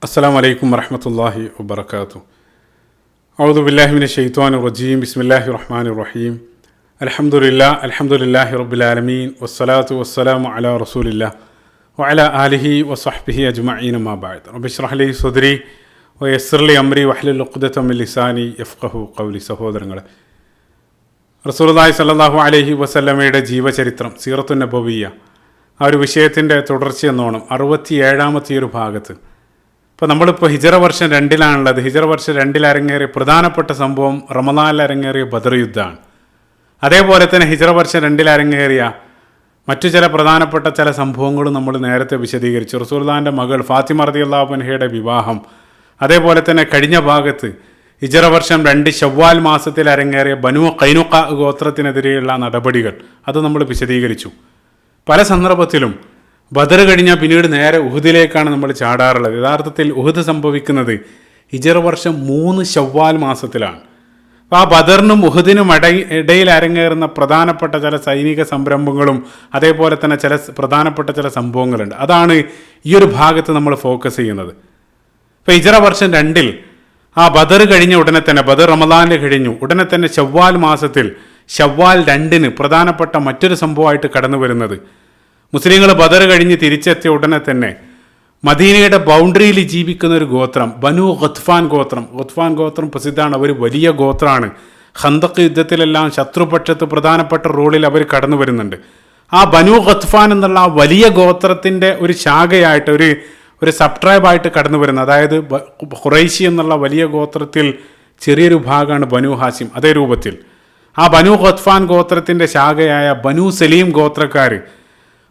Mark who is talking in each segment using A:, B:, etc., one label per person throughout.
A: അസ്സലാമു അലൈക്കും വറഹ്മത്തുള്ളാഹി വബറകാതുഹു. അഊദു ബില്ലാഹി മിനശ് ശൈത്വാനിർ റജീം. ബിസ്മില്ലാഹിർ റഹ്മാനിർ റഹീം. അൽഹംദുലില്ലാഹി റബ്ബിൽ ആലമീൻ വസ്സലാത്തു വസ്സലാമു അലാ റസൂലില്ലാഹ് വഅലാ ആലിഹി വസഹ്ബിഹി അജ്മഈൻ. അമ്മാ ബഅദ്. റബ്ബി ഇശ്റഹ് ലി സദ്രി വയസ്സിർ ലി അംരി വഹ്ലുൽ ഉഖ്ദത മിൻ ലിസാനി യഫ്ഖഹു ഖൗലി. സഹോദരങ്ങളെ, റസൂലുള്ളാഹി സ്വല്ലല്ലാഹു അലൈഹി വസല്ലമയുടെ ജീവചരിത്രം, സീറത്തുൻ നബവിയ്യ, ആ ഒരു വിഷയത്തിൻ്റെ തുടർച്ചയെന്നോണം 67ാമത്തെ ഒരു ഭാഗത്ത് ഇപ്പോൾ നമ്മളിപ്പോൾ ഹിജറ വർഷം 2 ഹിജറ വർഷം 2 അരങ്ങേറിയ പ്രധാനപ്പെട്ട സംഭവം റമദാനിൽ അരങ്ങേറിയ ബദർ യുദ്ധമാണ്. അതേപോലെ തന്നെ ഹിജറ വർഷം 2 അരങ്ങേറിയ മറ്റു ചില പ്രധാനപ്പെട്ട ചില സംഭവങ്ങളും നമ്മൾ നേരത്തെ വിശദീകരിച്ചു. റസൂലുള്ളാഹിൻ്റെ മകൾ ഫാത്തിമ റളിയല്ലാഹു അൻഹയുടെ വിവാഹം, അതേപോലെ തന്നെ കഴിഞ്ഞ ഭാഗത്ത് ഹിജറ വർഷം 2 ശവ്വാൽ മാസത്തിൽ അരങ്ങേറിയ ബനു ഖൈനുഖ ഗോത്രത്തിനെതിരെയുള്ള നടപടികൾ, അത് നമ്മൾ വിശദീകരിച്ചു. പല സന്ദർഭത്തിലും ബദർ കഴിഞ്ഞാൽ പിന്നീട് നേരെ ഉഹുദിലേക്കാണ് നമ്മൾ ചാടാറുള്ളത്. യഥാർത്ഥത്തിൽ ഉഹുദ് സംഭവിക്കുന്നത് ഹിജറ വർഷം 3 ശവ്വാൽ മാസത്തിലാണ്. അപ്പോൾ ആ ബദറിനും ഉഹുദിനും ഇടയിൽ അരങ്ങേറുന്ന പ്രധാനപ്പെട്ട ചില സൈനിക സംരംഭങ്ങളും അതേപോലെ തന്നെ ചില പ്രധാനപ്പെട്ട ചില സംഭവങ്ങളുണ്ട്. അതാണ് ഈ ഒരു ഭാഗത്ത് നമ്മൾ ഫോക്കസ് ചെയ്യുന്നത്. ഇപ്പോൾ ഹിജറ വർഷം 2 ആ ബദർ കഴിഞ്ഞ ഉടനെ തന്നെ, ബദർ റമദാനിൽ കഴിഞ്ഞു ഉടനെ തന്നെ ശവ്വാൽ മാസത്തിൽ ശവ്വാൽ 2 പ്രധാനപ്പെട്ട മറ്റൊരു സംഭവമായിട്ട് കടന്നു വരുന്നത്, മുസ്ലിങ്ങൾ ബദർ കഴിഞ്ഞ് തിരിച്ചെത്തിയ ഉടനെ തന്നെ മദീനയുടെ ബൗണ്ടറിയിൽ ജീവിക്കുന്ന ഒരു ഗോത്രം, ബനു ഖത്ഫാൻ ഗോത്രം. ഖത്ഫാൻ ഗോത്രം പ്രസിദ്ധമാണ്, അവർ വലിയ ഗോത്രമാണ്. ഖന്തഖ് യുദ്ധത്തിലെല്ലാം ശത്രുപക്ഷത്ത് പ്രധാനപ്പെട്ട റോളിൽ അവർ കടന്നു വരുന്നുണ്ട്. ആ ബനു ഖത്ഫാൻ എന്നുള്ള ആ വലിയ ഗോത്രത്തിൻ്റെ ഒരു ശാഖയായിട്ട്, ഒരു സബ് ട്രൈബായിട്ട് കടന്നു വരുന്നത്, അതായത് ഖുറൈശി എന്നുള്ള വലിയ ഗോത്രത്തിൽ ചെറിയൊരു ഭാഗമാണ് ബനു ഹാസിം. അതേ രൂപത്തിൽ ആ ബനു ഖത്ഫാൻ ഗോത്രത്തിൻ്റെ ശാഖയായ ബനു സലീം ഗോത്രക്കാർ,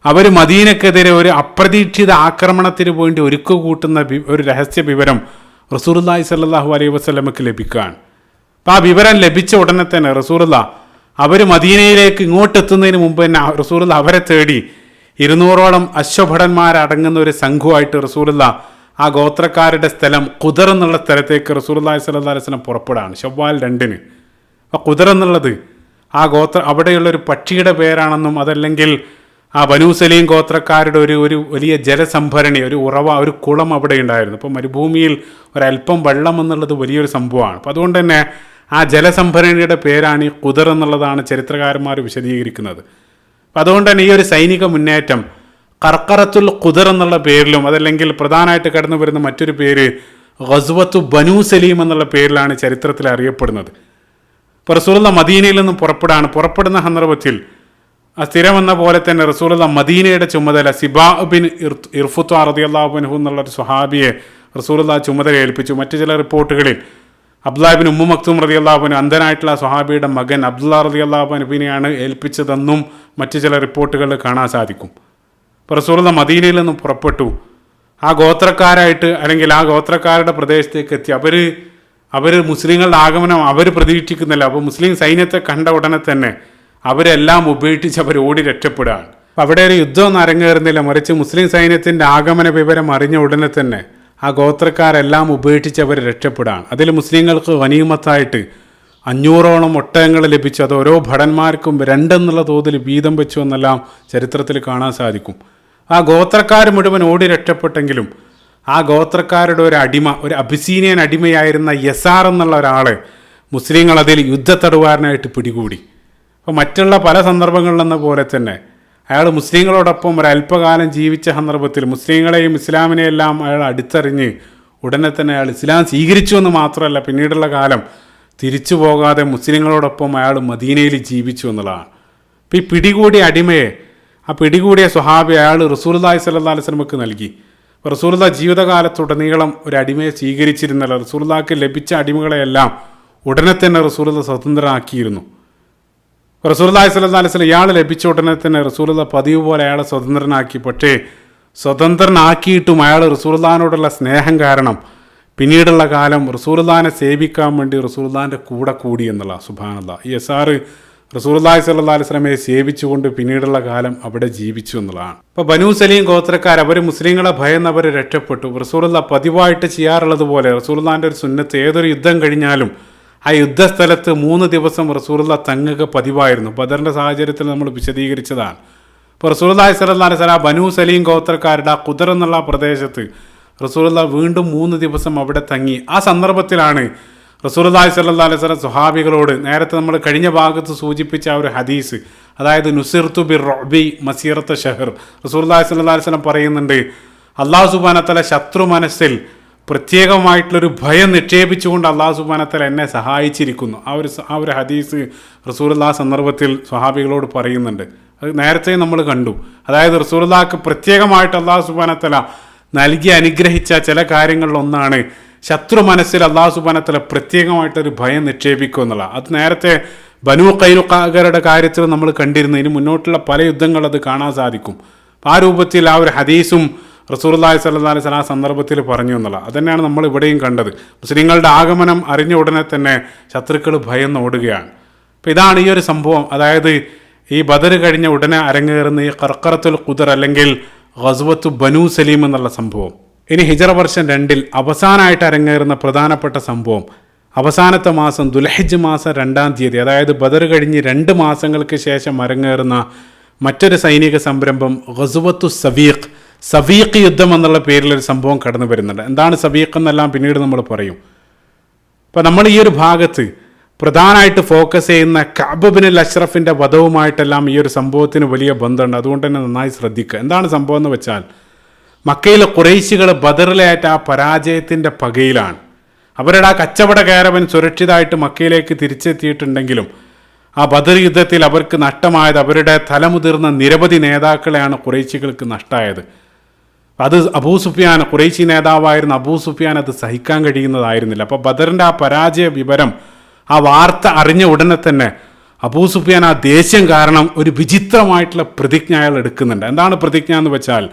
A: അവർ മദീനക്കെതിരെ ഒരു അപ്രതീക്ഷിത ആക്രമണത്തിന് വേണ്ടി ഒരുക്കു കൂട്ടുന്ന ഒരു രഹസ്യ വിവരം റസൂലുള്ളാഹി സ്വല്ലല്ലാഹു അലൈഹി വസല്ലമക്ക് ലഭിക്കുകയാണ്. അപ്പോൾ ആ വിവരം ലഭിച്ച ഉടനെ തന്നെ റസൂലുള്ളാഹ് അവർ മദീനയിലേക്ക് ഇങ്ങോട്ടെത്തുന്നതിന് മുമ്പ് തന്നെ റസൂലുള്ളാഹ് അവരെ തേടി 200ഓളം അശ്വഭടന്മാരടങ്ങുന്ന ഒരു സംഘമായിട്ട് റസൂലുള്ളാഹ് ആ ഗോത്രക്കാരുടെ സ്ഥലം ഖുദർ എന്നുള്ള സ്ഥലത്തേക്ക് റസൂലുള്ളാഹി സ്വല്ലല്ലാഹു അലൈഹി വസല്ലം പുറപ്പെടുകയാണ് ശവ്വാൽ 2. അപ്പോൾ ഖുദർ എന്നുള്ളത് ആ അവിടെയുള്ളൊരു പക്ഷിയുടെ പേരാണെന്നും അതല്ലെങ്കിൽ ആ ബനു സലീം ഗോത്രക്കാരുടെ ഒരു വലിയ ജലസംഭരണി, ഒരു ഉറവ, ഒരു കുളം അവിടെ ഉണ്ടായിരുന്നു. അപ്പോൾ മരുഭൂമിയിൽ ഒരല്പം വെള്ളം എന്നുള്ളത് വലിയൊരു സംഭവമാണ്. അപ്പോൾ അതുകൊണ്ട് തന്നെ ആ ജലസംഭരണിയുടെ പേരാണ് ഈ ഖുദർ എന്നുള്ളതാണ് ചരിത്രകാരന്മാർ വിശദീകരിക്കുന്നത്. അപ്പം അതുകൊണ്ട് തന്നെ ഈ ഒരു സൈനിക മുന്നേറ്റം ഖർഖറത്തുൽ ഖുദർ എന്നുള്ള പേരിലും അതല്ലെങ്കിൽ പ്രധാനമായിട്ട് കടന്നു വരുന്ന മറ്റൊരു പേര് ഗസ്വത്തു ബനു സലീം എന്നുള്ള പേരിലാണ് ചരിത്രത്തിൽ അറിയപ്പെടുന്നത്. ഇപ്പോൾ റസൂലുള്ളാഹി മദീനയിൽ നിന്നും പുറപ്പെടുന്ന സന്ദർഭത്തിൽ സ്ഥിരമെന്ന പോലെ തന്നെ റസൂലുള്ളാഹി മദീനയുടെ ചുമതല സിബാ ബിൻ ഇർഫുത്ത് റളിയല്ലാഹു അൻഹു എന്നുള്ളൊരു സ്വഹാബിയെ റസൂലുള്ളാഹി ചുമതല ഏൽപ്പിച്ചു. മറ്റു ചില റിപ്പോർട്ടുകളിൽ അബ്ദുല്ലാഹി ബിൻ ഉമ്മു മക്തൂം റളിയല്ലാഹു അൻഹു, അന്ധനായിട്ടുള്ള സ്വഹാബിയുടെ മകൻ അബ്ദുല്ലാ റളിയല്ലാഹു അൻഹുവിനെയാണ് ഏൽപ്പിച്ചതെന്നും മറ്റു ചില റിപ്പോർട്ടുകളിൽ കാണാൻ സാധിക്കും. അപ്പോൾ റസൂലുള്ളാഹി മദീനയിൽ നിന്നും പുറപ്പെട്ടു. ആ ഗോത്രക്കാരായിട്ട് അല്ലെങ്കിൽ ആ ഗോത്രക്കാരുടെ പ്രദേശത്തേക്ക് എത്തി. അവർ മുസ്ലിങ്ങളുടെ ആഗമനം അവർ പ്രതീക്ഷിക്കുന്നില്ല. അപ്പോൾ മുസ്ലിം സൈന്യത്തെ കണ്ട ഉടനെ തന്നെ അവരെല്ലാം ഉപേക്ഷിച്ച് അവർ ഓടി രക്ഷപ്പെടുകയാണ്. അവിടെ ഒരു യുദ്ധമൊന്നും അരങ്ങേറുന്നില്ല, മറിച്ച് മുസ്ലിം സൈന്യത്തിൻ്റെ ആഗമന വിവരം അറിഞ്ഞ ഉടനെ തന്നെ ആ ഗോത്രക്കാരെല്ലാം ഉപേക്ഷിച്ച് അവർ രക്ഷപ്പെടുകയാണ്. അതിൽ മുസ്ലിങ്ങൾക്ക് ഗനീമത്തായിട്ട് 500ഓളം ഒട്ടകങ്ങൾ ലഭിച്ചു. അത് ഓരോ ഭടന്മാർക്കും 2 എന്നുള്ള തോതിൽ വീതം വെച്ചു എന്നെല്ലാം ചരിത്രത്തിൽ കാണാൻ സാധിക്കും. ആ ഗോത്രക്കാർ മുഴുവൻ ഓടി രക്ഷപ്പെട്ടെങ്കിലും ആ ഗോത്രക്കാരുടെ ഒരു അടിമ, ഒരു അബിസീനിയൻ അടിമയായിരുന്ന യസാർ എന്നുള്ള ഒരാളെ മുസ്ലിങ്ങൾ അതിൽ യുദ്ധത്തടവുകാരനായിട്ട് പിടികൂടി. അപ്പോൾ മറ്റുള്ള പല സന്ദർഭങ്ങളിലെന്ന പോലെ തന്നെ അയാൾ മുസ്ലിങ്ങളോടൊപ്പം ഒരല്പകാലം ജീവിച്ച സന്ദർഭത്തിൽ മുസ്ലിങ്ങളെയും ഇസ്ലാമിനെയും എല്ലാം അയാൾ അടുത്തറിഞ്ഞ് ഉടനെ തന്നെ അയാൾ ഇസ്ലാം സ്വീകരിച്ചു എന്ന് മാത്രമല്ല, പിന്നീടുള്ള കാലം തിരിച്ചു പോകാതെ മുസ്ലിങ്ങളോടൊപ്പം അയാൾ മദീനയിൽ ജീവിച്ചു എന്നുള്ളതാണ്. അപ്പോൾ ഈ പിടികൂടിയ സ്വഹാബി അയാൾ റസൂലുള്ളാഹി സ്വല്ലല്ലാഹു അലൈഹി വസല്ലമക്ക് നൽകി. അപ്പോൾ റസൂലുള്ളാഹി ജീവിതകാലത്തുടനീളം ഒരു അടിമയെ സ്വീകരിച്ചിരുന്നല്ല. റസൂലുള്ളാഹിക്ക് ലഭിച്ച അടിമകളെയെല്ലാം ഉടനെ തന്നെ റസൂലുള്ളാഹി സ്വതന്ത്രനാക്കിയിരുന്നു. റസൂലുള്ളാഹി സ്വല്ലല്ലാഹു അലൈഹി വസല്ലം ഇയാൾ ലഭിച്ച ഉടനെ തന്നെ റസൂലുള്ളാഹി പതിവ് പോലെ അയാളെ സ്വതന്ത്രനാക്കി. പക്ഷേ സ്വതന്ത്രനാക്കിയിട്ടും അയാൾ റസൂലുള്ളാഹിനോടുള്ള സ്നേഹം കാരണം പിന്നീടുള്ള കാലം റസൂലുള്ളാഹിനെ സേവിക്കാൻ വേണ്ടി റസൂലുള്ളാഹിൻ്റെ കൂടെ കൂടി എന്നുള്ള സുബ്ഹാനല്ലാഹ്. ഈ യസാർ റസൂലുള്ളാഹി സ്വല്ലല്ലാഹു അലൈഹി വസല്ലമയെ സേവിച്ചുകൊണ്ട് പിന്നീടുള്ള കാലം അവിടെ ജീവിച്ചു എന്നുള്ളതാണ്. അപ്പോൾ ബനു സലീം ഗോത്രക്കാർ അവർ മുസ്ലിങ്ങളെ ഭയന്ന് അവർ രക്ഷപ്പെട്ടു. റസൂലുള്ളാഹി പതിവായിട്ട് ചെയ്യാറുള്ളത് പോലെ റസൂലുള്ളാഹിൻ്റെ ഒരു സുന്നത്ത്, ഏതൊരു യുദ്ധം കഴിഞ്ഞാലും ആ യുദ്ധസ്ഥലത്ത് 3 ദിവസം റസൂലുള്ളാഹി തങ്ങുക പതിവായിരുന്നു. ബദറിൻ്റെ സാഹചര്യത്തിൽ നമ്മൾ വിശദീകരിച്ചതാണ്. അപ്പോൾ റസൂലുള്ളാഹി സ്വല്ലല്ലാഹു അലൈഹി വസല്ലം ബനു സലീം ഗോത്രക്കാരുടെ ആ ഖുദർ എന്നുള്ള പ്രദേശത്ത് റസൂലുള്ളാഹി വീണ്ടും 3 ദിവസം അവിടെ തങ്ങി. ആ സന്ദർഭത്തിലാണ് റസൂലുള്ളാഹി സ്വല്ലല്ലാഹു അലൈഹി വസല്ലം സ്വഹാബികളോട് നേരത്തെ നമ്മൾ കഴിഞ്ഞ ഭാഗത്ത് സൂചിപ്പിച്ച ആ ഒരു ഹദീസ്, അതായത് നുസിർതു ബിർറുഅബി മസീറത്ത ഷഹർ, റസൂലുള്ളാഹി സ്വല്ലല്ലാഹു അലൈഹി വസല്ലം പറയുന്നുണ്ട്, അല്ലാഹു സുബ്ഹാനഹു വ തആല ശത്രു മനസ്സിൽ പ്രത്യേകമായിട്ടുള്ളൊരു ഭയം നിക്ഷേപിച്ചുകൊണ്ട് അല്ലാഹു സുബ്ഹാനഹു വ തആല എന്നെ സഹായിച്ചിരിക്കുന്നു. ആ ഒരു ഹദീസ് റസൂലുള്ളാഹി സന്ദർഭത്തിൽ സ്വഹാബികളോട് പറയുന്നുണ്ട്. അത് നേരത്തെ നമ്മൾ കണ്ടു. അതായത് റസൂലുള്ളാഹിക്ക് പ്രത്യേകമായിട്ട് അല്ലാഹു സുബ്ഹാനഹു വ തആല നൽകി അനുഗ്രഹിച്ച ചില കാര്യങ്ങളിലൊന്നാണ് ശത്രു മനസ്സിൽ അല്ലാഹു സുബ്ഹാനഹു വ തആല പ്രത്യേകമായിട്ടൊരു ഭയം നിക്ഷേപിക്കുക എന്നുള്ള. അത് നേരത്തെ ബനൂ ഖൈനുഖാരുടെ കാര്യത്തിൽ നമ്മൾ കണ്ടിരുന്നു. ഇനി മുന്നോട്ടുള്ള പല യുദ്ധങ്ങൾ അത് കാണാൻ സാധിക്കും. ആ രൂപത്തിൽ ആ ഒരു ഹദീസും റസൂലുള്ളാഹി സ്വല്ലല്ലാഹു അലൈഹി വസല്ലം ആ സന്ദർഭത്തിൽ പറഞ്ഞു എന്നുള്ള. അതുതന്നെയാണ് നമ്മൾ ഇവിടെയും കണ്ടത്. മുസ്ലിങ്ങളുടെ ആഗമനം അറിഞ്ഞ ഉടനെ തന്നെ ശത്രുക്കൾ ഭയന്ന് ഓടുകയാണ്. അപ്പോൾ ഇതാണ് ഈ ഒരു സംഭവം. അതായത് ഈ ബദർ കഴിഞ്ഞ ഉടനെ അരങ്ങേറുന്ന ഈ ഖർഖറത്തുൽ ഖുദർ അല്ലെങ്കിൽ ഗസ്വത്തു ബനൂ സലീം എന്നുള്ള സംഭവം. ഇനി ഹിജറ വർഷം 2 അവസാനമായിട്ട് അരങ്ങേറുന്ന പ്രധാനപ്പെട്ട സംഭവം, അവസാനത്തെ മാസം ദുൽഹിജ്ജ് മാസം 2-ാം തീയതി, അതായത് ബദർ കഴിഞ്ഞ് 2 മാസങ്ങൾക്ക് ശേഷം അരങ്ങേറുന്ന മറ്റൊരു സൈനിക സംരംഭം ഗസ്വത്തു സവീഖ്, സവീഖ് യുദ്ധം എന്നുള്ള പേരിലൊരു സംഭവം കടന്നു വരുന്നുണ്ട്. എന്താണ് സവീഖ് എന്നെല്ലാം പിന്നീട് നമ്മൾ പറയും. അപ്പോൾ നമ്മൾ ഈ ഒരു ഭാഗത്ത് പ്രധാനമായിട്ട് ഫോക്കസ് ചെയ്യുന്ന കഅബ് ബിനുൽ അഷ്റഫിൻ്റെ വധവുമായിട്ടെല്ലാം ഈ ഒരു സംഭവത്തിന് വലിയ ബന്ധമുണ്ട്. അതുകൊണ്ട് തന്നെ നന്നായി ശ്രദ്ധിക്കുക. എന്താണ് സംഭവം എന്ന് വെച്ചാൽ, മക്കയിലെ ഖുറൈശികൾ ബദറിലേറ്റ ആ പരാജയത്തിൻ്റെ പകയിലാണ്. അവരുടെ ആ കച്ചവട കാരവൻ സുരക്ഷിതമായിട്ട് മക്കയിലേക്ക് തിരിച്ചെത്തിയിട്ടുണ്ടെങ്കിലും ആ ബദർ യുദ്ധത്തിൽ അവർക്ക് നഷ്ടമായത് അവരുടെ തലമുതിർന്ന നിരവധി നേതാക്കളെയാണ് ഖുറൈശികൾക്ക് നഷ്ടമായത്. അത് അബൂ സുഫിയാൻ, ഖുറൈശി നേതാവായിരുന്ന അബൂ സുഫിയാൻ അത് സഹിക്കാൻ കഴിയുന്നതായിരുന്നില്ല. അപ്പോൾ ബദറിൻ്റെ ആ പരാജയ വിവരം, ആ വാർത്ത അറിഞ്ഞ ഉടനെ തന്നെ അബൂ സുഫിയാൻ ആ ദേഷ്യം കാരണം ഒരു വിചിത്രമായിട്ടുള്ള പ്രതിജ്ഞ അയാൾ എടുക്കുന്നുണ്ട്. എന്താണ് പ്രതിജ്ഞ എന്ന് വെച്ചാൽ,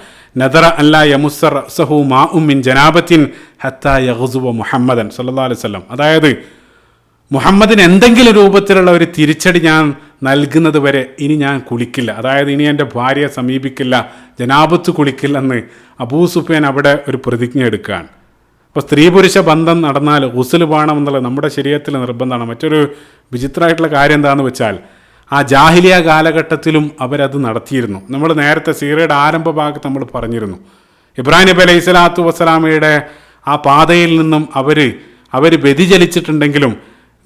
A: നദറ അല്ലാ യമുസ്സർ സഹു മാ ഉമ്മിൻ ജനാബത്തിൻ ഹത്താ യഗ്സുവ മുഹമ്മദൻ സല്ലല്ലാഹു അലൈഹി വസല്ലം. അതായത് മുഹമ്മദിന് എന്തെങ്കിലും രൂപത്തിലുള്ള ഒരു തിരിച്ചടി ഞാൻ നൽകുന്നത് വരെ ഇനി ഞാൻ കുളിക്കില്ല. അതായത് ഇനി എൻ്റെ ഭാര്യയെ സമീപിക്കില്ല, ജനാബത്ത് കുളിക്കില്ലെന്ന് അബൂ സുഫിയാൻ അവിടെ ഒരു പ്രതിജ്ഞ എടുക്കുകയാണ്. അപ്പോൾ സ്ത്രീ പുരുഷ ബന്ധം നടന്നാൽ ഗുസ്ൽ വേണം എന്നുള്ളത് നമ്മുടെ ശരീരത്തിൽ നിർബന്ധമാണ്. മറ്റൊരു വിചിത്രമായിട്ടുള്ള കാര്യം എന്താണെന്ന് വെച്ചാൽ, ആ ജാഹിലിയ കാലഘട്ടത്തിലും അവരത് നടത്തിയിരുന്നു. നമ്മൾ നേരത്തെ സീറയുടെ ആരംഭ ഭാഗത്ത് നമ്മൾ പറഞ്ഞിരുന്നു. ഇബ്രാഹിം നബി അലൈഹി സ്വലാത്തു വസ്സലാമയുടെ ആ പാതയിൽ നിന്നും അവർ വ്യതിചലിച്ചിട്ടുണ്ടെങ്കിലും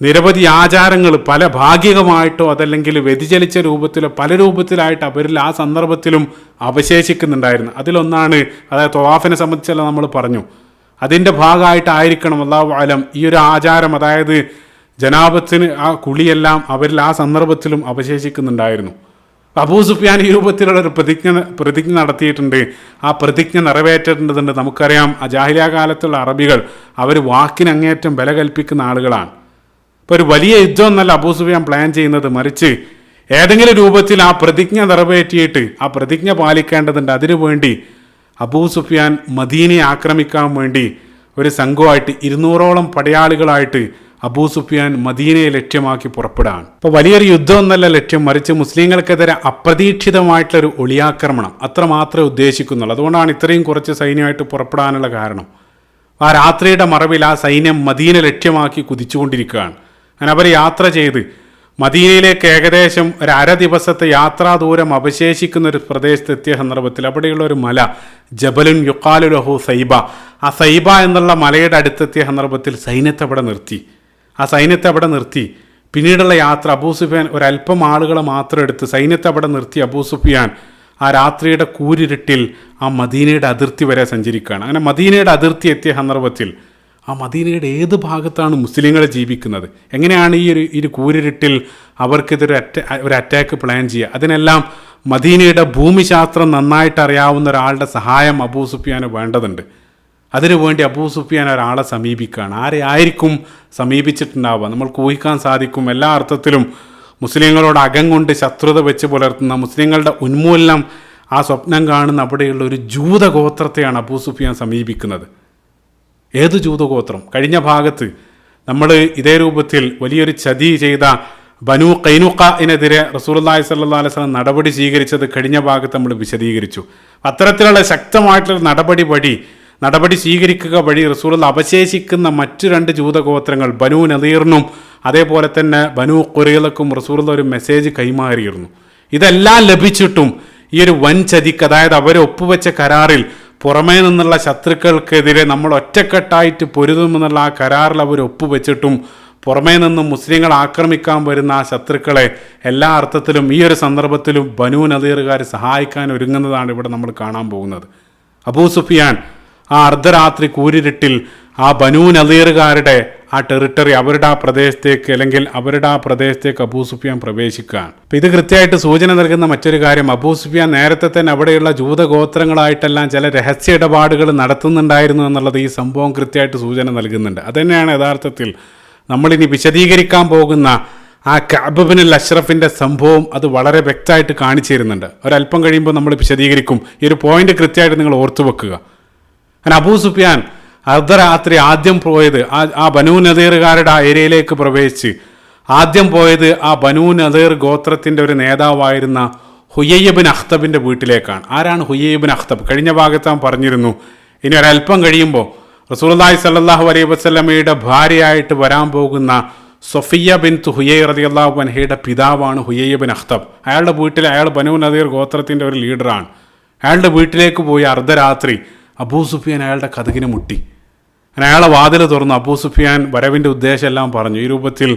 A: നിരവധി ആചാരങ്ങൾ പല ഭാഗികമായിട്ടോ അതല്ലെങ്കിൽ വ്യതിചലിച്ച രൂപത്തിലോ പല രൂപത്തിലായിട്ട് അവരിൽ ആ സന്ദർഭത്തിലും അവശേഷിക്കുന്നുണ്ടായിരുന്നു. അതിലൊന്നാണ്, അതായത് തവാഫിനെ സംബന്ധിച്ചല്ല നമ്മൾ പറഞ്ഞു, അതിൻ്റെ ഭാഗമായിട്ടായിരിക്കണം അല്ലാഹു അലം ഈ ഒരു ആചാരം, അതായത് ജനാബത്തിന് ആ കുളിയെല്ലാം അവരിൽ ആ സന്ദർഭത്തിലും അവശേഷിക്കുന്നുണ്ടായിരുന്നു. അബൂ സുഫിയാൻ ഈ രൂപത്തിലുള്ള ഒരു പ്രതിജ്ഞ നടത്തിയിട്ടുണ്ട്. ആ പ്രതിജ്ഞ നിറവേറ്റേണ്ടതുണ്ട്. നമുക്കറിയാം, ആ ജാഹിലിയ കാലത്തുള്ള അറബികൾ അവർ വാക്കിന് അങ്ങേയറ്റം വില കൽപ്പിക്കുന്ന ആളുകളാണ്. ഇപ്പോൾ ഒരു വലിയ യുദ്ധം എന്നല്ല അബൂ സുഫിയാൻ പ്ലാൻ ചെയ്യുന്നത്, മറിച്ച് ഏതെങ്കിലും രൂപത്തിൽ ആ പ്രതിജ്ഞ നിറവേറ്റിയിട്ട് ആ പ്രതിജ്ഞ പാലിക്കേണ്ടതുണ്ട്. അതിനുവേണ്ടി അബൂ സുഫിയാൻ മദീനയെ ആക്രമിക്കാൻ വേണ്ടി ഒരു സംഘമായിട്ട് 200ഓളം പടയാളികളായിട്ട് അബൂ സുഫിയാൻ മദീനയെ ലക്ഷ്യമാക്കി പുറപ്പെടുകയാണ്. അപ്പോൾ വലിയൊരു യുദ്ധം എന്നല്ല ലക്ഷ്യം, മറിച്ച് മുസ്ലിങ്ങൾക്കെതിരെ അപ്രതീക്ഷിതമായിട്ടുള്ളൊരു ഒളിയാക്രമണം അത്രമാത്രമേ ഉദ്ദേശിക്കുന്നുള്ളൂ. അതുകൊണ്ടാണ് ഇത്രയും കുറച്ച് സൈന്യമായിട്ട് പുറപ്പെടാനുള്ള കാരണം. ആ രാത്രിയുടെ മറവിൽ ആ സൈന്യം മദീന ലക്ഷ്യമാക്കി കുതിച്ചുകൊണ്ടിരിക്കുകയാണ്. അങ്ങനെ അവർ യാത്ര ചെയ്ത് മദീനയിലേക്ക് ഏകദേശം ഒരു 1/2 ദിവസത്തെ യാത്രാ ദൂരം അവശേഷിക്കുന്ന ഒരു പ്രദേശത്തെത്തിയ സന്ദർഭത്തിൽ അവിടെയുള്ള ഒരു മല, ജബലുൻ യുഖാലു ലഹു സൈബ, ആ സൈബ എന്നുള്ള മലയുടെ അടുത്തെത്തിയ സന്ദർഭത്തിൽ സൈന്യത്തെ അവിടെ നിർത്തി പിന്നീടുള്ള യാത്ര അബൂ സുഫിയാൻ ഒരല്പം ആളുകളെ മാത്രം എടുത്ത് സൈന്യത്തെ അവിടെ നിർത്തി അബൂ സുഫിയാൻ ആ രാത്രിയുടെ കൂരിരുട്ടിൽ ആ മദീനയുടെ അതിർത്തി വരെ സഞ്ചരിക്കുകയാണ്. അങ്ങനെ മദീനയുടെ അതിർത്തി എത്തിയ സന്ദർഭത്തിൽ ആ മദീനയുടെ ഏത് ഭാഗത്താണ് മുസ്ലിങ്ങൾ ജീവിക്കുന്നത്, എങ്ങനെയാണ് ഈ ഒരു കൂരിരുട്ടിൽ അവർക്കിതൊരു അറ്റാക്ക് പ്ലാൻ ചെയ്യുക, അതിനെല്ലാം മദീനയുടെ ഭൂമിശാസ്ത്രം നന്നായിട്ട് അറിയാവുന്ന ഒരാളുടെ സഹായം അബൂ സുഫിയാന് വേണ്ടതുണ്ട്. അതിനുവേണ്ടി അബൂ സുഫിയാൻ ഒരാളെ സമീപിക്കുകയാണ്. ആരെ ആയിരിക്കും സമീപിച്ചിട്ടുണ്ടാവുക? നമ്മൾക്ക് ഊഹിക്കാൻ സാധിക്കും. എല്ലാ അർത്ഥത്തിലും മുസ്ലിങ്ങളോട് അകം കൊണ്ട് ശത്രുത വെച്ച് പുലർത്തുന്ന, മുസ്ലിങ്ങളുടെ ഉന്മൂലനം ആ സ്വപ്നം കാണുന്ന അവിടെയുള്ള ഒരു ജൂതഗോത്രത്തെയാണ് അബൂ സുഫിയാൻ സമീപിക്കുന്നത്. ഏത് ജൂതഗോത്രം? കഴിഞ്ഞ ഭാഗത്ത് നമ്മൾ ഇതേ രൂപത്തിൽ വലിയൊരു ചതി ചെയ്ത ബനൂ ഖൈനുഖാഇനെതിരെ റസൂലുള്ളാഹി സ്വല്ലല്ലാഹു അലൈഹി വസല്ലം നടപടി സ്വീകരിച്ചത് കഴിഞ്ഞ ഭാഗത്ത് നമ്മൾ വിശദീകരിച്ചു. അത്തരത്തിലുള്ള ശക്തമായിട്ടുള്ള നടപടി സ്വീകരിക്കുക വഴി റസൂലുള്ള അവശേഷിക്കുന്ന മറ്റു 2 ജൂതഗോത്രങ്ങൾ ബനൂ നദീറിനും അതേപോലെ തന്നെ ബനൂ ഖുറൈളക്കും റസൂലുള്ള ഒരു മെസ്സേജ് കൈമാറിയിരുന്നു. ഇതെല്ലാം ലഭിച്ചിട്ടും ഈ ഒരു വൻ ചതിക്ക്, അതായത് അവരെ ഒപ്പുവെച്ച കരാറിൽ പുറമേ നിന്നുള്ള ശത്രുക്കൾക്കെതിരെ നമ്മൾ ഒറ്റക്കെട്ടായിട്ട് പൊരുതുമെന്നുള്ള ആ കരാറിൽ അവർ ഒപ്പുവെച്ചിട്ടും പുറമേ നിന്നും മുസ്ലിങ്ങൾ ആക്രമിക്കാൻ വരുന്ന ആ ശത്രുക്കളെ എല്ലാ അർത്ഥത്തിലും ഈ ഒരു സന്ദർഭത്തിലും ബനൂ നദീറുകാർ സഹായിക്കാൻ ഒരുങ്ങുന്നതാണ് ഇവിടെ നമ്മൾ കാണാൻ പോകുന്നത്. അബൂ സുഫിയാൻ ആ അർദ്ധരാത്രി കൂരിരുട്ടിൽ ആ ബനൂ നദീറുകാരുടെ ആ ടെറിട്ടറി, അവരുടെ ആ പ്രദേശത്തേക്ക് അല്ലെങ്കിൽ അവരുടെ ആ പ്രദേശത്തേക്ക് അബൂ സുഫിയാൻ പ്രവേശിക്കുകയാണ്. അപ്പം ഇത് കൃത്യമായിട്ട് സൂചന നൽകുന്ന മറ്റൊരു കാര്യം, അബൂ സുഫിയാൻ നേരത്തെ തന്നെ അവിടെയുള്ള ജൂതഗോത്രങ്ങളായിട്ടെല്ലാം ചില രഹസ്യ ഇടപാടുകൾ നടത്തുന്നുണ്ടായിരുന്നു എന്നുള്ളത് ഈ സംഭവം കൃത്യമായിട്ട് സൂചന നൽകുന്നുണ്ട്. അതുതന്നെയാണ് യഥാർത്ഥത്തിൽ നമ്മളിനി വിശദീകരിക്കാൻ പോകുന്ന ആ കഅബ് ഇബ്നുൽ അഷ്റഫിൻ്റെ സംഭവം അത് വളരെ വ്യക്തമായിട്ട് കാണിച്ചു തരുന്നുണ്ട്. ഒരല്പം കഴിയുമ്പോൾ നമ്മൾ വിശദീകരിക്കും. ഈ ഒരു പോയിന്റ് കൃത്യമായിട്ട് നിങ്ങൾ ഓർത്തു വെക്കുക. അങ്ങനെ അബൂ സുഫിയാൻ അർദ്ധരാത്രി ആദ്യം പോയത് ആ ബനൂ നദീറുകാരുടെ ആ ഏരിയയിലേക്ക് പ്രവേശിച്ച് ആദ്യം പോയത് ആ ബനൂ നദീർ ഗോത്രത്തിൻ്റെ ഒരു നേതാവായിരുന്ന ഹുയയ്യ് ഇബ്നു അഖ്തബിൻ്റെ വീട്ടിലേക്കാണ്. ആരാണ് ഹുയയ്യ് ഇബ്നു അഖ്തബ്? കഴിഞ്ഞ ഭാഗത്ത് ഞാൻ പറഞ്ഞിരുന്നു. ഇനി ഒരല്പം കഴിയുമ്പോൾ റസൂലുള്ളാഹി സ്വല്ലല്ലാഹു അലൈഹി വസല്ലമയുടെ ഭാര്യയായിട്ട് വരാൻ പോകുന്ന സൊഫിയ ബിൻത്ത് ഹുയൈ റളിയല്ലാഹു അൻഹയുടെ പിതാവാണ് ഹുയയ്യ് ഇബ്നു അഖ്തബ്. അയാളുടെ വീട്ടിൽ അയാൾ ബനൂ നദീർ ഗോത്രത്തിൻ്റെ ഒരു ലീഡറാണ്. അയാളുടെ വീട്ടിലേക്ക് പോയി അർദ്ധരാത്രി അബൂ സുഫിയാൻ അയാളുടെ കതകിന് മുട്ടി. അങ്ങനെ അയാളെ വാതിൽ തുറന്നു. അബൂ സുഫിയാൻ വരവിൻ്റെ ഉദ്ദേശം എല്ലാം പറഞ്ഞു. ഈ രൂപത്തിൽ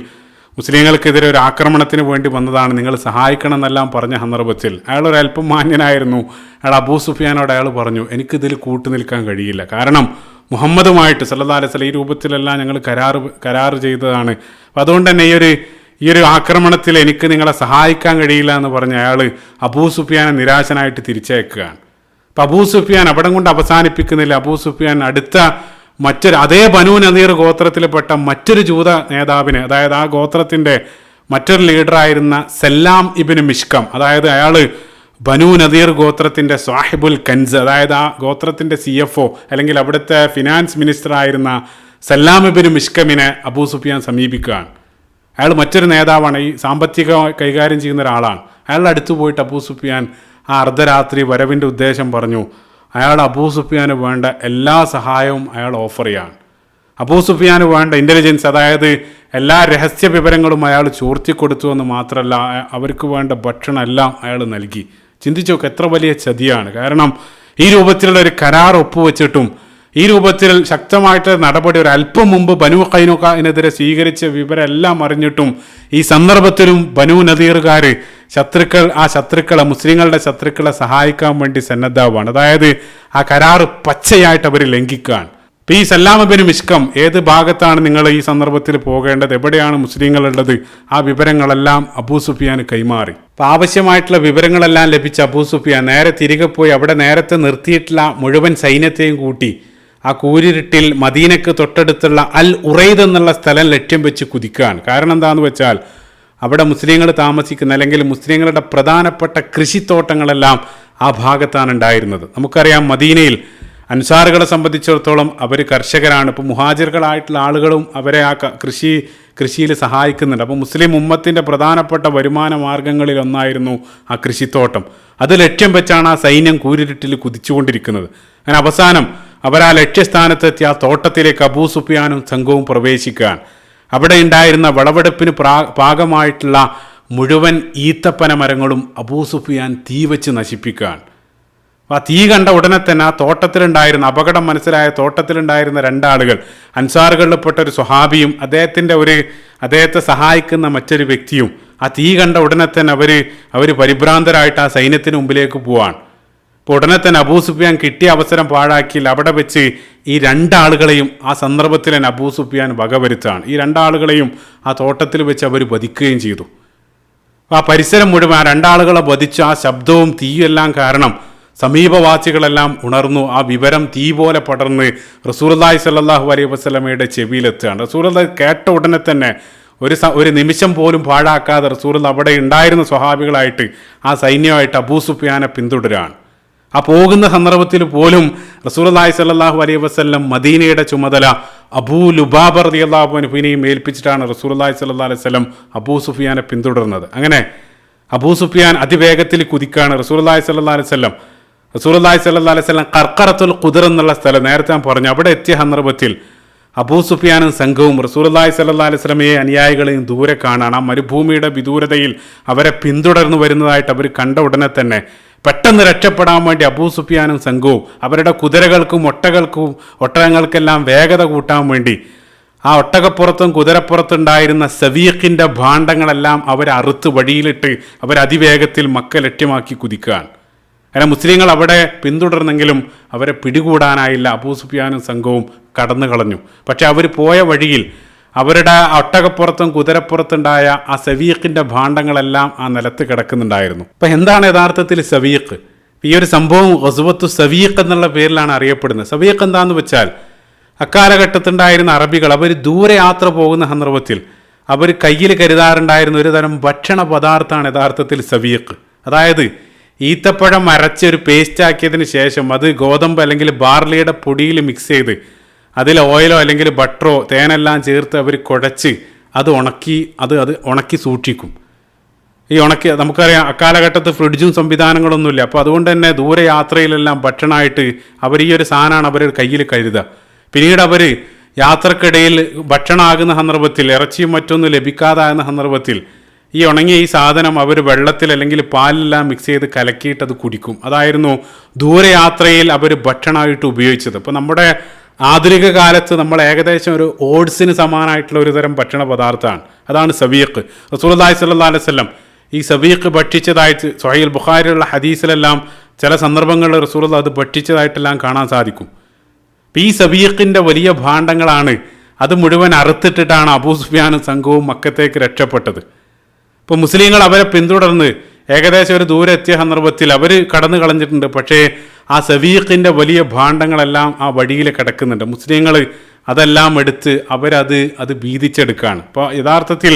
A: മുസ്ലിങ്ങൾക്കെതിരെ ഒരു ആക്രമണത്തിന് വേണ്ടി വന്നതാണ്, നിങ്ങൾ സഹായിക്കണം എന്നെല്ലാം പറഞ്ഞ സന്ദർഭത്തിൽ അയാളൊരല്പം മാന്യനായിരുന്നു. അയാൾ അബൂ സുഫിയാനോട് അയാൾ പറഞ്ഞു, എനിക്കിതിൽ കൂട്ടുനിൽക്കാൻ കഴിയില്ല. കാരണം മുഹമ്മദുമായിട്ട് സല്ലല്ലാഹു അലൈഹി വസല്ലം ഈ രൂപത്തിലെല്ലാം ഞങ്ങൾ കരാറ് ചെയ്തതാണ്. അപ്പം അതുകൊണ്ട് തന്നെ ഈ ഒരു ആക്രമണത്തിൽ എനിക്ക് നിങ്ങളെ സഹായിക്കാൻ കഴിയില്ല എന്ന് പറഞ്ഞ് അയാൾ അബൂ സുഫിയാനെ നിരാശനായിട്ട് തിരിച്ചയക്കുകയാണ്. അപ്പം അബൂ സുഫിയാൻ അവിടം കൊണ്ട് അവസാനിപ്പിക്കുന്നില്ല. അബൂ സുഫിയാൻ അടുത്ത അതേ ബനൂ നദീർ ഗോത്രത്തിൽപ്പെട്ട മറ്റൊരു ജൂത നേതാവിനെ, അതായത് ആ ഗോത്രത്തിൻ്റെ മറ്റൊരു ലീഡറായിരുന്ന സല്ലാം ഇബ്നു മിഷ്കം, അതായത് അയാൾ ബനൂ നദീർ ഗോത്രത്തിൻ്റെ സാഹിബുൽ കൻസ്, അതായത് ആ ഗോത്രത്തിൻ്റെ CFO അല്ലെങ്കിൽ അവിടുത്തെ ഫിനാൻസ് മിനിസ്റ്റർ ആയിരുന്ന സല്ലാം ഇബ്നു മിഷ്കമിനെ അബൂ സുഫിയാൻ സമീപിക്കുകയാണ്. അയാൾ മറ്റൊരു നേതാവാണ്, ഈ സാമ്പത്തിക കൈകാര്യം ചെയ്യുന്ന ഒരാളാണ്. അയാളുടെ അടുത്ത് പോയിട്ട് അബൂ സുഫിയാൻ ആ അർദ്ധരാത്രി വരവിൻ്റെ ഉദ്ദേശം പറഞ്ഞു. അയാൾ അബൂ സുഫിയാന് വേണ്ട എല്ലാ സഹായവും അയാൾ ഓഫർ ചെയ്യാണ്. അബൂ സുഫിയാന് വേണ്ട ഇൻ്റലിജൻസ്, അതായത് എല്ലാ രഹസ്യ വിവരങ്ങളും അയാൾ ചോർത്തി കൊടുത്തു എന്ന് മാത്രമല്ല അവർക്ക് വേണ്ട ഭക്ഷണം എല്ലാം അയാൾ നൽകി. ചിന്തിച്ചു നോക്ക്, എത്ര വലിയ ചതിയാണ്. കാരണം ഈ രൂപത്തിലുള്ള ഒരു കരാർ ഒപ്പുവെച്ചിട്ടും ഈ രൂപത്തിൽ ശക്തമായിട്ട് നടപടി ഒരു അല്പം മുമ്പ് ബനൂ ഖൈനുഖാനെതിരെ സ്വീകരിച്ച വിവരം എല്ലാം അറിഞ്ഞിട്ടും ഈ സന്ദർഭത്തിലും ബനൂ നദീറുകാർ ശത്രുക്കളെ മുസ്ലിങ്ങളുടെ ശത്രുക്കളെ സഹായിക്കാൻ വേണ്ടി സന്നദ്ധാവാണ്. അതായത് ആ കരാർ പച്ചയായിട്ട് അവർ ലംഘിക്കുകയാണ്. ഈ സല്ലാം ഇബ്നു മിഷ്കം ഏത് ഭാഗത്താണ് നിങ്ങൾ ഈ സന്ദർഭത്തിൽ പോകേണ്ടത്, എവിടെയാണ് മുസ്ലിങ്ങളുള്ളത്, ആ വിവരങ്ങളെല്ലാം അബൂ സുഫിയാന് കൈമാറി. അപ്പം ആവശ്യമായിട്ടുള്ള വിവരങ്ങളെല്ലാം ലഭിച്ച അബൂ സുഫിയാൻ നേരെ തിരികെ പോയി അവിടെ നേരത്തെ നിർത്തിയിട്ടുള്ള മുഴുവൻ സൈന്യത്തെയും കൂട്ടി ആ കൂരിരുട്ടിൽ മദീനക്ക് തൊട്ടടുത്തുള്ള അൽ ഉറൈദ് എന്നുള്ള സ്ഥലം ലക്ഷ്യം വെച്ച് കുതിക്കുകയാണ്. കാരണം എന്താണെന്ന് വെച്ചാൽ അവിടെ മുസ്ലിങ്ങൾ താമസിക്കുന്ന അല്ലെങ്കിൽ മുസ്ലിങ്ങളുടെ പ്രധാനപ്പെട്ട കൃഷിത്തോട്ടങ്ങളെല്ലാം ആ ഭാഗത്താണ് ഉണ്ടായിരുന്നത്. നമുക്കറിയാം മദീനയിൽ അൻസാറുകളെ സംബന്ധിച്ചിടത്തോളം അവർ കർഷകരാണ്. ഇപ്പോൾ മുഹാജിറുകളായിട്ടുള്ള ആളുകളും അവരെ ആ കൃഷിയിൽ സഹായിക്കുന്നുണ്ട്. അപ്പോൾ മുസ്ലിം ഉമ്മത്തിൻ്റെ പ്രധാനപ്പെട്ട വരുമാന മാർഗങ്ങളിൽ ഒന്നായിരുന്നു ആ കൃഷിത്തോട്ടം. അത് ലക്ഷ്യം വെച്ചാണ് ആ സൈന്യം കൂരിരുട്ടിൽ കുതിച്ചുകൊണ്ടിരിക്കുന്നത്. അങ്ങനെ അവസാനം അവർ ആ ലക്ഷ്യസ്ഥാനത്തെത്തി ആ തോട്ടത്തിലേക്ക് അബൂ സുഫിയാനും സംഘവും പ്രവേശിക്കുകയാണ്. അവിടെ ഉണ്ടായിരുന്ന വിളവെടുപ്പിന് പാകമായിട്ടുള്ള മുഴുവൻ ഈത്തപ്പന മരങ്ങളും അബൂ സുഫിയാൻ തീ വെച്ച് നശിപ്പിക്കുകയാണ്. ആ തീ കണ്ട ഉടനെ തന്നെ ആ തോട്ടത്തിലുണ്ടായിരുന്ന അപകടം മനസ്സിലായ തോട്ടത്തിലുണ്ടായിരുന്ന രണ്ടാളുകൾ, അൻസാറുകളിൽപ്പെട്ട ഒരു സ്വഹാബിയും അദ്ദേഹത്തെ സഹായിക്കുന്ന മറ്റൊരു വ്യക്തിയും ആ തീ കണ്ട ഉടനെ തന്നെ അവർ പരിഭ്രാന്തരായിട്ട് ആ സൈന്യത്തിന് മുമ്പിലേക്ക് പോവാണ്. അപ്പോൾ ഉടനെ തന്നെ അബൂ സുഫിയാൻ കിട്ടിയ അവസരം പാഴാക്കിയില്ല. അവിടെ വെച്ച് ഈ രണ്ടാളുകളെയും ആ സന്ദർഭത്തിൽ തന്നെ അബൂ സുഫിയാൻ വകവരുത്താണ്. ഈ രണ്ടാളുകളെയും ആ തോട്ടത്തിൽ വെച്ച് അവർ വധിക്കുകയും ചെയ്തു. ആ പരിസരം മുഴുവൻ ആ രണ്ടാളുകളെ വധിച്ച ആ ശബ്ദവും തീയും എല്ലാം കാരണം സമീപവാസികളെല്ലാം ഉണർന്നു. ആ വിവരം തീ പോലെ പടർന്ന് റസൂലുള്ളാഹി സ്വല്ലല്ലാഹു അലൈഹി വസല്ലമയുടെ ചെവിയിലെത്തുകയാണ്. റസൂലുള്ളാഹി കേട്ട ഉടനെ തന്നെ ഒരു നിമിഷം പോലും പാഴാക്കാതെ റസൂലുള്ളാഹി അവിടെ ഉണ്ടായിരുന്ന സ്വഹാബികളായിട്ട് ആ സൈന്യമായിട്ട് അബൂ സുഫിയാനെ പിന്തുടരുകയാണ്. ആ പോകുന്ന സന്ദർഭത്തിൽ പോലും റസൂലുള്ളാഹി സ്വല്ലല്ലാഹു അലൈഹി വസല്ലം മദീനയുടെ ചുമതല അബൂ ലുബാബ റളിയല്ലാഹു അൻഹുവിനെയും ഏൽപ്പിച്ചിട്ടാണ് റസൂലുള്ളാഹി സ്വല്ലല്ലാഹു അലൈഹി വസല്ലം അബൂ സുഫിയാനെ പിന്തുടർന്നത്. അങ്ങനെ അബൂ സുഫിയാൻ അതിവേഗത്തിൽ കുതിക്കാണ്. റസൂലുള്ളാഹി സ്വല്ലല്ലാഹു അലൈഹി വസല്ലം ഖർഖറത്തുൽ ഖുദർ എന്നുള്ള സ്ഥലം നേരത്തെ ഞാൻ പറഞ്ഞു, അവിടെ എത്തിയ സന്ദർഭത്തിൽ അബൂ സുഫിയാനും സംഘവും റസൂലുള്ളാഹി സ്വല്ലല്ലാഹു അലൈഹി വസല്ലമയെ അനുയായികളെയും ദൂരെ കാണാൻ ആ മരുഭൂമിയുടെ വിദൂരതയിൽ അവരെ പിന്തുടർന്നു വരുന്നതായിട്ട് അവർ കണ്ട ഉടനെ തന്നെ പെട്ടെന്ന് രക്ഷപ്പെടാൻ വേണ്ടി അബൂ സുഫിയാനും സംഘവും അവരുടെ കുതിരകൾക്കും ഒട്ടകങ്ങൾക്കെല്ലാം വേഗത കൂട്ടാൻ വേണ്ടി ആ ഒട്ടകപ്പുറത്തും കുതിരപ്പുറത്തുണ്ടായിരുന്ന സവീഖിൻ്റെ ഭാണ്ഡങ്ങളെല്ലാം അവരറുത്ത് വഴിയിലിട്ട് അവരതിവേഗത്തിൽ മക്ക ലക്ഷ്യമാക്കി കുതിക്കുകയാണ്. കാരണം മുസ്ലിങ്ങൾ അവിടെ പിന്തുടർന്നെങ്കിലും അവരെ പിടികൂടാനായില്ല. അബൂ സുഫിയാനും സംഘവും കടന്നു കളഞ്ഞു. പക്ഷെ അവർ പോയ വഴിയിൽ അവരുടെ ഒട്ടകപ്പുറത്തും കുതിരപ്പുറത്തുണ്ടായ ആ സവീഖിൻ്റെ ഭാണ്ഡങ്ങളെല്ലാം ആ നിലത്ത് കിടക്കുന്നുണ്ടായിരുന്നു. അപ്പം എന്താണ് യഥാർത്ഥത്തിൽ സവീഖ്? ഈ ഒരു സംഭവം ഗസ്വത്തു സവീഖ് എന്നുള്ള പേരിലാണ് അറിയപ്പെടുന്നത്. സവീഖ് എന്താന്ന് വെച്ചാൽ അക്കാലഘട്ടത്തുണ്ടായിരുന്ന അറബികൾ അവർ ദൂരെ യാത്ര പോകുന്ന സന്ദർഭത്തിൽ അവർ കയ്യിൽ കരുതാറുണ്ടായിരുന്ന ഒരു തരം ഭക്ഷണ പദാർത്ഥമാണ് യഥാർത്ഥത്തിൽ സവീഖ്. അതായത് ഈത്തപ്പഴം അരച്ചൊരു പേസ്റ്റ് ആക്കിയതിന് ശേഷം അത് ഗോതമ്പ് അല്ലെങ്കിൽ ബാർലിയുടെ പൊടിയിൽ മിക്സ് ചെയ്ത് അതിൽ ഓയിലോ അല്ലെങ്കിൽ ബട്ടറോ തേനെല്ലാം ചേർത്ത് അവർ കുഴച്ച് അത് ഉണക്കി സൂക്ഷിക്കും. ഈ നമുക്കറിയാം അക്കാലഘട്ടത്ത് ഫ്രിഡ്ജും സംവിധാനങ്ങളൊന്നുമില്ല. അപ്പോൾ അതുകൊണ്ട് തന്നെ ദൂരെ യാത്രയിലെല്ലാം ഭക്ഷണമായിട്ട് അവർ ഈ ഒരു സാധനമാണ് അവർ കയ്യിൽ കരുതുക. പിന്നീട് അവർ യാത്രക്കിടയിൽ ഭക്ഷണമാകുന്ന സന്ദർഭത്തിൽ ഇറച്ചിയും മറ്റൊന്നും ലഭിക്കാതാകുന്ന സന്ദർഭത്തിൽ ഈ ഉണങ്ങിയ ഈ സാധനം അവർ വെള്ളത്തിൽ അല്ലെങ്കിൽ പാലിലെല്ലാം മിക്സ് ചെയ്ത് കലക്കിയിട്ട് അത് കുടിക്കും. അതായിരുന്നു ദൂരയാത്രയിൽ അവർ ഭക്ഷണമായിട്ട് ഉപയോഗിച്ചത്. അപ്പോൾ നമ്മുടെ ആധുനിക കാലത്ത് നമ്മൾ ഏകദേശം ഒരു ഓട്സിന് സമാനമായിട്ടുള്ള ഒരു തരം ഭക്ഷണ പദാർത്ഥമാണ്. അതാണ് സവീഖ്. റസൂലുള്ളാഹി സ്വല്ലല്ലാഹു അലൈഹി വസല്ലം ഈ സവീഖ് ഭക്ഷിച്ചതായിട്ട് സ്വഹീഹുൽ ബുഖാരിയിലുള്ള ഹദീസിലെല്ലാം ചില സന്ദർഭങ്ങളിൽ റസൂലുള്ളാഹി അത് ഭക്ഷിച്ചതായിട്ടെല്ലാം കാണാൻ സാധിക്കും. ഈ സവീഖിൻ്റെ വലിയ ഭാണ്ഡങ്ങളാണ്. അത് മുഴുവൻ അറുത്തിട്ടിട്ടാണ് അബൂ സുഫിയാനും സംഘവും മക്കത്തേക്ക് രക്ഷപ്പെട്ടത്. ഇപ്പോൾ മുസ്ലിങ്ങൾ അവരെ പിന്തുടർന്ന് ഏകദേശം ഒരു ദൂരെ എത്തിയ സന്ദർഭത്തിൽ അവർ കടന്നു കളഞ്ഞിട്ടുണ്ട്. പക്ഷേ ആ സവീഖിൻ്റെ വലിയ ഭാണ്ഡങ്ങളെല്ലാം ആ വഴിയിൽ കിടക്കുന്നുണ്ട്. മുസ്ലിങ്ങൾ അതെല്ലാം എടുത്ത് അത് ഭീതിച്ചെടുക്കുകയാണ്. അപ്പോൾ യഥാർത്ഥത്തിൽ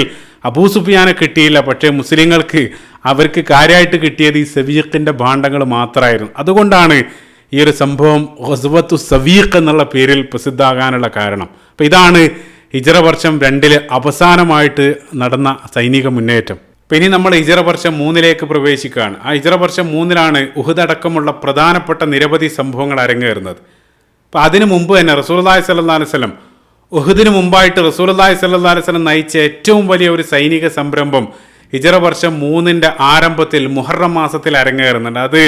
A: അബൂ സുഫിയാനെ കിട്ടിയില്ല. പക്ഷേ അവർക്ക് കാര്യമായിട്ട് കിട്ടിയത് ഈ സവീഖിൻ്റെ ഭാണ്ഡങ്ങൾ മാത്രമായിരുന്നു. അതുകൊണ്ടാണ് ഈ ഒരു സംഭവം ഗസ്വത്തു സവീഖ് എന്നുള്ള പേരിൽ പ്രസിദ്ധമാകാനുള്ള കാരണം. അപ്പോൾ ഇതാണ് ഹിജ്റ വർഷം 2 അവസാനമായിട്ട് നടന്ന സൈനിക മുന്നേറ്റം. അപ്പോൾ ഇനി നമ്മൾ ഹിജ്റ വർഷം 3 പ്രവേശിക്കുകയാണ്. ആ ഹിജ്റ വർഷം 3 ഉഹദ് അടക്കമുള്ള പ്രധാനപ്പെട്ട നിരവധി സംഭവങ്ങൾ അരങ്ങേറുന്നത്. അപ്പോൾ അതിനു മുമ്പ് തന്നെ റസൂലുള്ളാഹി സ്വല്ലല്ലാഹു അലൈഹി വസല്ലം ഉഹദിന് മുമ്പായിട്ട് റസൂലുള്ളാഹി സ്വല്ലല്ലാഹു അലൈഹി വസല്ലം നയിച്ച ഏറ്റവും വലിയ ഒരു സൈനിക സംരംഭം ഹിജ്റ വർഷം 3 ആരംഭത്തിൽ മുഹറം മാസത്തിൽ അരങ്ങേറുന്നുണ്ട്. അത്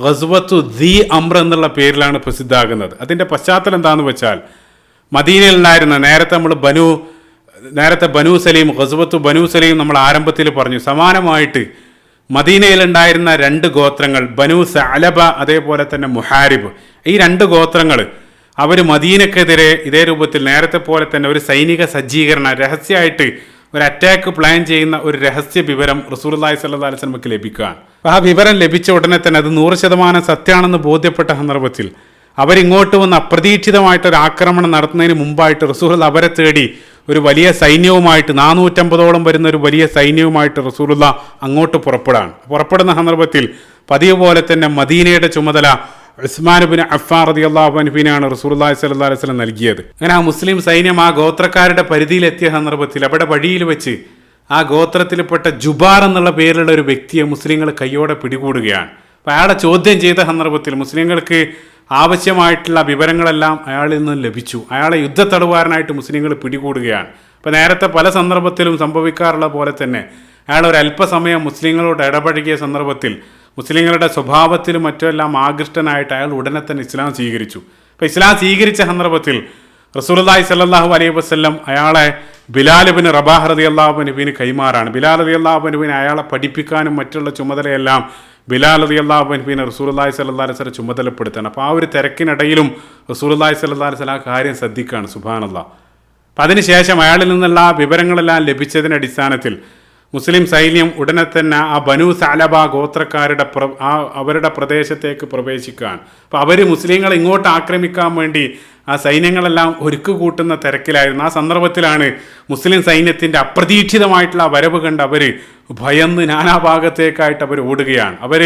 A: ഗസ്വത്തു ദി അംർ എന്നുള്ള പേരിലാണ് പ്രസിദ്ധമാകുന്നത്. അതിൻ്റെ പശ്ചാത്തലം എന്താണെന്ന് വെച്ചാൽ മദീനയിലുണ്ടായിരുന്ന നേരത്തെ ബനു സലീം, ഗസ്വത്തു ബനു സലീം നമ്മൾ ആരംഭത്തിൽ പറഞ്ഞു. സമാനമായിട്ട് മദീനയിലുണ്ടായിരുന്ന 2 ഗോത്രങ്ങൾ ബനു സഅലബ അതേപോലെ തന്നെ മുഹാരിബ്, ഈ 2 ഗോത്രങ്ങൾ അവർ മദീനക്കെതിരെ ഇതേ രൂപത്തിൽ നേരത്തെ പോലെ തന്നെ ഒരു സൈനിക സജ്ജീകരണം രഹസ്യമായിട്ട് ഒരു അറ്റാക്ക് പ്ലാൻ ചെയ്യുന്ന ഒരു രഹസ്യ വിവരം റസൂലുള്ളാഹി സ്വല്ലല്ലാഹു അലൈഹി വസല്ലമക്ക് ലഭിക്കുകയാണ്. ആ വിവരം ലഭിച്ച ഉടനെ തന്നെ അത് 100% സത്യമാണെന്ന് ബോധ്യപ്പെട്ട സന്ദർഭത്തിൽ അവരിങ്ങോട്ട് വന്ന് അപ്രതീക്ഷിതമായിട്ടൊരു ആക്രമണം നടത്തുന്നതിന് മുമ്പായിട്ട് റസൂലുള്ളാഹി അവരെ തേടി ഒരു വലിയ സൈന്യവുമായിട്ട് 450ഓളം വരുന്ന ഒരു വലിയ സൈന്യവുമായിട്ട് റസൂലുള്ളാഹി അങ്ങോട്ട് പുറപ്പെടുന്ന സന്ദർഭത്തിൽ പതിവ് പോലെ തന്നെ മദീനയുടെ ചുമതല ഉസ്മാൻ ഇബ്നു അഫ്ഫാൻ റളിയല്ലാഹു അൻഹുവിനാണ് റസൂലുള്ളാഹി സ്വല്ലല്ലാഹു അലൈഹി വസല്ലം നൽകിയത്. അങ്ങനെ ആ മുസ്ലിം സൈന്യം ആ ഗോത്രക്കാരുടെ പരിധിയിലെത്തിയ സന്ദർഭത്തിൽ അവിടെ വഴിയിൽ വെച്ച് ആ ഗോത്രത്തിൽപ്പെട്ട ജുബാർ എന്നുള്ള പേരിലുള്ള ഒരു വ്യക്തിയെ മുസ്ലിങ്ങൾ കയ്യോടെ പിടികൂടുകയാണ്. അപ്പോൾ അയാളെ ചോദ്യം ചെയ്ത സന്ദർഭത്തിൽ മുസ്ലിങ്ങൾക്ക് ആവശ്യമായിട്ടുള്ള വിവരങ്ങളെല്ലാം അയാളിൽ നിന്ന് ലഭിച്ചു. അയാളെ യുദ്ധത്തടവുകാരനായിട്ട് മുസ്ലിങ്ങൾ പിടികൂടുകയാണ്. അപ്പോൾ നേരത്തെ പല സന്ദർഭത്തിലും സംഭവിക്കാറുള്ള പോലെ തന്നെ അയാൾ ഒരു അല്പസമയം മുസ്ലിങ്ങളോട് ഇടപഴകിയ സന്ദർഭത്തിൽ മുസ്ലിങ്ങളുടെ സ്വഭാവത്തിലും മറ്റുമെല്ലാം ആകൃഷ്ടനായിട്ട് അയാൾ ഉടനെ തന്നെ ഇസ്ലാം സ്വീകരിച്ചു. അപ്പോൾ ഇസ്ലാം സ്വീകരിച്ച സന്ദർഭത്തിൽ റസൂലുള്ളാഹി സ്വല്ലല്ലാഹു അലൈഹി വസല്ലം അയാളെ ബിലാൽ ഇബ്നു റബാഹ് റളിയല്ലാഹു അൻഹുവിന് കൈമാറാണ്. ബിലാൽ റളിയല്ലാഹു അൻഹുവിനെ അയാളെ പഠിപ്പിക്കാനും മറ്റുള്ള ചുമതലയെല്ലാം ബിലാൽ റളിയല്ലാഹു അൻഹുവിനെ റസൂലുള്ളാഹി സ്വല്ലല്ലാഹു അലൈഹി വസല്ലം ചുമതലപ്പെടുത്താണ്. അപ്പോൾ ആ ഒരു തിരക്കിനിടയിലും റസൂലുള്ളാഹി സ്വല്ലല്ലാഹു അലൈഹി വസല്ലം ആ കാര്യം ശ്രദ്ധിക്കുകയാണ്. സുബ്ഹാനല്ലാഹ്. അപ്പം അതിനുശേഷം അയാളിൽ നിന്നുള്ള വിവരങ്ങളെല്ലാം ലഭിച്ചതിൻ്റെ അടിസ്ഥാനത്തിൽ മുസ്ലിം സൈന്യം ഉടനെ തന്നെ ആ ബനു സഅലബ ഗോത്രക്കാരുടെ അവരുടെ പ്രദേശത്തേക്ക് പ്രവേശിക്കുകയാണ്. അപ്പോൾ അവർ മുസ്ലിങ്ങളെ ഇങ്ങോട്ട് ആക്രമിക്കാൻ വേണ്ടി ആ സൈന്യങ്ങളെല്ലാം ഒരുക്കു കൂട്ടുന്ന തിരക്കിലായിരുന്നു. ആ സന്ദർഭത്തിലാണ് മുസ്ലിം സൈന്യത്തിൻ്റെ അപ്രതീക്ഷിതമായിട്ടുള്ള വരവ് കണ്ട് അവർ ഭയന്ന് നാനാഭാഗത്തേക്കായിട്ട് അവർ ഓടുകയാണ്. അവർ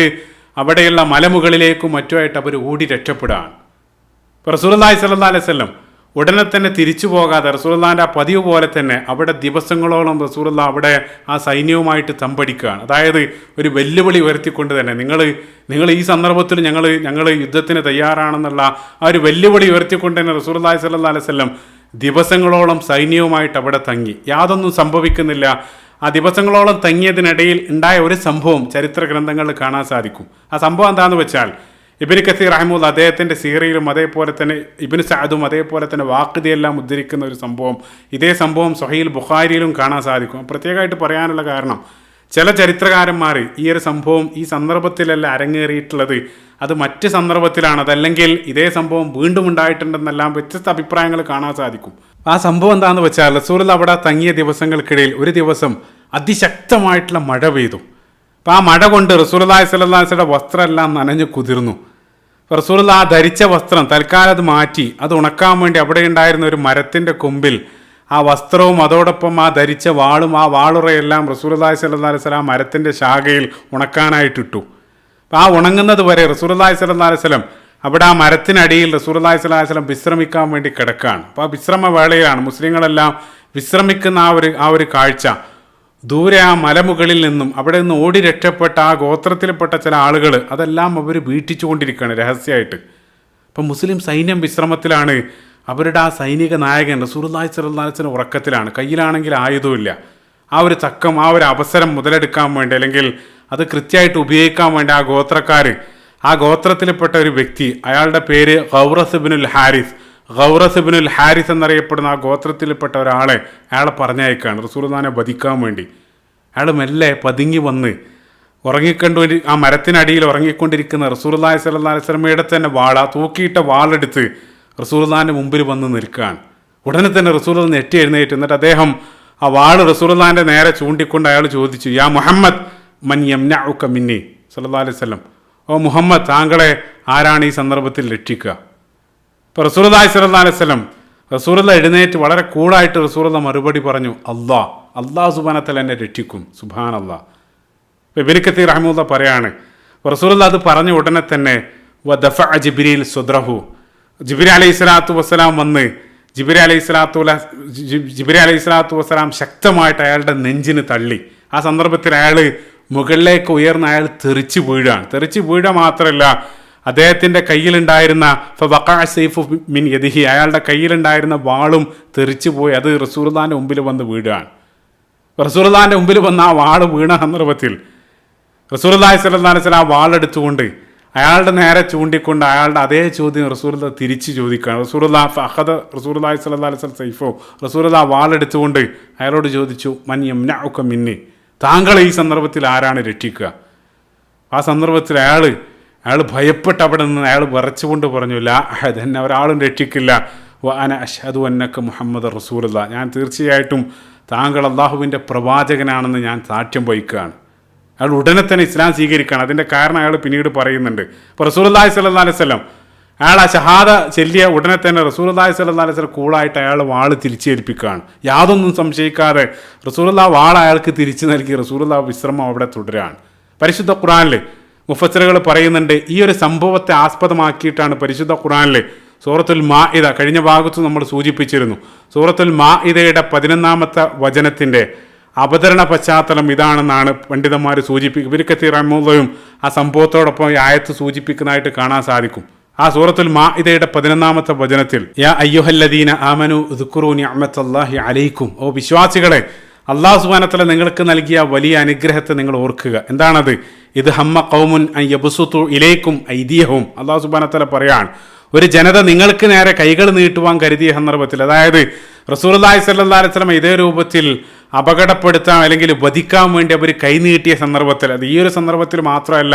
A: അവിടെയുള്ള മലമുകളിലേക്കും മറ്റുമായിട്ട് അവർ ഓടി രക്ഷപ്പെടുകയാണ്. റസൂലുള്ളാഹി സ്വല്ലല്ലാഹു അലൈഹി വസല്ലം ഉടനെ തന്നെ തിരിച്ചു പോകാതെ റസൂലുള്ളാഹിൻ്റെ ആ പതിവ് പോലെ തന്നെ അവിടെ ദിവസങ്ങളോളം റസൂലുള്ളാഹി അവിടെ ആ സൈന്യവുമായിട്ട് തമ്പടിക്കുകയാണ്. അതായത് ഒരു വെല്ലുവിളി ഉയർത്തിക്കൊണ്ട് തന്നെ നിങ്ങൾ ഈ സന്ദർഭത്തിൽ ഞങ്ങൾ യുദ്ധത്തിന് തയ്യാറാണെന്നുള്ള ആ ഒരു വെല്ലുവിളി ഉയർത്തിക്കൊണ്ട് തന്നെ റസൂലുള്ളാഹി സ്വല്ലല്ലാഹു അലൈഹി വസല്ലം ദിവസങ്ങളോളം സൈന്യവുമായിട്ട് അവിടെ തങ്ങി. യാതൊന്നും സംഭവിക്കുന്നില്ല. ആ ദിവസങ്ങളോളം തങ്ങിയതിനിടയിൽ ഉണ്ടായ ഒരു സംഭവം ചരിത്ര ഗ്രന്ഥങ്ങളിൽ കാണാൻ സാധിക്കും. ആ സംഭവം എന്താണെന്ന് വെച്ചാൽ, ഇബ്നു കസീർ റഹിമഹുല്ലാഹ് അദ്ദേഹത്തിൻ്റെ സീറയിലും അതേപോലെ തന്നെ ഇബ്നു സഅദും അതേപോലെ തന്നെ വാഖിദിയെല്ലാം ഉദ്ധരിക്കുന്ന ഒരു സംഭവം, ഇതേ സംഭവം സ്വഹീഹുൽ ബുഖാരിയിലും കാണാൻ സാധിക്കും. പ്രത്യേകമായിട്ട് പറയാനുള്ള കാരണം, ചില ചരിത്രകാരന്മാർ ഈ ഒരു സംഭവം ഈ സന്ദർഭത്തിലല്ല അരങ്ങേറിയിട്ടുള്ളത്, അത് മറ്റ് സന്ദർഭത്തിലാണ്, അതല്ലെങ്കിൽ ഇതേ സംഭവം വീണ്ടും ഉണ്ടായിട്ടുണ്ടെന്നെല്ലാം വ്യത്യസ്ത അഭിപ്രായങ്ങൾ കാണാൻ സാധിക്കും. ആ സംഭവം എന്താണെന്ന് വെച്ചാൽ, റസൂലുള്ളാഹി അവിടെ തങ്ങിയ ദിവസങ്ങൾക്കിടയിൽ ഒരു ദിവസം അതിശക്തമായിട്ടുള്ള മഴ പെയ്തു. അപ്പോൾ ആ മഴ കൊണ്ട് റസൂലുള്ളാഹി സ്വല്ലല്ലാഹു അലൈഹി വസല്ലം വസ്ത്രമെല്ലാം നനഞ്ഞു കുതിർന്നു. റസൂലുള്ളാഹി ധരിച്ച വസ്ത്രം തൽക്കാലം അത് മാറ്റി അത് ഉണക്കാൻ വേണ്ടി അവിടെ ഉണ്ടായിരുന്ന ഒരു മരത്തിൻ്റെ കൊമ്പിൽ ആ വസ്ത്രവും അതോടൊപ്പം ആ ധരിച്ച വാളും ആ വാളുറയെല്ലാം റസൂലുള്ളാഹി സ്വല്ലല്ലാഹു അലൈഹി വസല്ലം മരത്തിൻ്റെ ശാഖയിൽ ഉണക്കാനായിട്ടിട്ടു. അപ്പോൾ ആ ഉണങ്ങുന്നത് വരെ റസൂലുള്ളാഹി സ്വല്ലല്ലാഹു അലൈഹി വസല്ലം അവിടെ ആ മരത്തിനടിയിൽ റസൂലുള്ളാഹി സ്വല്ലല്ലാഹു അലൈഹി വസല്ലം വിശ്രമിക്കാൻ വേണ്ടി കിടക്കുകയാണ്. അപ്പോൾ ആ വിശ്രമ വേളയിലാണ് മുസ്ലിങ്ങളെല്ലാം വിശ്രമിക്കുന്ന ആ ഒരു കാഴ്ച. ദൂരെ ആ മലമുകളിൽ നിന്നും അവിടെ നിന്ന് ഓടി രക്ഷപ്പെട്ട ആ ഗോത്രത്തിൽപ്പെട്ട ചില ആളുകൾ അതെല്ലാം അവർ വീട്ടിച്ചു കൊണ്ടിരിക്കുകയാണ് രഹസ്യമായിട്ട്. അപ്പം മുസ്ലിം സൈന്യം വിശ്രമത്തിലാണ്. അവരുടെ ആ സൈനിക നായകൻ റസൂലുള്ളാഹി സ്വല്ലല്ലാഹു അലൈഹി വസല്ലം ഉറക്കത്തിലാണ്. കയ്യിലാണെങ്കിൽ ആയുധമില്ല. ആ ഒരു തക്കം, ആ ഒരു അവസരം മുതലെടുക്കാൻ വേണ്ടി, അല്ലെങ്കിൽ അത് കൃത്യമായിട്ട് ഉപയോഗിക്കാൻ വേണ്ടി ആ ഗോത്രത്തിൽപ്പെട്ട ഒരു വ്യക്തി, അയാളുടെ പേര് ഗൗറസ് ഇബ്നുൽ ഹാരിസ് എന്നറിയപ്പെടുന്ന ആ ഗോത്രത്തിൽപ്പെട്ട അയാളെ പറഞ്ഞയക്കുകയാണ് റസൂലുള്ളാഹിനെ വധിക്കാൻ വേണ്ടി. അയാൾ മെല്ലെ പതുങ്ങി വന്ന് ആ മരത്തിനടിയിൽ ഉറങ്ങിക്കൊണ്ടിരിക്കുന്ന റസൂലുള്ളാഹി സ്വല്ലല്ലാഹു അലൈഹി വസല്ലമയുടെ തന്നെ തൂക്കിയിട്ട വാളെടുത്ത് റസൂലുള്ളാഹിൻ്റെ മുമ്പിൽ വന്ന് നിൽക്കുകയാണ്. ഉടനെ തന്നെ റസൂലുള്ളാഹി ഞെട്ടി എഴുന്നേറ്റ്. എന്നിട്ട് അദ്ദേഹം ആ വാള് റസൂലുള്ളാഹിൻ്റെ നേരെ ചൂണ്ടിക്കൊണ്ട് അയാൾ ചോദിച്ചു, യാ മുഹമ്മദ് മൻ യംനഉക മിന്നി സ്വല്ലല്ലാഹു അലൈഹി വസല്ലം, ഓ മുഹമ്മദ്, താങ്കളെ ആരാണ് ഈ സന്ദർഭത്തിൽ രക്ഷിക്കുക? ഇപ്പോൾ റസൂലുള്ളാഹി സ്വല്ലല്ലാഹു അലൈഹി വസല്ലം റസൂലുള്ളാഹി എഴുന്നേറ്റ് വളരെ കൂളായിട്ട് റസൂലുള്ളാഹി മറുപടി പറഞ്ഞു, അല്ലാഹു സുബ്ഹാനഹു വ തആല എന്നെ രക്ഷിക്കും, സുബ്ഹാനല്ലാഹ്. ഇബ്നു കസീർ റഹിമഹുല്ലാഹ് പറയാണ്, റസൂലുള്ളാഹി അത് പറഞ്ഞ ഉടനെ തന്നെ വദഫഅ ജിബ്രീൽ സുദ്റഹു, ജിബ്രീൽ അലൈഹിസ്സലാത്തു വസ്സലാം വന്ന് ജിബ്രീൽ അലൈഹിസ്സലാത്തു വസ്സലാം ശക്തമായിട്ട് അയാളുടെ നെഞ്ചിന് തള്ളി. ആ സന്ദർഭത്തിൽ അയാൾ മുകളിലേക്ക് ഉയർന്ന് അയാൾ തെറിച്ച് വീഴുക മാത്രമല്ല, അദ്ദേഹത്തിൻ്റെ കയ്യിലുണ്ടായിരുന്ന മിൻ യദിഹി, അയാളുടെ കയ്യിലുണ്ടായിരുന്ന വാളും തെറിച്ചു പോയി. അത് റസൂലുള്ളാഹിൻ്റെ മുമ്പിൽ വന്ന് വീഴുകയാണ്. റസൂലുള്ളാഹിൻ്റെ മുമ്പിൽ വന്ന് ആ വാള് വീണ സന്ദർഭത്തിൽ റസൂലുള്ളാഹി സ്വല്ലല്ലാഹു അലൈഹി വസല്ലം ആ വാളെടുത്തുകൊണ്ട് അയാളുടെ നേരെ ചൂണ്ടിക്കൊണ്ട് അയാളുടെ അതേ ചോദ്യം റസൂലുള്ളാഹി തിരിച്ച് ചോദിക്കുകയാണ്. റസൂലുള്ളാഹി സ്വല്ലല്ലാഹു അലൈഹി വസല്ലം സൈഫോ, റസൂലുള്ളാഹി വാളെടുത്തുകൊണ്ട് അയാളോട് ചോദിച്ചു, മൻ യംനഉക മിന്നി, താങ്കളെ ഈ സന്ദർഭത്തിൽ ആരാണ് രക്ഷിക്കുക? ആ സന്ദർഭത്തിൽ അയാൾ ഭയപ്പെട്ട് അവിടെ നിന്ന് അയാൾ വിറച്ചുകൊണ്ട് പറഞ്ഞു, ലാ അഹദ്, എന്നെ ഒരാളും രക്ഷിക്കില്ല, വ അന അഷ്ഹദു അന്നക മുഹമ്മദ് റസൂലുള്ളാഹ്, ഞാൻ തീർച്ചയായിട്ടും താങ്കൾ അള്ളാഹുവിൻ്റെ പ്രവാചകനാണെന്ന് ഞാൻ സാക്ഷ്യം വഹിക്കുകയാണ്. അയാൾ ഉടനെ തന്നെ ഇസ്ലാം സ്വീകരിക്കുകയാണ്. അതിൻ്റെ കാരണം അയാൾ പിന്നീട് പറയുന്നുണ്ട്. അപ്പോൾ റസൂലുള്ളാഹി സ്വല്ലല്ലാഹു അലൈഹി വസല്ലം അയാൾ ആ ഷഹാദ ചെല്ലിയ ഉടനെ തന്നെ റസൂലുള്ളാഹി സ്വല്ലല്ലാഹു അലൈഹി വസല്ലം കൂളായിട്ട് അയാൾ വാള് തിരിച്ചേൽപ്പിക്കുകയാണ്. യാതൊന്നും സംശയിക്കാതെ റസൂലുള്ളാഹി വാൾ അയാൾക്ക് തിരിച്ചു നൽകി റസൂലുള്ളാഹി വിശ്രമം അവിടെ തുടരുകയാണ്. പരിശുദ്ധ ഖുർആനിൽ മുഫസ്സിറുകൾ പറയുന്നുണ്ട്, ഈ ഒരു സംഭവത്തെ ആസ്പദമാക്കിയിട്ടാണ് പരിശുദ്ധ ഖുർആനിൽ സൂറത്തുൽ മാഇദ, കഴിഞ്ഞ ഭാഗത്ത് നമ്മൾ സൂചിപ്പിച്ചിരുന്നു, സൂറത്തുൽ മാഇദയുടെ 11-ാമത്തെ വചനത്തിൻ്റെ അവതരണ പശ്ചാത്തലം ഇതാണെന്നാണ് പണ്ഡിതന്മാർ സൂചിപ്പിക്കുന്നത്. ഇബ്നു കസീർ റഹിമഹുല്ലാഹും ആ സംഭവത്തോടൊപ്പം ഈ ആയത്ത് സൂചിപ്പിക്കുന്നതായിട്ട് കാണാൻ സാധിക്കും. ആ സൂറത്തുൽ മാഇദയുടെ 11-ാമത്തെ വചനത്തിൽ, യാ അയ്യുഹല്ലദീന ആമനു ഉദ്കുറൂ നിഅമത്തല്ലാഹി അലൈക്കും, ഓ വിശ്വാസികളെ, അല്ലാഹു സുബ്ഹാനഹു വ തആല നിങ്ങൾക്ക് നൽകിയ വലിയ അനുഗ്രഹത്തെ നിങ്ങൾ ഓർക്കുക. എന്താണത്? ഇത് ഹമ്മ ഖൗമുൻ അൻ യബ്സുതു ഇലൈക്കും ഐദിയഹും, അല്ലാഹു സുബ്ഹാനഹു വ തആല പറയാണ്, ഒരു ജനത നിങ്ങൾക്ക് നേരെ കൈകൾ നീട്ടുവാൻ കരുതിയ സന്ദർഭത്തിൽ, അതായത് റസൂലുള്ളാഹി സ്വല്ലല്ലാഹു അലൈഹി വസല്ലം ഇതേ രൂപത്തിൽ അപകടപ്പെടുത്താൻ അല്ലെങ്കിൽ വധിക്കാൻ വേണ്ടി അവർ കൈനീട്ടിയ സന്ദർഭത്തിൽ, അത് ഈ ഒരു സന്ദർഭത്തിൽ മാത്രമല്ല,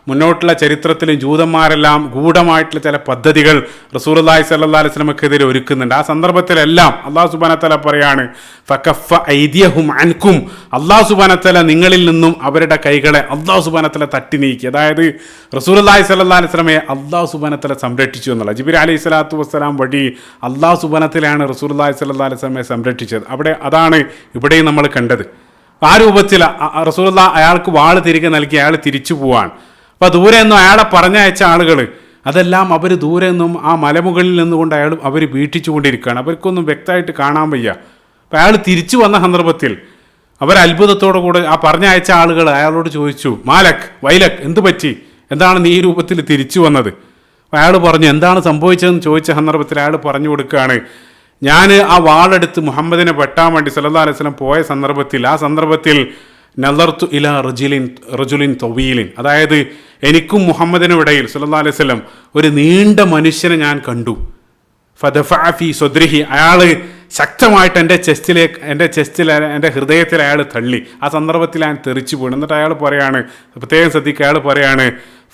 A: മുന്നോട്ടുള്ള ചരിത്രത്തിലും ജൂതന്മാരെല്ലാം ഗൂഢമായിട്ടുള്ള ചില പദ്ധതികൾ റസൂലുള്ളാഹി സ്വല്ലല്ലാഹു അലൈഹി വസല്ലമക്കെതിരെ ഒരുക്കുന്നുണ്ട്. ആ സന്ദർഭത്തിലെല്ലാം അല്ലാഹു സുബ്ഹാനഹു വ തആല പറയാണ്, ഫകഫ ഐദിയഹും അൻകും, അല്ലാഹു സുബ്ഹാനഹു വ തആല നിങ്ങളിൽ നിന്നും അവരുടെ കൈകളെ അല്ലാഹു സുബ്ഹാനഹു വ തആല തട്ടി നീക്കി. അതായത് റസൂലുള്ളാഹി സ്വല്ലല്ലാഹു അലൈഹി വസല്ലമയെ അല്ലാഹു സുബ്ഹാനഹു വ തആല സംരക്ഷിച്ചു എന്നുള്ള, ജിബ്രീൽ അലൈഹിസ്സലാത്തു വസ്സലാം വഴി അല്ലാഹു സുബ്ഹാനഹു വ തആലയാണ് റസൂലുള്ളാഹി സ്വല്ലല്ലാഹു അലൈഹി വസല്ലമയെ സംരക്ഷിച്ചത്. അതാണ് ഇവിടെയും നമ്മൾ കണ്ടത്. ആ രൂപത്തിൽ റസൂലുള്ളാഹി അയാൾക്ക് വാള് തിരികെ നൽകി അയാൾ തിരിച്ചു പോവാണ്. അപ്പോൾ ദൂരെ നിന്നും അയാളെ പറഞ്ഞയച്ച ആളുകൾ അതെല്ലാം അവർ ദൂരെ നിന്നും ആ മലമുകളിൽ നിന്നുകൊണ്ട് അവർ വീട്ടിച്ചു കൊണ്ടിരിക്കുകയാണ്. അവർക്കൊന്നും വ്യക്തമായിട്ട് കാണാൻ വയ്യ. അപ്പോൾ അയാൾ തിരിച്ചു വന്ന സന്ദർഭത്തിൽ അവർ അത്ഭുതത്തോടു കൂടെ ആ പറഞ്ഞയച്ച ആളുകൾ അയാളോട് ചോദിച്ചു, മാലക് വൈലക്, എന്ത് പറ്റി, എന്താണ് നീ ഈ രൂപത്തിൽ തിരിച്ചു വന്നത്? അപ്പോൾ അയാൾ പറഞ്ഞു, എന്താണ് സംഭവിച്ചതെന്ന് ചോദിച്ച സന്ദർഭത്തിൽ അയാൾ പറഞ്ഞു കൊടുക്കുകയാണ്, ഞാൻ ആ വാളെടുത്ത് മുഹമ്മദിനെ വെട്ടാൻ വേണ്ടി സല്ലല്ലാഹു അലൈഹി വസല്ലം പോയ സന്ദർഭത്തിൽ നളർത്തു ഇലാ റജുലിൻ തവീലിൻ, അതായത് എനിക്കും മുഹമ്മദിനും ഇടയിൽ സല്ലല്ലാഹു അലൈഹി വസല്ലം ഒരു നീണ്ട മനുഷ്യനെ ഞാൻ കണ്ടു. ഫദഫഅ ഫീ സദ്രിഹി, അയാൾ ശക്തമായിട്ട് എൻ്റെ ഹൃദയത്തിൽ അയാൾ തള്ളി. ആ സന്ദർഭത്തിൽ ഞാൻ തെറിച്ചു പോയി. എന്നിട്ട് അയാൾ പറയാണ്, പ്രത്യേകം ശ്രദ്ധിക്കുക, അയാൾ പറയാണ്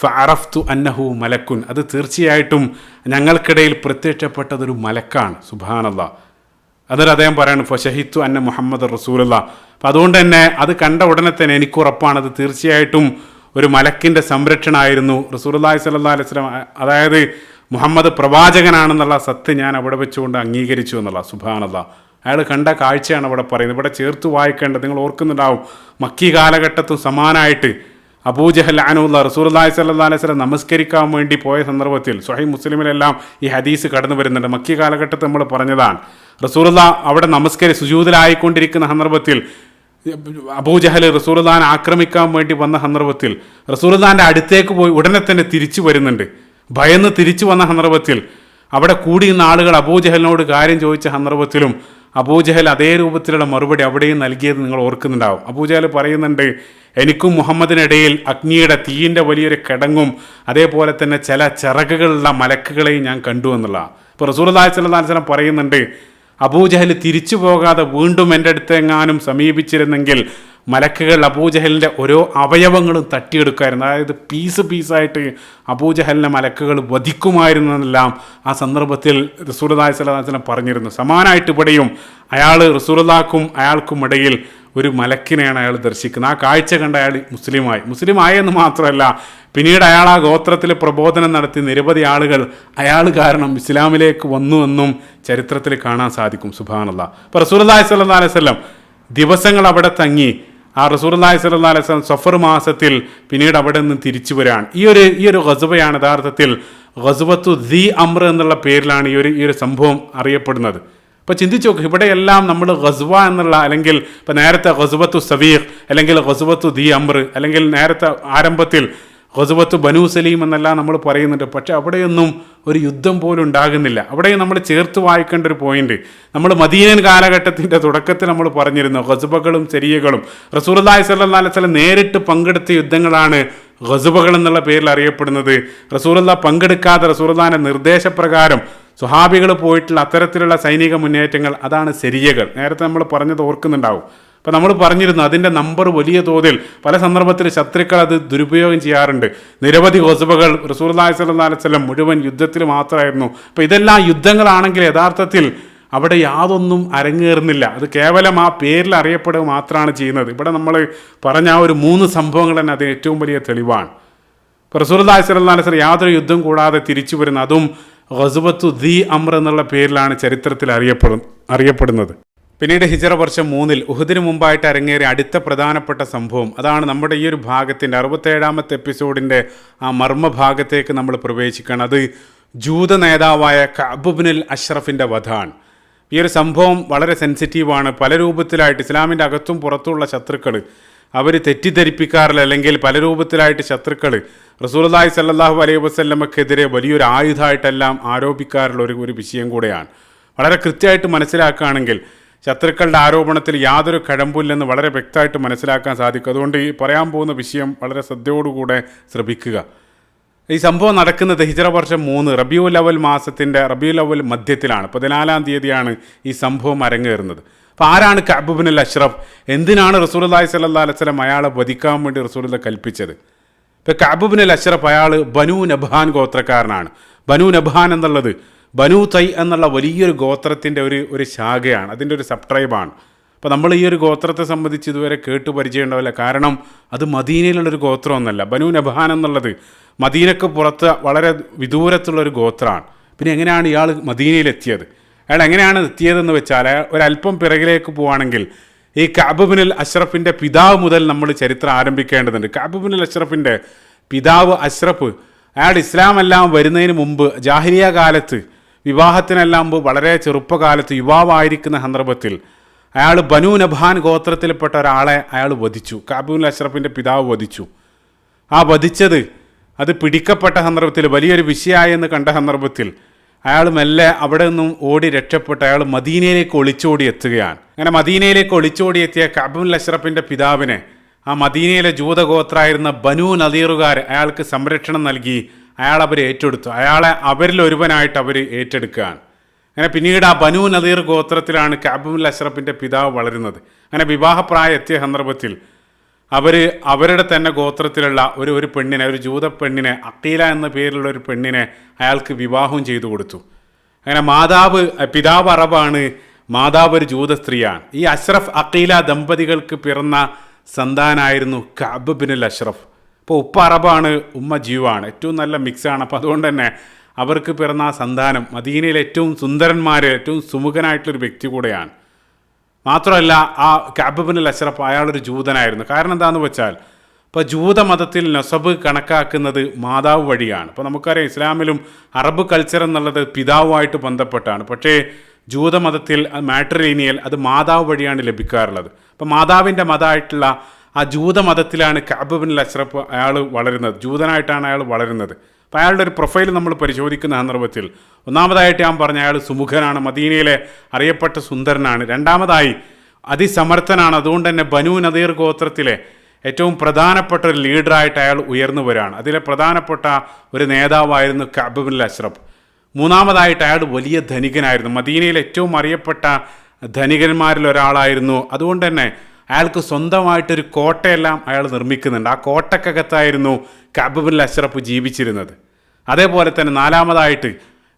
A: ഫഅറഫ്തു അന്നഹു മലക്കുൻ, അത് തീർച്ചയായിട്ടും ഞങ്ങൾക്കിടയിൽ പ്രത്യക്ഷപ്പെട്ടതൊരു മലക്കാണ്. സുബ്ഹാനല്ലാഹ്. എന്നിട്ട് അദ്ദേഹം പറയാണ് ഫശഹിത്തു അന്ന മുഹമ്മദ് റസൂലുള്ളാഹ്. അപ്പം അതുകൊണ്ട് തന്നെ അത് കണ്ട ഉടനെ തന്നെ എനിക്ക് ഉറപ്പാണ് അത് തീർച്ചയായിട്ടും ഒരു മലക്കിൻ്റെ സംരക്ഷണമായിരുന്നു റസൂലുള്ളാഹി സ്വല്ലല്ലാഹു അലൈഹി വസല്ലം, അതായത് മുഹമ്മദ് പ്രവാചകനാണെന്നുള്ള സത്യം ഞാൻ അവിടെ വെച്ചുകൊണ്ട് അംഗീകരിച്ചു എന്നുള്ള. സുബ്ഹാനല്ലാഹ്. അയാൾ കണ്ട കാഴ്ചയാണ് അവിടെ പറയുന്നത്. ഇവിടെ ചേർത്ത് വായിക്കേണ്ടത്, നിങ്ങൾ ഓർക്കുന്നുണ്ടാവും, മക്കി കാലഘട്ടത്തും സമാനമായിട്ട് അബൂജഹൽ അനൂല്ല റസൂലുള്ളാഹി സ്വല്ലല്ലാഹു അലൈഹി വസല്ലം നമസ്കരിക്കാൻ വേണ്ടി പോയ സന്ദർഭത്തിൽ സ്വഹീഹ് മുസ്ലിമിലെല്ലാം ഈ ഹദീസ് കടന്നു വരുന്നുണ്ട്. മക്കി കാലഘട്ടത്തിൽ നമ്മൾ പറഞ്ഞതാണ്, റസൂലുള്ളാഹി അവിടെ സുജൂദിലായിക്കൊണ്ടിരിക്കുന്ന സന്ദർഭത്തിൽ അബൂജഹൽ റസൂലുള്ളാഹിനെ ആക്രമിക്കാൻ വേണ്ടി വന്ന സന്ദർഭത്തിൽ റസൂലുള്ളാഹിൻ്റെ അടുത്തേക്ക് പോയി ഉടനെ തന്നെ തിരിച്ചു വരുന്നുണ്ട്. ഭയന്ന് തിരിച്ചു വന്ന സന്ദർഭത്തിൽ അവിടെ കൂടിയുന്ന ആളുകൾ അബൂജഹലിനോട് കാര്യം ചോദിച്ച സന്ദർഭത്തിലും അബൂജഹൽ അതേ രൂപത്തിലുള്ള മറുപടി അവിടെയും നൽകിയത് നിങ്ങൾ ഓർക്കുന്നുണ്ടാവും. അബൂജഹൽ പറയുന്നുണ്ട്, എനിക്കും മുഹമ്മദിനിടയിൽ അഗ്നിയുടെ തീയിൻ്റെ വലിയൊരു കിടങ്ങും അതേപോലെ തന്നെ ചില ചിറകുകളുള്ള മലക്കുകളെയും ഞാൻ കണ്ടു എന്നുള്ള. ഇപ്പോൾ റസൂലുള്ളാഹി സ്വല്ലല്ലാഹു അലൈഹി വസല്ലം പറയുന്നുണ്ട്, അബൂജഹൽ തിരിച്ചു പോകാതെ വീണ്ടും എൻ്റെ അടുത്തെങ്ങാനും സമീപിച്ചിരുന്നെങ്കിൽ മലക്കുകൾ അബൂജഹലിൻ്റെ ഓരോ അവയവങ്ങളും തട്ടിയെടുക്കുമായിരുന്നു. അതായത് പീസായിട്ട് അബൂജഹലിനെ മലക്കുകൾ വധിക്കുമായിരുന്നെല്ലാം ആ സന്ദർഭത്തിൽ റസൂലുള്ളാഹി സ്വല്ലല്ലാഹു അലൈഹി വസല്ലം പറഞ്ഞിരുന്നു. സമാനമായിട്ട് ഇവിടെയും അയാൾക്കും അയാൾക്കും ഇടയിൽ ഒരു മലക്കിനെയാണ് അയാൾ ദർശിക്കുന്നത്. ആ കാഴ്ച കണ്ട അയാൾ മുസ്ലിമായെന്ന് മാത്രമല്ല, പിന്നീട് അയാൾ ആ ഗോത്രത്തിൽ പ്രബോധനം നടത്തി നിരവധി ആളുകൾ അയാൾ കാരണം ഇസ്ലാമിലേക്ക് വന്നുവെന്നും ചരിത്രത്തിൽ കാണാൻ സാധിക്കും. സുബ്ഹാനല്ലാഹ്. ഇപ്പോൾ റസൂലുള്ളാഹി സ്വല്ലല്ലാഹു അലൈഹി വസല്ലം ദിവസങ്ങൾ അവിടെ തങ്ങി. ആ റസൂലുള്ളാഹി സ്വല്ലല്ലാഹു അലൈഹി വസല്ലം സഫർ മാസത്തിൽ പിന്നീട് അവിടെ നിന്ന് തിരിച്ചു വരാൻ ഈ ഒരു ഗസ്വയാണ് യഥാർത്ഥത്തിൽ ഗസ്വത്തു ദി അംർ എന്നുള്ള പേരിലാണ് ഈ ഒരു സംഭവം അറിയപ്പെടുന്നത്. ഇപ്പോൾ ചിന്തിച്ചു നോക്ക്, ഇവിടെയെല്ലാം നമ്മൾ ഗസ്വ എന്നുള്ള, അല്ലെങ്കിൽ ഇപ്പോൾ നേരത്തെ ഗസ്വത്തു സവീഖ് അല്ലെങ്കിൽ ഗസ്വത്തു ദി അംർ, അല്ലെങ്കിൽ നേരത്തെ ആരംഭത്തിൽ ഗസ്വത്തു ബനൂ സലീം എന്നെല്ലാം നമ്മൾ പറയുന്നുണ്ട്. പക്ഷേ അവിടെയൊന്നും ഒരു യുദ്ധം പോലും ഉണ്ടാകുന്നില്ല. അവിടെയും നമ്മൾ ചേർത്ത് വായിക്കേണ്ട ഒരു പോയിന്റ്, നമ്മൾ മദീനൻ കാലഘട്ടത്തിൻ്റെ തുടക്കത്തിൽ നമ്മൾ പറഞ്ഞിരുന്നു ഗസ്വകളും സരിയകളും. റസൂലുള്ളാഹി സ്വല്ലല്ലാഹു അലൈഹി വസല്ലം നേരിട്ട് പങ്കെടുത്ത യുദ്ധങ്ങളാണ് ഗസ്വകൾ എന്നുള്ള പേരിൽ അറിയപ്പെടുന്നത്. റസൂലുള്ളാഹി പങ്കെടുക്കാതെ റസൂലുള്ളാഹിന്റെ നിർദ്ദേശപ്രകാരം സ്വഹാബികൾ പോയിട്ടുള്ള അത്തരത്തിലുള്ള സൈനിക മുന്നേറ്റങ്ങൾ, അതാണ് സരിയകൾ. നേരത്തെ നമ്മൾ പറഞ്ഞത് ഓർക്കുന്നുണ്ടാവും. അപ്പോൾ നമ്മൾ പറഞ്ഞിരുന്നു അതിൻ്റെ നമ്പർ വലിയ തോതിൽ പല സന്ദർഭത്തിൽ ശത്രുക്കൾ അത് ദുരുപയോഗം ചെയ്യാറുണ്ട്. നിരവധി ഗസ്വകൾ റസൂലുള്ളാഹി സ്വല്ലല്ലാഹു അലൈഹി വസല്ലം മുഴുവൻ യുദ്ധത്തിൽ മാത്രമായിരുന്നു. അപ്പോൾ ഇതെല്ലാം യുദ്ധങ്ങളാണെങ്കിൽ യഥാർത്ഥത്തിൽ അവിടെ യാതൊന്നും അരങ്ങേറുന്നില്ല. അത് കേവലം ആ പേരിൽ അറിയപ്പെടുക മാത്രമാണ് ചെയ്യുന്നത്. ഇവിടെ നമ്മൾ പറഞ്ഞ ആ ഒരു 3 സംഭവങ്ങൾ തന്നെ അത് ഏറ്റവും വലിയ തെളിവാണ്. ഇപ്പോൾ റസൂലുള്ളാഹി സ്വല്ലല്ലാഹു അലൈഹി വസല്ലം യാതൊരു യുദ്ധം കൂടാതെ തിരിച്ചു വരുന്ന, അതും ഗസ്വത്തു ദി അംർ എന്നുള്ള പേരിലാണ് ചരിത്രത്തിൽ അറിയപ്പെടുന്നത്. പിന്നീട് ഹിജറ വർഷം 3 ഉഹദിന് മുമ്പായിട്ട് അരങ്ങേറിയ അടുത്ത പ്രധാനപ്പെട്ട സംഭവം, അതാണ് നമ്മുടെ ഈ ഒരു ഭാഗത്തിൻ്റെ 67ാമത്തെ എപ്പിസോഡിൻ്റെ ആ മർമ്മഭാഗത്തേക്ക് നമ്മൾ പ്രവേശിക്കുകയാണ്. അത് ജൂത നേതാവായ കഅബ് ഇബ്നുൽ അഷ്റഫിൻ്റെ വധാണ്. ഈ ഒരു സംഭവം വളരെ സെൻസിറ്റീവാണ്. പല രൂപത്തിലായിട്ട് ഇസ്ലാമിൻ്റെ അകത്തും പുറത്തുള്ള ശത്രുക്കൾ അവർ തെറ്റിദ്ധരിപ്പിക്കാറില്ല, അല്ലെങ്കിൽ പല രൂപത്തിലായിട്ട് ശത്രുക്കൾ റസൂലുള്ളാഹി സ്വല്ലല്ലാഹു അലൈഹി വസല്ലമക്കെതിരെ വലിയൊരു ആയുധമായിട്ടെല്ലാം ആരോപിക്കാറുള്ള ഒരു വിഷയം കൂടെയാണ്. വളരെ കൃത്യമായിട്ട് മനസ്സിലാക്കുകയാണെങ്കിൽ ശത്രുക്കളുടെ ആരോപണത്തിൽ യാതൊരു കഴമ്പില്ലെന്ന് വളരെ വ്യക്തമായിട്ട് മനസ്സിലാക്കാൻ സാധിക്കും. അതുകൊണ്ട് ഈ പറയാൻ പോകുന്ന വിഷയം വളരെ ശ്രദ്ധയോടുകൂടെ ശ്രമിക്കുക. ഈ സംഭവം നടക്കുന്നത് ഹിജറ വർഷം 3 റബീഉൽ അവൽ മധ്യത്തിലാണ്. 14-ാം തീയതിയാണ് ഈ സംഭവം അരങ്ങേറുന്നത്. അപ്പോൾ ആരാണ് കഅബ് ഇബ്നുൽ അഷ്റഫ്? എന്തിനാണ് റസൂലുള്ളാഹി സ്വല്ലല്ലാഹു അലൈഹി വസല്ലം അയാളെ വധിക്കാൻ വേണ്ടി റസൂലുള്ളാഹി കൽപ്പിച്ചത്? ഇപ്പോൾ കഅബ് ഇബ്നുൽ അഷ്റഫ് അയാൾ ബനൂ നബ്ഹാൻ ഗോത്രക്കാരനാണ്. ബനൂ നബ്ഹാൻ എന്നുള്ളത് ബനൂ തൈ എന്നുള്ള വലിയൊരു ഗോത്രത്തിൻ്റെ ഒരു ശാഖയാണ്, അതിൻ്റെ ഒരു സബ് ട്രൈബാണ്. അപ്പോൾ നമ്മൾ ഈ ഒരു ഗോത്രത്തെ സംബന്ധിച്ച് ഇതുവരെ കേട്ടു പരിചയം ഉണ്ടാവില്ല. കാരണം അത് മദീനയിലുള്ളൊരു ഗോത്രമൊന്നുമല്ല. ബനൂ നബ്ഹാൻ എന്നുള്ളത് മദീനക്ക് പുറത്ത് വളരെ വിദൂരത്തുള്ളൊരു ഗോത്രമാണ്. പിന്നെ എങ്ങനെയാണ് ഇയാൾ മദീനയിലെത്തിയത്? അയാൾ എങ്ങനെയാണ് എത്തിയതെന്ന് വെച്ചാൽ, ഒരല്പം പിറകിലേക്ക് പോവുകയാണെങ്കിൽ ഈ കഅബ് ഇബ്നുൽ അഷ്റഫിൻ്റെ പിതാവ് മുതൽ നമ്മൾ ചരിത്രം ആരംഭിക്കേണ്ടതുണ്ട്. കഅബ് ഇബ്നുൽ അഷ്റഫിൻ്റെ പിതാവ് അഷ്റഫ്, അയാൾ ഇസ്ലാം എല്ലാം വരുന്നതിന് മുമ്പ് ജാഹിലിയ കാലത്ത് വിവാഹത്തിനെല്ലാം മുമ്പ് വളരെ ചെറുപ്പകാലത്ത് യുവാവായിരിക്കുന്ന സന്ദർഭത്തിൽ അയാൾ ബനൂ നബ്ഹാൻ ഗോത്രത്തിൽപ്പെട്ട ഒരാളെ അയാൾ വധിച്ചു. കഅബ് ഇബ്നുൽ അഷ്റഫിൻ്റെ പിതാവ് വധിച്ചു. ആ വധിച്ചത് അത് പിടിക്കപ്പെട്ട സന്ദർഭത്തിൽ വലിയൊരു വിഷയമായി എന്ന് കണ്ട സന്ദർഭത്തിൽ അയാൾ മെല്ലെ അവിടെ നിന്നും ഓടി രക്ഷപ്പെട്ട് അയാൾ മദീനയിലേക്ക് ഒളിച്ചോടി എത്തുകയാണ്. അങ്ങനെ മദീനയിലേക്ക് ഒളിച്ചോടി എത്തിയ കഅബ് ബിൻ അഷ്റഫിൻ്റെ പിതാവിനെ ആ മദീനയിലെ ജൂതഗോത്രായിരുന്ന ബനൂ നദീറുകാർ അയാൾക്ക് സംരക്ഷണം നൽകി. അയാൾ അവർ ഏറ്റെടുത്തു. അയാളെ അവരിൽ ഒരുവനായിട്ട് അവർ ഏറ്റെടുക്കുകയാണ്. അങ്ങനെ പിന്നീട് ആ ബനൂ നദീർ ഗോത്രത്തിലാണ് കഅബ് ബിൻ അഷ്റഫിൻ്റെ പിതാവ് വളരുന്നത്. അങ്ങനെ വിവാഹപ്രായം എത്തിയ സന്ദർഭത്തിൽ അവരുടെ തന്നെ ഗോത്രത്തിലുള്ള ഒരു പെണ്ണിനെ, ഒരു ജൂത പെണ്ണിനെ, അഖീല എന്ന പേരിലുള്ള ഒരു പെണ്ണിനെ അയാൾക്ക് വിവാഹം ചെയ്തു കൊടുത്തു. അങ്ങനെ പിതാവ് അറബാണ്, മാതാവ് ഒരു ജൂത സ്ത്രീയാണ്. ഈ അഷ്റഫ് അഖീല ദമ്പതികൾക്ക് പിറന്ന സന്താനായിരുന്നു കഅബ് ബിൻ അഷ്റഫ്. ഇപ്പോൾ ഉപ്പ അറബാണ്, ഉമ്മ ജീവാണ്, ഏറ്റവും നല്ല മിക്സാണ്. അപ്പോൾ അതുകൊണ്ട് തന്നെ അവർക്ക് പിറന്ന ആ സന്താനം മദീനയിലെ ഏറ്റവും സുന്ദരന്മാർ, ഏറ്റവും സുമുഖനായിട്ടുള്ളൊരു വ്യക്തി കൂടെയാണ്. മാത്രമല്ല ആ കഅബ് ബിൻ അഷ്റഫ് അയാളൊരു ജൂതനായിരുന്നു. കാരണം എന്താണെന്ന് വെച്ചാൽ ഇപ്പോൾ ജൂതമതത്തിൽ നസബ് കണക്കാക്കുന്നത് മാതാവ് വഴിയാണ്. ഇപ്പോൾ നമുക്കറിയാം ഇസ്ലാമിലും അറബ് കൾച്ചർ എന്നുള്ളത് പിതാവുമായിട്ട് ബന്ധപ്പെട്ടാണ്. പക്ഷേ ജൂതമതത്തിൽ മാട്രിലീനിയൽ അത് മാതാവ് വഴിയാണ് ലഭിക്കാറുള്ളത്. അപ്പോൾ മാതാവിൻ്റെ മതമായിട്ടുള്ള ആ ജൂതമതത്തിലാണ് കഅബ് ബിൻ അഷ്റഫ് അയാൾ വളരുന്നത്, ജൂതനായിട്ടാണ് അയാൾ വളരുന്നത്. അപ്പോൾ അയാളുടെ ഒരു പ്രൊഫൈൽ നമ്മൾ പരിശോധിക്കുന്ന സന്ദർഭത്തിൽ ഒന്നാമതായിട്ട് ഞാൻ പറഞ്ഞ അയാൾ സുമുഖനാണ്, മദീനയിലെ അറിയപ്പെട്ട സുന്ദരനാണ്. രണ്ടാമതായി അതിസമർത്ഥനാണ്. അതുകൊണ്ട് തന്നെ ബനൂ നദീർ ഗോത്രത്തിലെ ഏറ്റവും പ്രധാനപ്പെട്ട ഒരു ലീഡറായിട്ട് അയാൾ ഉയർന്നു വരികയാണ്. അതിലെ പ്രധാനപ്പെട്ട ഒരു നേതാവായിരുന്നു കഅബ് ബിൻ അഷ്റഫ്. മൂന്നാമതായിട്ട് അയാൾ വലിയ ധനികനായിരുന്നു, മദീനയിലെ ഏറ്റവും അറിയപ്പെട്ട ധനികന്മാരിൽ ഒരാളായിരുന്നു. അതുകൊണ്ട് തന്നെ അയാൾക്ക് സ്വന്തമായിട്ടൊരു കോട്ടയെല്ലാം അയാൾ നിർമ്മിക്കുന്നുണ്ട്. ആ കോട്ടക്കകത്തായിരുന്നു കഅബ് ബിൻ അഷ്റഫ് ജീവിച്ചിരുന്നത്. അതേപോലെ തന്നെ നാലാമതായിട്ട്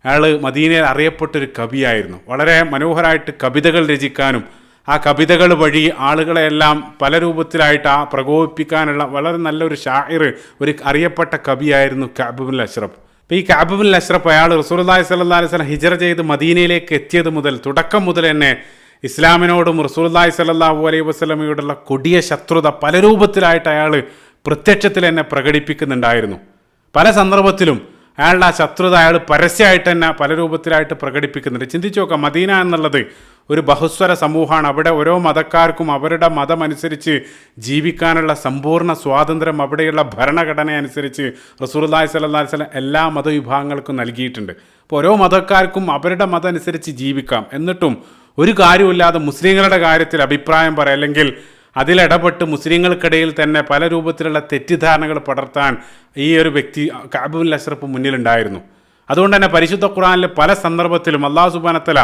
A: അയാൾ മദീനയിൽ അറിയപ്പെട്ടൊരു കവിയായിരുന്നു. വളരെ മനോഹരമായിട്ട് കവിതകൾ രചിക്കാനും ആ കവിതകൾ വഴി ആളുകളെല്ലാം പല രൂപത്തിലായിട്ട് ആ പ്രകോപിപ്പിക്കാനുള്ള വളരെ നല്ലൊരു ഷാഇർ, ഒരു അറിയപ്പെട്ട കവിയായിരുന്നു കഅബ് ബിൻ അഷ്റഫ്. അപ്പോൾ ഈ കഅബ് ബിൻ അഷ്റഫ് അയാൾ റസൂലുള്ളാഹി സ്വല്ലല്ലാഹു അലൈഹി വസല്ലം ഹിജ്റ ചെയ്ത് മദീനയിലേക്ക് എത്തിയത് മുതൽ, തുടക്കം മുതൽ തന്നെ ഇസ്ലാമിനോടും റസൂലുള്ളാഹി സ്വല്ലല്ലാഹു അലൈഹി വസല്ലമയോടുള്ള കൊടിയ ശത്രുത പല രൂപത്തിലായിട്ട് അയാൾ പ്രത്യക്ഷത്തിൽ തന്നെ പ്രകടിപ്പിക്കുന്നുണ്ടായിരുന്നു. പല സന്ദർഭത്തിലും അയാളുടെ ആ ശത്രുത അയാൾ പരസ്യമായിട്ട് തന്നെ പല രൂപത്തിലായിട്ട് പ്രകടിപ്പിക്കുന്നുണ്ട്. ചിന്തിച്ചു നോക്കാം, മദീന എന്നുള്ളത് ഒരു ബഹുസ്വര സമൂഹമാണ്. അവിടെ ഓരോ മതക്കാർക്കും അവരുടെ മതമനുസരിച്ച് ജീവിക്കാനുള്ള സമ്പൂർണ്ണ സ്വാതന്ത്ര്യം അവിടെയുള്ള ഭരണഘടന അനുസരിച്ച് റസൂലുള്ളാഹി സ്വല്ലല്ലാഹു അലൈഹി വസല്ലം എല്ലാ മതവിഭാഗങ്ങൾക്കും നൽകിയിട്ടുണ്ട്. അപ്പോൾ ഓരോ മതക്കാർക്കും അവരുടെ മതം അനുസരിച്ച് ജീവിക്കാം. എന്നിട്ടും ഒരു കാര്യമില്ലാതെ മുസ്ലിങ്ങളുടെ കാര്യത്തിൽ അഭിപ്രായം പറയാം, അല്ലെങ്കിൽ അതിലിടപെട്ട് മുസ്ലിങ്ങൾക്കിടയിൽ തന്നെ പല രൂപത്തിലുള്ള തെറ്റിദ്ധാരണകൾ പടർത്താൻ ഈ ഒരു വ്യക്തി കഅബ് ബിൻ അഷ്റഫ് മുന്നിലുണ്ടായിരുന്നു. അതുകൊണ്ട് തന്നെ പരിശുദ്ധ ഖുർആനിൽ പല സന്ദർഭത്തിലും അല്ലാഹു സുബ്ഹാനഹു വ തആല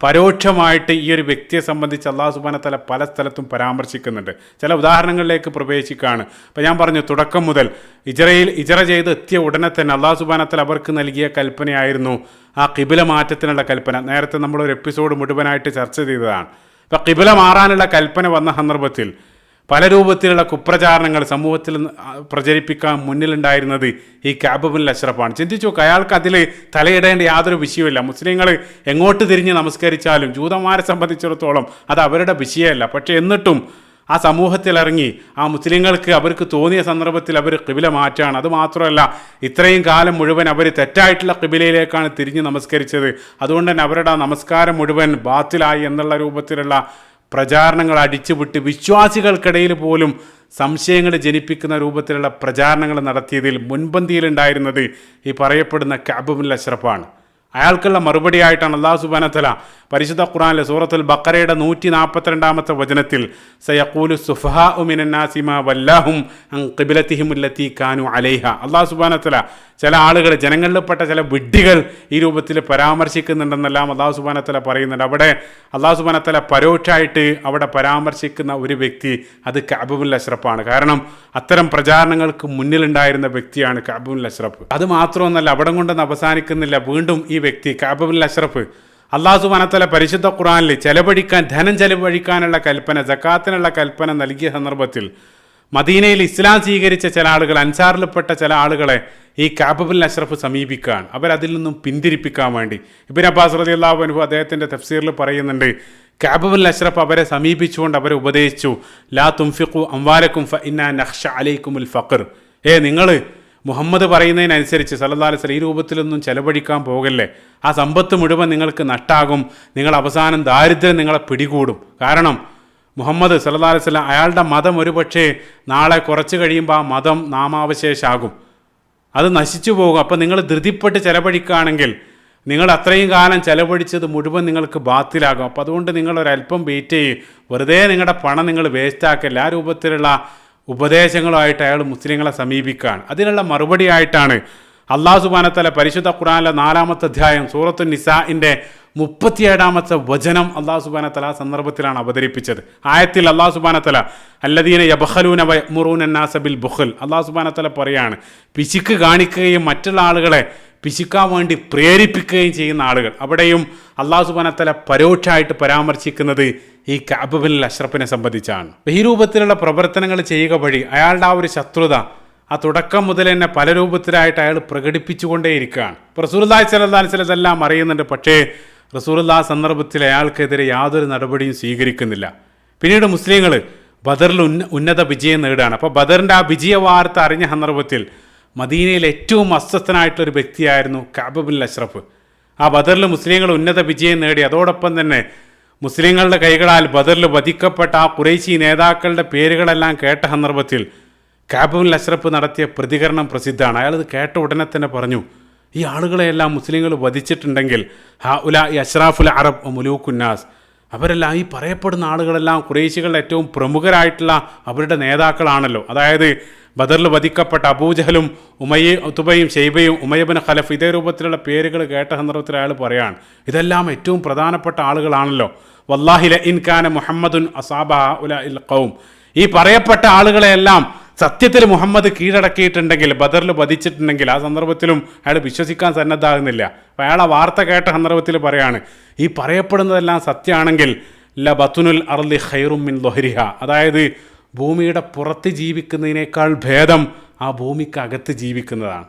A: പരോക്ഷമായിട്ട് ഈ ഒരു വ്യക്തിയെ സംബന്ധിച്ച് അല്ലാഹു സുബ്ഹാനഹു വ തആല പല സ്ഥലത്തും പരാമർശിക്കുന്നുണ്ട്. ചില ഉദാഹരണങ്ങളിലേക്ക് പ്രവേശിക്കുകയാണ്. അപ്പോൾ ഞാൻ പറഞ്ഞു, തുടക്കം മുതൽ ഹിജ്റ ചെയ്ത് എത്തിയ ഉടനെ തന്നെ അല്ലാഹു സുബ്ഹാനഹു വ തആല അവർക്ക് നൽകിയ കൽപ്പനയായിരുന്നു ആ ഖിബ്ല മാറ്റത്തിനുള്ള കൽപ്പന. നേരത്തെ നമ്മളൊരു എപ്പിസോഡ് മുഴുവനായിട്ട് ചർച്ച ചെയ്തതാണ്. അപ്പോൾ ഖിബ്ല മാറാനുള്ള കൽപ്പന വന്ന സന്ദർഭത്തിൽ പല രൂപത്തിലുള്ള കുപ്രചാരണങ്ങൾ സമൂഹത്തിൽ പ്രചരിപ്പിക്കാൻ മുന്നിലുണ്ടായിരുന്നത് ഈ കഅബ് ബിൻ അഷ്റഫാണ്. ചിന്തിച്ചു നോക്കുക, അയാൾക്ക് അതിൽ തലയിടേണ്ട യാതൊരു വിഷയമില്ല. മുസ്ലിങ്ങൾ എങ്ങോട്ട് തിരിഞ്ഞ് നമസ്കരിച്ചാലും ജൂതന്മാരെ സംബന്ധിച്ചിടത്തോളം അത് അവരുടെ വിഷയമല്ല. പക്ഷേ എന്നിട്ടും ആ സമൂഹത്തിലിറങ്ങി ആ മുസ്ലിങ്ങൾക്ക് അവർക്ക് തോന്നിയ സന്ദർഭത്തിൽ അവർ ഖിബ്ല മാറ്റുകയാണ്. അതുമാത്രമല്ല, ഇത്രയും കാലം മുഴുവൻ അവർ തെറ്റായിട്ടുള്ള ഖിബ്ലയിലേക്കാണ് തിരിഞ്ഞ് നമസ്കരിച്ചത്. അതുകൊണ്ട് തന്നെ അവരുടെ ആ നമസ്കാരം മുഴുവൻ ബാത്തിലായി എന്നുള്ള രൂപത്തിലുള്ള പ്രചാരണങ്ങൾ അടിച്ചുവിട്ട് വിശ്വാസികൾക്കിടയിൽ പോലും സംശയങ്ങൾ ജനിപ്പിക്കുന്ന രൂപത്തിലുള്ള പ്രചാരണങ്ങൾ നടത്തിയതിൽ മുൻപന്തിയിലുണ്ടായിരുന്നത് ഈ പറയപ്പെടുന്ന കഅബ് ബിൻ അഷ്റഫാണ്. അയാൾക്കുള്ള മറുപടിയായിട്ടാണ് അല്ലാഹു സുബ്ഹാനഹു വ തആല പരിശുദ്ധ ഖുർആനിലെ സൂറത്തുൽ ബഖറയുടെ 142 വചനത്തിൽ സയഖൂലു സുഫഹാഉ മിനൻ നാസി മാ വല്ലാഹും അൻ ഖിബ്ലതിഹിം അല്ലതി കാനൂ അലൈഹ. അല്ലാഹു സുബ്ഹാനഹു വ തആല ചില ആളുകൾ, ജനങ്ങളിൽപ്പെട്ട ചില വിഡ്ഢികൾ ഈ രൂപത്തിൽ പരാമർശിക്കുന്നുണ്ടെന്നെല്ലാം അല്ലാഹു സുബ്ഹാനഹു വ തആല പറയുന്നുണ്ട്. അവിടെ അല്ലാഹു സുബ്ഹാനഹു വ തആല പരോക്ഷമായിട്ട് അവിടെ പരാമർശിക്കുന്ന ഒരു വ്യക്തി അത് കഅബ് ബിൻ അഷ്റഫാണ്. കാരണം അത്തരം പ്രചാരണങ്ങൾക്ക് മുന്നിലുണ്ടായിരുന്ന വ്യക്തിയാണ് കഅബ് ബിൻ അഷ്റഫ്. അത് മാത്രമൊന്നല്ല, അവിടെ കൊണ്ടൊന്നും അവസാനിക്കുന്നില്ല. വീണ്ടും ഈ വ്യക്തി കഅബ് ബിൻ അഷ്റഫ് അല്ലാഹു സുബ്ഹാനഹു വ തആല പരിശുദ്ധ ഖുർആനിൽ ധനം ചെലവഴിക്കാനുള്ള കൽപ്പന, സക്കാത്തിനുള്ള കൽപ്പന നൽകിയ സന്ദർഭത്തിൽ മദീനയിൽ ഇസ്ലാം സ്വീകരിച്ച ചില ആളുകൾ, അൻസാറിൽപ്പെട്ട ചില ആളുകളെ ഈ കഅബ് ബിൻ അഷ്റഫ് സമീപിക്കുകയാണ്, അവരതിൽ നിന്നും പിന്തിരിപ്പിക്കാൻ വേണ്ടി. ഇബ്നു അബ്ബാസ് റളിയല്ലാഹു അൻഹു അദ്ദേഹത്തിൻ്റെ തഫ്സീറിൽ പറയുന്നുണ്ട്, കഅബ് ബിൻ അഷ്റഫ് അവരെ സമീപിച്ചുകൊണ്ട് അവരെ ഉപദേശിച്ചു, ലാ തുൻഫിഖു അംവാലക്കും ഫഇന്നാ നഖ്ശ അലൈക്കുമുൽ ഫഖർ. നിങ്ങൾ മുഹമ്മദ് പറയുന്നതിനനുസരിച്ച് സല്ലല്ലാഹു അലൈഹി വസല്ലം ഈ രൂപത്തിലൊന്നും ചെലവഴിക്കാൻ പോകല്ലേ. ആ സമ്പത്ത് മുഴുവൻ നിങ്ങൾക്ക് നഷ്ടാകും. നിങ്ങൾ അവസാനം ദാരിദ്ര്യം നിങ്ങളെ പിടികൂടും. കാരണം മുഹമ്മദ് സല്ലല്ലാഹു അലൈഹി വസല്ലം അയാളുടെ മതം ഒരുപക്ഷേ നാളെ കുറച്ച് കഴിയുമ്പോൾ ആ മതം നാമാവശേഷമാകും, അത് നശിച്ചു പോകും. അപ്പം നിങ്ങൾ ധൃതിപ്പെട്ട് ചെലവഴിക്കുകയാണെങ്കിൽ നിങ്ങൾ അത്രയും കാലം ചെലവഴിച്ചത് മുഴുവൻ നിങ്ങൾക്ക് ബാത്തിലാകും. അപ്പോൾ അതുകൊണ്ട് നിങ്ങളൊരല്പം വെയിറ്റ് ചെയ്യും, വെറുതെ നിങ്ങളുടെ പണം നിങ്ങൾ വേസ്റ്റാക്കല്ല. ആ രൂപത്തിലുള്ള ഉപദേശങ്ങളുമായിട്ട് അയാൾ മുസ്ലിങ്ങളെ സമീപിക്കുകയാണ്. അതിനുള്ള മറുപടി ആയിട്ടാണ് അള്ളാഹു സുബ്ഹാനഹു വ തആല പരിശുദ്ധ ഖുർആനിലെ 4-ാമത്തെ അധ്യായം സൂറത്തു നിസാഇൻ്റെ 37-ാമത്തെ വചനം അള്ളാഹു സുബ്ഹാനഹു വ തആല ആ സന്ദർഭത്തിലാണ് അവതരിപ്പിച്ചത്. ആയത്തിൽ അള്ളാഹു സുബ്ഹാനഹു വ തആല അല്ലദീന യബ്ഖലൂന വയഅ്മുറൂന അന്നാസ ബിൽ ബുഖൽ, അള്ളാഹു സുബ്ഹാനഹു വ തആല പറയാണ്, പിശുക്ക് കാണിക്കുകയും മറ്റുള്ള ആളുകളെ പിശുക്കാൻ വേണ്ടി പ്രേരിപ്പിക്കുകയും ചെയ്യുന്ന ആളുകൾ. അവിടെയും അള്ളാഹു സുബ്ഹാനഹു വ തആല പരോക്ഷമായിട്ട് പരാമർശിക്കുന്നത് ഈ കഅബ് ബിൻ അഷ്റഫിനെ സംബന്ധിച്ചാണ്. ഈ രൂപത്തിലുള്ള പ്രവർത്തനങ്ങൾ ചെയ്യുക വഴി അയാളുടെ ആ ഒരു ശത്രുത ആ തുടക്കം മുതൽ തന്നെ പല രൂപത്തിലായിട്ട് അയാൾ പ്രകടിപ്പിച്ചുകൊണ്ടേയിരിക്കുകയാണ്. ഇപ്പോൾ റസൂലുള്ളാഹി സ്വല്ലല്ലാഹു അലൈഹി വസല്ലം എല്ലാം അറിയുന്നുണ്ട്, പക്ഷേ റസൂലുള്ളാഹി സന്ദർഭത്തിൽ അയാൾക്കെതിരെ യാതൊരു നടപടിയും സ്വീകരിക്കുന്നില്ല. പിന്നീട് മുസ്ലിങ്ങൾ ബദറിൽ ഉന്നത വിജയം നേടുകയാണ്. അപ്പോൾ ബദറിൻ്റെ ആ വിജയ വാർത്ത അറിഞ്ഞ സന്ദർഭത്തിൽ മദീനയിൽ ഏറ്റവും അസ്വസ്ഥനായിട്ടൊരു വ്യക്തിയായിരുന്നു കഅബ് ബിൻ അഷ്റഫ്. ആ ബദറിൽ മുസ്ലിങ്ങൾ ഉന്നത വിജയം നേടി. അതോടൊപ്പം തന്നെ മുസ്ലിങ്ങളുടെ കൈകളാൽ ബദറിൽ വധിക്കപ്പെട്ട ആ ഖുറൈശി നേതാക്കളുടെ പേരുകളെല്ലാം കേട്ട സന്ദർഭത്തിൽ കഅബ് ബിൻ അഷ്റഫ് നടത്തിയ പ്രതികരണം പ്രസിദ്ധമാണ്. അയാളത് കേട്ട ഉടനെ തന്നെ പറഞ്ഞു, ഈ ആളുകളെയെല്ലാം മുസ്ലിങ്ങൾ വധിച്ചിട്ടുണ്ടെങ്കിൽ ഹഉലാഇ അഷ്റാഫുൽ അറബ് മുലൂക്കുന്നാസ്, അവരെല്ലാം ഈ പറയപ്പെടുന്ന ആളുകളെല്ലാം ഖുറൈശികളുടെ ഏറ്റവും പ്രമുഖരായിട്ടുള്ള അവരുടെ നേതാക്കളാണല്ലോ. അതായത് ബദറിൽ വധിക്കപ്പെട്ട അബൂജഹലും ഉതുബയും ഷൈബയും ഉമയ്യ ബിൻ ഖലഫ്, ഇതേ രൂപത്തിലുള്ള പേരുകൾ കേട്ട സന്ദർഭത്തിൽ അയാൾ പറയാണ്, ഇതെല്ലാം ഏറ്റവും പ്രധാനപ്പെട്ട ആളുകളാണല്ലോ. വല്ലാഹി ലഇൻ കാന മുഹമ്മദുൻ അസാബ ഹഉലാഇൽ ഖൗം, ഈ പറയപ്പെട്ട ആളുകളെയെല്ലാം സത്യത്തിൽ മുഹമ്മദ് കീഴടക്കിയിട്ടുണ്ടെങ്കിൽ, ബദറിൽ വധിച്ചിട്ടുണ്ടെങ്കിൽ, ആ സന്ദർഭത്തിലും അയാൾ വിശ്വസിക്കാൻ സന്നദ്ധാകുന്നില്ല. അപ്പോൾ അയാൾ ആ വാർത്ത കേട്ട സന്ദർഭത്തിൽ പറയാണ്, ഈ പറയപ്പെടുന്നതെല്ലാം സത്യമാണെങ്കിൽ ല ബത്തുനുൽ അർളി ഖൈറും മിൻ ദുഹരിഹ, അതായത് ഭൂമിയുടെ പുറത്ത് ജീവിക്കുന്നതിനേക്കാൾ ഭേദം ആ ഭൂമിക്കകത്ത് ജീവിക്കുന്നതാണ്.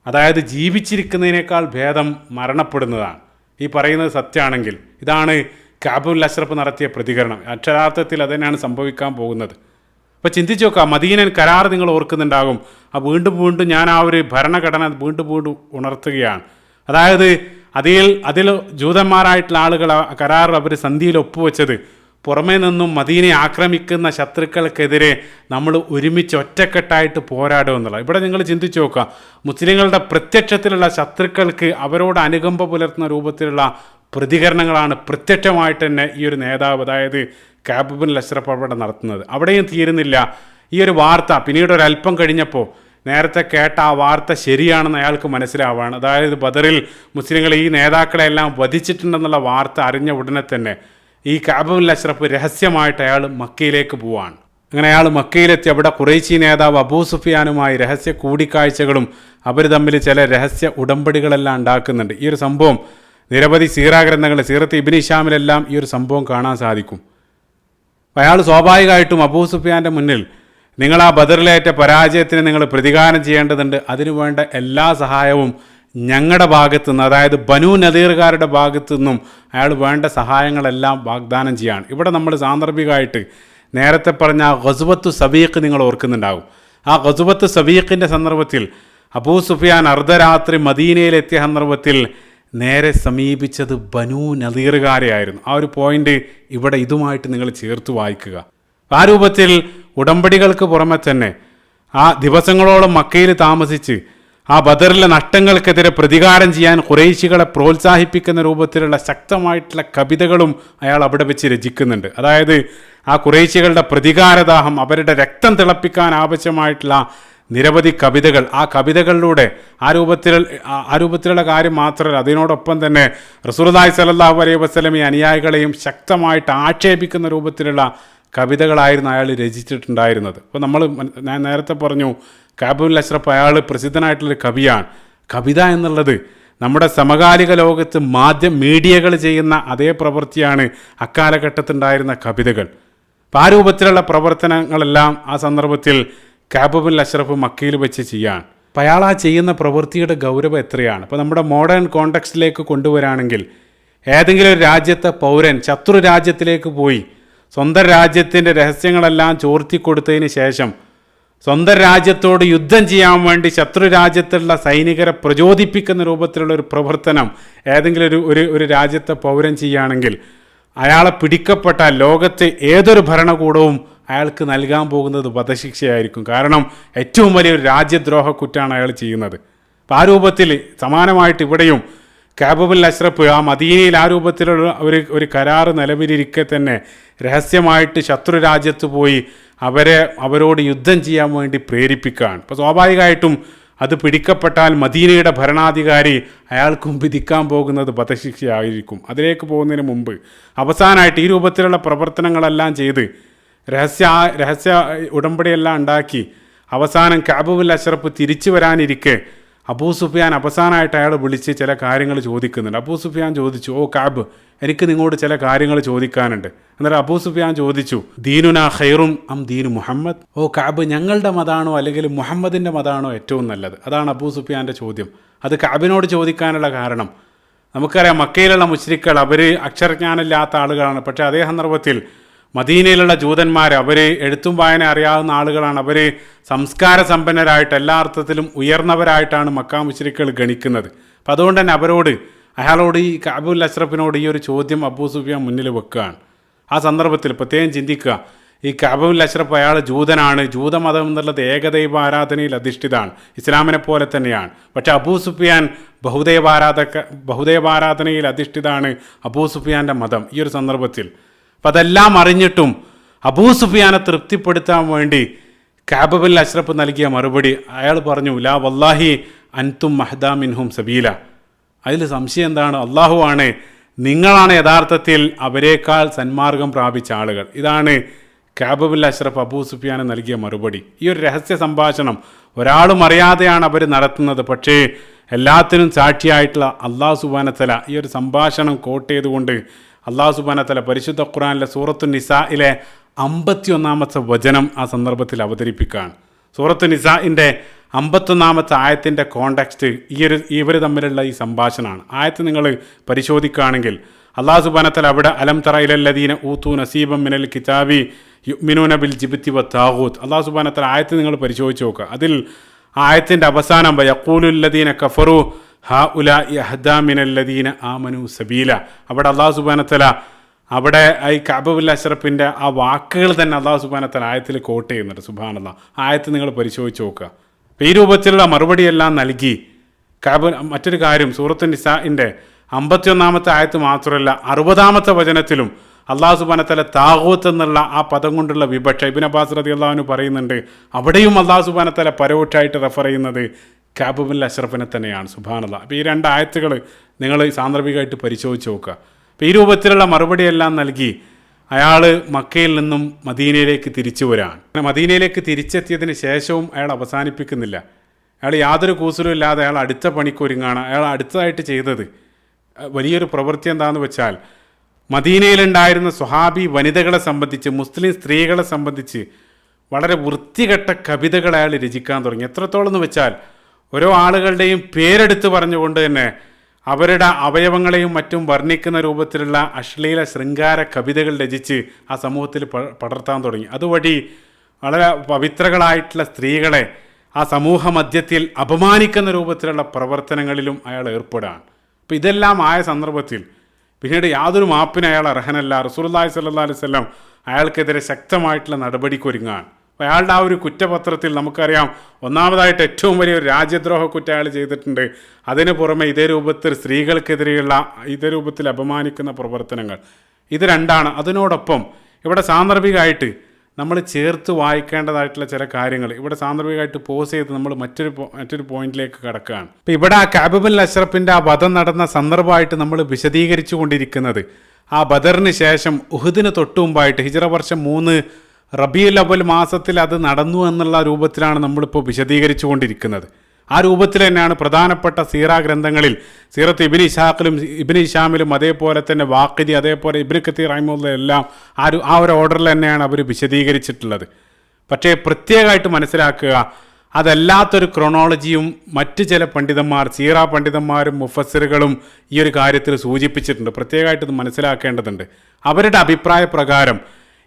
A: അതായത് ജീവിച്ചിരിക്കുന്നതിനേക്കാൾ ഭേദം മരണപ്പെടുന്നതാണ്. ഈ പറയുന്നത് സത്യമാണെങ്കിൽ. ഇതാണ് കഅബ് ബിൻ അഷ്റഫ് നടത്തിയ പ്രതികരണം. അക്ഷരാർത്ഥത്തിൽ അതുതന്നെയാണ് സംഭവിക്കാൻ പോകുന്നത്. അപ്പോൾ ചിന്തിച്ച് നോക്കുക, മദീനൻ കരാർ നിങ്ങൾ ഓർക്കുന്നുണ്ടാകും. വീണ്ടും ഞാൻ ആ ഒരു ഭരണഘടന വീണ്ടും ഉണർത്തുകയാണ്. അതായത് അതിൽ ജൂതന്മാരായിട്ടുള്ള ആളുകൾ കരാർ അവർ സന്ധിയിൽ ഒപ്പുവെച്ചത് പുറമേ നിന്നും മദീനയെ ആക്രമിക്കുന്ന ശത്രുക്കൾക്കെതിരെ നമ്മൾ ഒരുമിച്ച് ഒറ്റക്കെട്ടായിട്ട് പോരാടുക എന്നുള്ളത്. ഇവിടെ നിങ്ങൾ ചിന്തിച്ച് നോക്കുക, മുസ്ലിങ്ങളുടെ പ്രത്യക്ഷത്തിലുള്ള ശത്രുക്കൾക്ക് അവരോട് അനുകമ്പ പുലർത്തുന്ന രൂപത്തിലുള്ള പ്രതികരണങ്ങളാണ് പ്രത്യക്ഷമായിട്ട് തന്നെ ഈ ഒരു നേതാവ്, അതായത് കഅബ് ബിൻ അഷ്റഫ് അവിടെ നടത്തുന്നത്. അവിടെയും തീരുന്നില്ല. ഈ ഒരു വാർത്ത പിന്നീട് ഒരല്പം കഴിഞ്ഞപ്പോൾ നേരത്തെ കേട്ട ആ വാർത്ത ശരിയാണെന്ന് അയാൾക്ക് മനസ്സിലാവുകയാണ്. അതായത് ബദറിൽ മുസ്ലിങ്ങൾ ഈ നേതാക്കളെല്ലാം വധിച്ചിട്ടുണ്ടെന്നുള്ള വാർത്ത അറിഞ്ഞ ഉടനെ തന്നെ ഈ കഅബ് ബിൻ അഷ്റഫ് രഹസ്യമായിട്ട് അയാൾ മക്കയിലേക്ക് പോവാണ്. അങ്ങനെ അയാൾ മക്കയിലെത്തി അവിടെ ഖുറൈശി നേതാവ് അബൂ സുഫിയാനുമായി രഹസ്യ കൂടിക്കാഴ്ചകളും അവർ തമ്മിൽ ചില രഹസ്യ ഉടമ്പടികളെല്ലാം ഉണ്ടാക്കുന്നുണ്ട്. ഈ ഒരു സംഭവം നിരവധി സീറ ഗ്രന്ഥങ്ങൾ, സീറത്ത് ഇബ്നു ഹിശാമിലെല്ലാം ഈ ഒരു സംഭവം കാണാൻ സാധിക്കും. അയാൾ സ്വാഭാവികമായിട്ടും അബൂ സുഫിയാൻ്റെ മുന്നിൽ നിങ്ങൾ ആ ബദറിലേറ്റ പരാജയത്തിന് നിങ്ങൾ പ്രതികാരം ചെയ്യേണ്ടതുണ്ട്, അതിനുവേണ്ട എല്ലാ സഹായവും ഞങ്ങളുടെ ഭാഗത്തു നിന്ന്, അതായത് ബനൂ നദീർകാരുടെ ഭാഗത്തു നിന്നും അയാൾ വേണ്ട സഹായങ്ങളെല്ലാം വാഗ്ദാനം ചെയ്യാണ്. ഇവിടെ നമ്മൾ സാന്ദർഭികമായിട്ട് നേരത്തെ പറഞ്ഞ ആ ഗസ്വത്തു സബീഖ് നിങ്ങൾ ഓർക്കുന്നുണ്ടാകും. ആ ഗസ്വത്തു സബീഖിൻ്റെ സന്ദർഭത്തിൽ അബൂ സുഫിയാൻ അർദ്ധരാത്രി മദീനയിലെത്തിയ സന്ദർഭത്തിൽ നേരെ സമീപിച്ചത് ബനൂ നദീറുകാരെയായിരുന്നു. ആ ഒരു പോയിന്റ് ഇവിടെ ഇതുമായിട്ട് നിങ്ങൾ ചേർത്ത് വായിക്കുക. ആ രൂപത്തിൽ ഉടമ്പടികൾക്ക് പുറമെ തന്നെ ആ ദിവസങ്ങളോളം മക്കയിൽ താമസിച്ച് ആ ബദറിലെ നഷ്ടങ്ങൾക്കെതിരെ പ്രതികാരം ചെയ്യാൻ ഖുറൈശികളെ പ്രോത്സാഹിപ്പിക്കുന്ന രൂപത്തിലുള്ള ശക്തമായിട്ടുള്ള കവിതകളും അയാൾ അവിടെ വെച്ച് രചിക്കുന്നുണ്ട്. അതായത് ആ ഖുറൈശികളുടെ പ്രതികാരദാഹം, അവരുടെ രക്തം തിളപ്പിക്കാൻ ആവശ്യമായിട്ടുള്ള നിരവധി കവിതകൾ, ആ കവിതകളിലൂടെ ആ രൂപത്തിലുള്ള കാര്യം മാത്രമല്ല, അതിനോടൊപ്പം തന്നെ റസൂലുള്ളാഹി സ്വല്ലല്ലാഹു അലൈഹി വസല്ലം ഈ അനുയായികളെയും ശക്തമായിട്ട് ആക്ഷേപിക്കുന്ന രൂപത്തിലുള്ള കവിതകളായിരുന്നു അയാൾ രചിച്ചിട്ടുണ്ടായിരുന്നത്. അപ്പോൾ ഞാൻ നേരത്തെ പറഞ്ഞു, കഅബ് ബിൻ അഷ്റഫ് അയാൾ പ്രസിദ്ധനായിട്ടുള്ളൊരു കവിയാണ്. കവിത എന്നുള്ളത് നമ്മുടെ സമകാലിക ലോകത്ത് മീഡിയകൾ ചെയ്യുന്ന അതേ പ്രവൃത്തിയാണ് അക്കാലഘട്ടത്തുണ്ടായിരുന്ന കവിതകൾ. അപ്പോൾ ആ രൂപത്തിലുള്ള പ്രവർത്തനങ്ങളെല്ലാം ആ സന്ദർഭത്തിൽ കഅബ് ബിൻ അഷ്റഫ് മക്കയിൽ വെച്ച് ചെയ്യാണ്. അപ്പോൾ അയാൾ ആ ചെയ്യുന്ന പ്രവൃത്തിയുടെ ഗൗരവം എത്രയാണ്. അപ്പോൾ നമ്മുടെ മോഡേൺ കോണ്ടെക്സ്റ്റിലേക്ക് കൊണ്ടുവരാണെങ്കിൽ, ഏതെങ്കിലും ഒരു രാജ്യത്തെ പൗരൻ ശത്രു രാജ്യത്തിലേക്ക് പോയി സ്വന്തം രാജ്യത്തിൻ്റെ രഹസ്യങ്ങളെല്ലാം ചോർത്തിക്കൊടുത്തതിന് ശേഷം സ്വന്തം രാജ്യത്തോട് യുദ്ധം ചെയ്യാൻ വേണ്ടി ശത്രു രാജ്യത്തുള്ള സൈനികരെ പ്രചോദിപ്പിക്കുന്ന രൂപത്തിലുള്ള ഒരു പ്രവർത്തനം ഏതെങ്കിലും ഒരു രാജ്യത്തെ പൗരൻ ചെയ്യുകയാണെങ്കിൽ അയാളെ പിടിക്കപ്പെട്ടാൽ ലോകത്തെ ഏതൊരു ഭരണകൂടവും അയാൾക്ക് നൽകാൻ പോകുന്നത് വധശിക്ഷയായിരിക്കും. കാരണം ഏറ്റവും വലിയൊരു രാജ്യദ്രോഹ കുറ്റമാണ് അയാൾ ചെയ്യുന്നത്. അപ്പോൾ ആ രൂപത്തിൽ സമാനമായിട്ട് ഇവിടെയും കഅബുൽ അഷ്റഫ് ആ മദീനയിൽ ആ രൂപത്തിലുള്ള ഒരു കരാറ് നിലവിലിരിക്കെ തന്നെ രഹസ്യമായിട്ട് ശത്രു രാജ്യത്ത് പോയി അവരോട് യുദ്ധം ചെയ്യാൻ വേണ്ടി പ്രേരിപ്പിക്കുകയാണ്. അപ്പോൾ സ്വാഭാവികമായിട്ടും അത് പിടിക്കപ്പെട്ടാൽ മദീനയുടെ ഭരണാധികാരി അയാൾക്കും വിധിക്കാൻ പോകുന്നത് വധശിക്ഷയായിരിക്കും. അതിലേക്ക് പോകുന്നതിന് മുമ്പ് അവസാനമായിട്ട് ഈ രൂപത്തിലുള്ള പ്രവർത്തനങ്ങളെല്ലാം ചെയ്ത് രഹസ്യ ഉടമ്പടിയെല്ലാം ഉണ്ടാക്കി അവസാനം കഅബുൽ അഷ്റഫ് തിരിച്ചു വരാനിരിക്കെ അബൂ സുഫിയാൻ അവസാനമായിട്ട് അയാൾ വിളിച്ച് ചില കാര്യങ്ങൾ ചോദിക്കുന്നുണ്ട്. അബൂ സുഫിയാൻ ചോദിച്ചു, ഓ കഅബ്, എനിക്ക് നിങ്ങളോട് ചില കാര്യങ്ങൾ ചോദിക്കാനുണ്ട്. എന്നിട്ട് അബൂ സുഫിയാൻ ചോദിച്ചു, ദീനുനാ ഖൈറും അം ദീനു മുഹമ്മദ്? ഓ കഅബ്, ഞങ്ങളുടെ മതാണോ അല്ലെങ്കിൽ മുഹമ്മദിൻ്റെ മതാണോ ഏറ്റവും നല്ലത്? അതാണ് അബൂ സുഫിയാൻ്റെ ചോദ്യം. അത് കഅബിനോട് ചോദിക്കാനുള്ള കാരണം, നമുക്കറിയാം മക്കയിലുള്ള മുശ്രിക്കുകൾ അവർ അക്ഷരജ്ഞാനമില്ലാത്ത ആളുകളാണ്. പക്ഷേ അതേ സന്ദർഭത്തിൽ മദീനയിലുള്ള ജൂതന്മാർ അവർ എഴുത്തും വായന അറിയാവുന്ന ആളുകളാണ്. അവർ സംസ്കാര സമ്പന്നരായിട്ട് എല്ലാ അർത്ഥത്തിലും ഉയർന്നവരായിട്ടാണ് മക്കാ മുശ്രിക്കുകൾ ഗണിക്കുന്നത്. അപ്പം അതുകൊണ്ട് തന്നെ അയാളോട് ഈ കഅബുൽ അഷ്റഫിനോട് ഈ ഒരു ചോദ്യം അബൂ സുഫിയാൻ മുന്നിൽ വെക്കുകയാണ്. ആ സന്ദർഭത്തിൽ പ്രത്യേകം ചിന്തിക്കുക, ഈ കഅബുൽ അഷ്റഫ് അയാൾ ജൂതനാണ്. ജൂതമതം എന്നുള്ളത് ഏകദൈവ ആരാധനയിൽ അധിഷ്ഠിതമാണ്, ഇസ്ലാമിനെ പോലെ തന്നെയാണ്. പക്ഷേ അബൂ സുഫിയാൻ ബഹുദൈവാരാധനയിൽ അധിഷ്ഠിതമാണ് അബൂ സുഫിയാൻ്റെ മതം. ഈ ഒരു സന്ദർഭത്തിൽ അപ്പം അതെല്ലാം അറിഞ്ഞിട്ടും അബൂ സുഫിയാനെ തൃപ്തിപ്പെടുത്താൻ വേണ്ടി കഅബുൽ അഷ്റഫ് നൽകിയ മറുപടി, അയാൾ പറഞ്ഞു, ലാ വല്ലാഹി അൻതും മഹ്ദാ മിൻഹും സബീല. അതിൽ സംശയം എന്താണ്? അള്ളാഹു ആണ്, നിങ്ങളാണ് യഥാർത്ഥത്തിൽ അവരെക്കാൾ സന്മാർഗം പ്രാപിച്ച ആളുകൾ. ഇതാണ് കഅബുൽ അഷ്റഫ് അബൂ സുഫിയാന് നൽകിയ മറുപടി. ഈ ഒരു രഹസ്യ സംഭാഷണം ഒരാളും അറിയാതെയാണ് അവർ നടത്തുന്നത്. പക്ഷേ എല്ലാത്തിനും സാക്ഷിയായിട്ടുള്ള അള്ളാഹു സുബ്ഹാനഹു വ തആല ഈ ഒരു സംഭാഷണം കോട്ട് ചെയ്തുകൊണ്ട് അള്ളാഹു സുബ്ഹാനഹു വ തആല പരിശുദ്ധ ഖുർആനിലെ സൂറത്തു നിസായിലെ 51-ാമത്തെ വചനം ആ സന്ദർഭത്തിൽ അവതരിപ്പിക്കുകയാണ്. സൂറത്തു നിസാഇൻ്റെ 51-ാമത്തെ ആയത്തിൻ്റെ കോണ്ടെക്സ്റ്റ് ഇവർ തമ്മിലുള്ള ഈ സംഭാഷണമാണ്. ആയത്ത് നിങ്ങൾ പരിശോധിക്കുകയാണെങ്കിൽ അള്ളാഹു സുബ്ഹാനഹു വ തആല അവിടെ അലം തറ ഇലല്ലദീന ഊതു നസീബൻ മിനൽ കിതാബി യുഅ്മിനൂന ബിൽ ജിബ്തി വത്താഗൂത്ത്. അള്ളാഹു സുബ്ഹാനഹു വ തആല ആയത്ത് നിങ്ങൾ പരിശോധിച്ച് നോക്കുക. അതിൽ ആയത്തിൻ്റെ അവസാനം യഖൂലുല്ലദീന കഫറു ഹഉലാഇ അഹ്ദാ മിനല്ലദീന ആമനു സബീല. അവിടെ അള്ളാഹു സുബ്ഹാനഹു വ തആല അവിടെ ഈ കഅബുൽ അഷ്റഫിൻ്റെ ആ വാക്കുകൾ തന്നെ അള്ളാഹു സുബ്ഹാനഹു വ തആല ആയത്തിൽ കോട്ട് ചെയ്യുന്നുണ്ട്. സുബ്ഹാനല്ലാഹ്, ആയത്ത് നിങ്ങൾ പരിശോധിച്ച് നോക്കുക. അപ്പോൾ ഈ രൂപത്തിലുള്ള മറുപടിയെല്ലാം നൽകി മറ്റൊരു കാര്യം, സൂറത്തു നിസാഇൻ്റെ 51-ാമത്തെ ആയത്ത് മാത്രമല്ല 60-ാമത്തെ വചനത്തിലും അള്ളാഹു സുബ്ഹാനഹു വ തആല താഗൂത്ത് എന്നുള്ള ആ പദം കൊണ്ടുള്ള വിവക്ഷ ഇബ്നു അബ്ബാസ് റളിയല്ലാഹു അൻഹു പറയുന്നുണ്ട്. അവിടെയും അള്ളാഹു സുബ്ഹാനഹു വ തആല പരോക്ഷമായിട്ട് റെഫർ ചെയ്യുന്നത് കഅബുൽ അഷ്റഫിനെ തന്നെയാണ്. സുബ്ഹാനല്ലാഹ്. അപ്പോൾ ഈ രണ്ട് ആയത്തുകൾ നിങ്ങൾ സാന്ദർഭികമായിട്ട് പരിശോധിച്ച് നോക്കുക. അപ്പോൾ ഈ രൂപത്തിലുള്ള മറുപടിയെല്ലാം നൽകി അയാൾ മക്കയിൽ നിന്നും മദീനയിലേക്ക് തിരിച്ചു വരാൻ. മദീനയിലേക്ക് തിരിച്ചെത്തിയതിന് ശേഷവും അയാൾ അവസാനിപ്പിക്കുന്നില്ല. അയാൾ യാതൊരു കൂസലും ഇല്ലാതെ അയാൾ അടുത്ത പണിക്കൊരുങ്ങാണ്. അയാൾ അടുത്തതായിട്ട് ചെയ്തത് വലിയൊരു പ്രവൃത്തി എന്താണെന്ന് വെച്ചാൽ, മദീനയിലുണ്ടായിരുന്ന സ്വഹാബി വനിതകളെ സംബന്ധിച്ച്, മുസ്ലിം സ്ത്രീകളെ സംബന്ധിച്ച് വളരെ വൃത്തികെട്ട കവിതകൾ അയാൾ രചിക്കാൻ തുടങ്ങി. എത്രത്തോളം എന്ന് വെച്ചാൽ ഓരോ ആളുകളുടെയും പേരെടുത്ത് പറഞ്ഞുകൊണ്ട് തന്നെ അവരുടെ അവയവങ്ങളെയും മറ്റും വർണ്ണിക്കുന്ന രൂപത്തിലുള്ള അശ്ലീല ശൃംഗാര കവിതകൾ രചിച്ച് ആ സമൂഹത്തിൽ പടർത്താൻ തുടങ്ങി. അതുവഴി വളരെ പവിത്രകളായിട്ടുള്ള സ്ത്രീകളെ ആ സമൂഹ മധ്യത്തിൽ അപമാനിക്കുന്ന രൂപത്തിലുള്ള പ്രവർത്തനങ്ങളിലും അയാൾ ഏർപ്പെടുകയാണ്. അപ്പോൾ ഇതെല്ലാം ആയ സന്ദർഭത്തിൽ പിന്നീട് യാതൊരു മാപ്പിന് അയാൾ അർഹനല്ല. റസൂലുള്ളാഹി സ്വല്ലല്ലാഹു അലൈഹി വസല്ലം അയാൾക്കെതിരെ ശക്തമായിട്ടുള്ള നടപടിക്കൊരുങ്ങാൻ. അപ്പോൾ അയാളുടെ ആ ഒരു കുറ്റപത്രത്തിൽ നമുക്കറിയാം, ഒന്നാമതായിട്ട് ഏറ്റവും വലിയൊരു രാജ്യദ്രോഹ കുറ്റം അയാൾ ചെയ്തിട്ടുണ്ട്. അതിന് പുറമെ ഇതേ രൂപത്തിൽ സ്ത്രീകൾക്കെതിരെയുള്ള ഇതേ രൂപത്തിൽ അപമാനിക്കുന്ന പ്രവർത്തനങ്ങൾ, ഇത് രണ്ടാണ്. അതിനോടൊപ്പം ഇവിടെ സാന്ദർഭികമായിട്ട് നമ്മൾ ചേർത്ത് വായിക്കേണ്ടതായിട്ടുള്ള ചില കാര്യങ്ങൾ ഇവിടെ സാന്ദർഭികമായിട്ട് പോസ് ചെയ്ത് നമ്മൾ മറ്റൊരു പോയിന്റിലേക്ക് കടക്കുകയാണ്. അപ്പോൾ ഇവിടെ ആ കഅബുൽ അഷ്റഫിൻ്റെ ആ വധം നടന്ന സന്ദർഭമായിട്ട് നമ്മൾ വിശദീകരിച്ചു കൊണ്ടിരിക്കുന്നത് ആ ബദറിന് ശേഷം ഉഹുദിന് തൊട്ടു മുമ്പായിട്ട് ഹിജ്റ വർഷം 3 റബീഉൽ അവ്വൽ മാസത്തിൽ അത് നടന്നു എന്നുള്ള രൂപത്തിലാണ് നമ്മളിപ്പോൾ വിശദീകരിച്ചു കൊണ്ടിരിക്കുന്നത്. ആ രൂപത്തിൽ തന്നെയാണ് പ്രധാനപ്പെട്ട സീറ ഗ്രന്ഥങ്ങളിൽ സീറത്ത് ഇബ്നു ഇസ്ഹാഖിലും ഇബ്നു ഹിശാമിലും അതേപോലെ തന്നെ വാഖിദി അതേപോലെ ഇബ്നു കത്തീർ റഹിമഹുല്ലാഹ് എല്ലാം ആ ഒരു ഓർഡറിൽ തന്നെയാണ് അവർ വിശദീകരിച്ചിട്ടുള്ളത്. പക്ഷേ പ്രത്യേകമായിട്ട് മനസ്സിലാക്കുക, അതല്ലാത്തൊരു ക്രോണോളജിയും മറ്റ് ചില പണ്ഡിതന്മാർ, സീറ പണ്ഡിതന്മാരും മുഫസ്സിറുകളും ഈ ഒരു കാര്യത്തിൽ സൂചിപ്പിച്ചിട്ടുണ്ട്. പ്രത്യേകമായിട്ട് ഇത് മനസ്സിലാക്കേണ്ടതുണ്ട്. അവരുടെ അഭിപ്രായ പ്രകാരം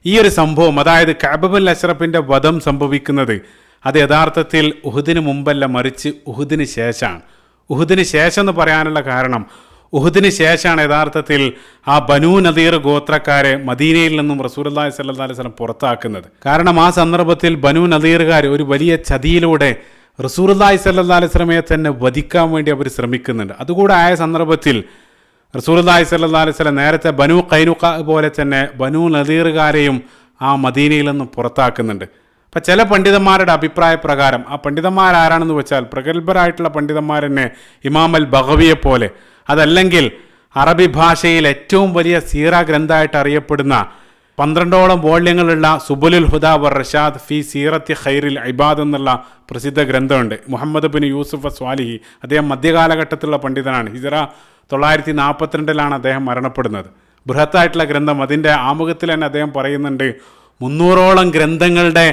A: ഈ ഒരു സംഭവം, അതായത് കഅബുൽ അഷ്റഫിൻ്റെ വധം സംഭവിക്കുന്നത് അത് യഥാർത്ഥത്തിൽ ഉഹുദിന് മുമ്പല്ല, മറിച്ച് ഉഹുദിന് ശേഷമാണ്. ഉഹുദിന് ശേഷം എന്ന് പറയാനുള്ള കാരണം, ഉഹുദിന് ശേഷമാണ് യഥാർത്ഥത്തിൽ ആ ബനൂ നദീർ ഗോത്രക്കാരെ മദീനയിൽ നിന്നും റസൂലുള്ളാഹി സ്വല്ലല്ലാഹു അലൈഹി വസല്ലം പുറത്താക്കുന്നത്. കാരണം ആ സന്ദർഭത്തിൽ ബനൂ നദീറുകാർ ഒരു വലിയ ചതിയിലൂടെ റസൂലുള്ളാഹി സ്വല്ലല്ലാഹു അലൈഹി വസല്ലമയെ തന്നെ വധിക്കാൻ വേണ്ടി അവർ ശ്രമിക്കുന്നുണ്ട്. അതുകൂടെ ആയ സന്ദർഭത്തിൽ റസൂലുള്ളാഹി സ്വല്ലല്ലാഹു അലൈഹി വസല്ലം നേരത്തെ ബനു ഖൈനുഖ പോലെ തന്നെ ബനു നദീറുകാരെയും ആ മദീനയിൽ നിന്ന് പുറത്താക്കുന്നുണ്ട്. അപ്പം ചില പണ്ഡിതന്മാരുടെ അഭിപ്രായ പ്രകാരം, ആ പണ്ഡിതന്മാരാരാണെന്ന് വെച്ചാൽ പ്രഗത്ഭരായിട്ടുള്ള പണ്ഡിതന്മാർ തന്നെ ഇമാം അൽ ബഗവിയെ പോലെ, അതല്ലെങ്കിൽ അറബി ഭാഷയിൽ ഏറ്റവും വലിയ സീറ ഗ്രന്ഥമായിട്ട് അറിയപ്പെടുന്ന 12ഓളം വോള്യങ്ങളുള്ള സുബുലുൽ ഹുദ വർ റഷാദ് ഫി സീറത്തി ഖൈറിൽ ഇബാദ് എന്നുള്ള പ്രസിദ്ധ ഗ്രന്ഥമുണ്ട്. മുഹമ്മദ് ബിൻ യൂസുഫ് സ്വാലിഹി, അദ്ദേഹം മധ്യകാലഘട്ടത്തിലുള്ള പണ്ഡിതനാണ്. ഹിജറ 942 അദ്ദേഹം മരണപ്പെടുന്നത്. ബൃഹത്തായിട്ടുള്ള ഗ്രന്ഥം, അതിൻ്റെ ആമുഖത്തിൽ തന്നെ അദ്ദേഹം പറയുന്നുണ്ട് 300ഓളം ഗ്രന്ഥങ്ങളുടെ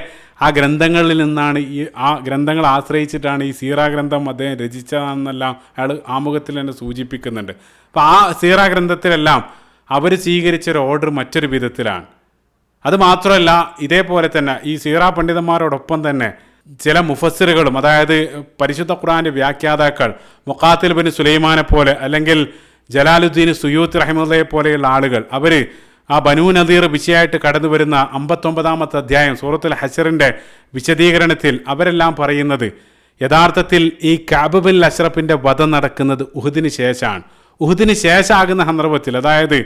A: ആ ഗ്രന്ഥങ്ങളിൽ നിന്നാണ് ആ ഗ്രന്ഥങ്ങൾ ആശ്രയിച്ചിട്ടാണ് ഈ സീറ ഗ്രന്ഥം അദ്ദേഹം രചിച്ചതെന്നെല്ലാം അയാൾ ആമുഖത്തിൽ തന്നെ സൂചിപ്പിക്കുന്നുണ്ട്. അപ്പോൾ ആ സീറ ഗ്രന്ഥത്തിലെല്ലാം അവർ സ്വീകരിച്ചൊരു ഓർഡർ മറ്റൊരു വിധത്തിലാണ്. അതുമാത്രമല്ല, ഇതേപോലെ തന്നെ ഈ സീറ പണ്ഡിതന്മാരോടൊപ്പം തന്നെ ചില മുഫസ്സിറുകളും, അതായത് പരിശുദ്ധ ഖുർആന്റെ വ്യാഖ്യാതാക്കൾ മുഖാത്തിൽ ബിൻ സുലൈമാനെ പോലെ അല്ലെങ്കിൽ ജലാലുദ്ദീൻ സുയൂത്ത് റഹിമത്തുള്ളയെ പോലെയുള്ള ആളുകൾ, അവർ ആ ബനൂ നദീർ വിഷയമായിട്ട് കടന്നു വരുന്ന 59-ാമത്തെ അധ്യായം സൂറത്തുൽ ഹശറിൻ്റെ വിശദീകരണത്തിൽ അവരെല്ലാം പറയുന്നത് യഥാർത്ഥത്തിൽ ഈ കഅബ് ബിൻ അഷ്റഫിൻ്റെ വധം നടക്കുന്നത് ഉഹുദിന് ശേഷമാണ്. ഉഹുദിന് ശേഷമാകുന്ന സന്ദർഭത്തിൽ, അതായത്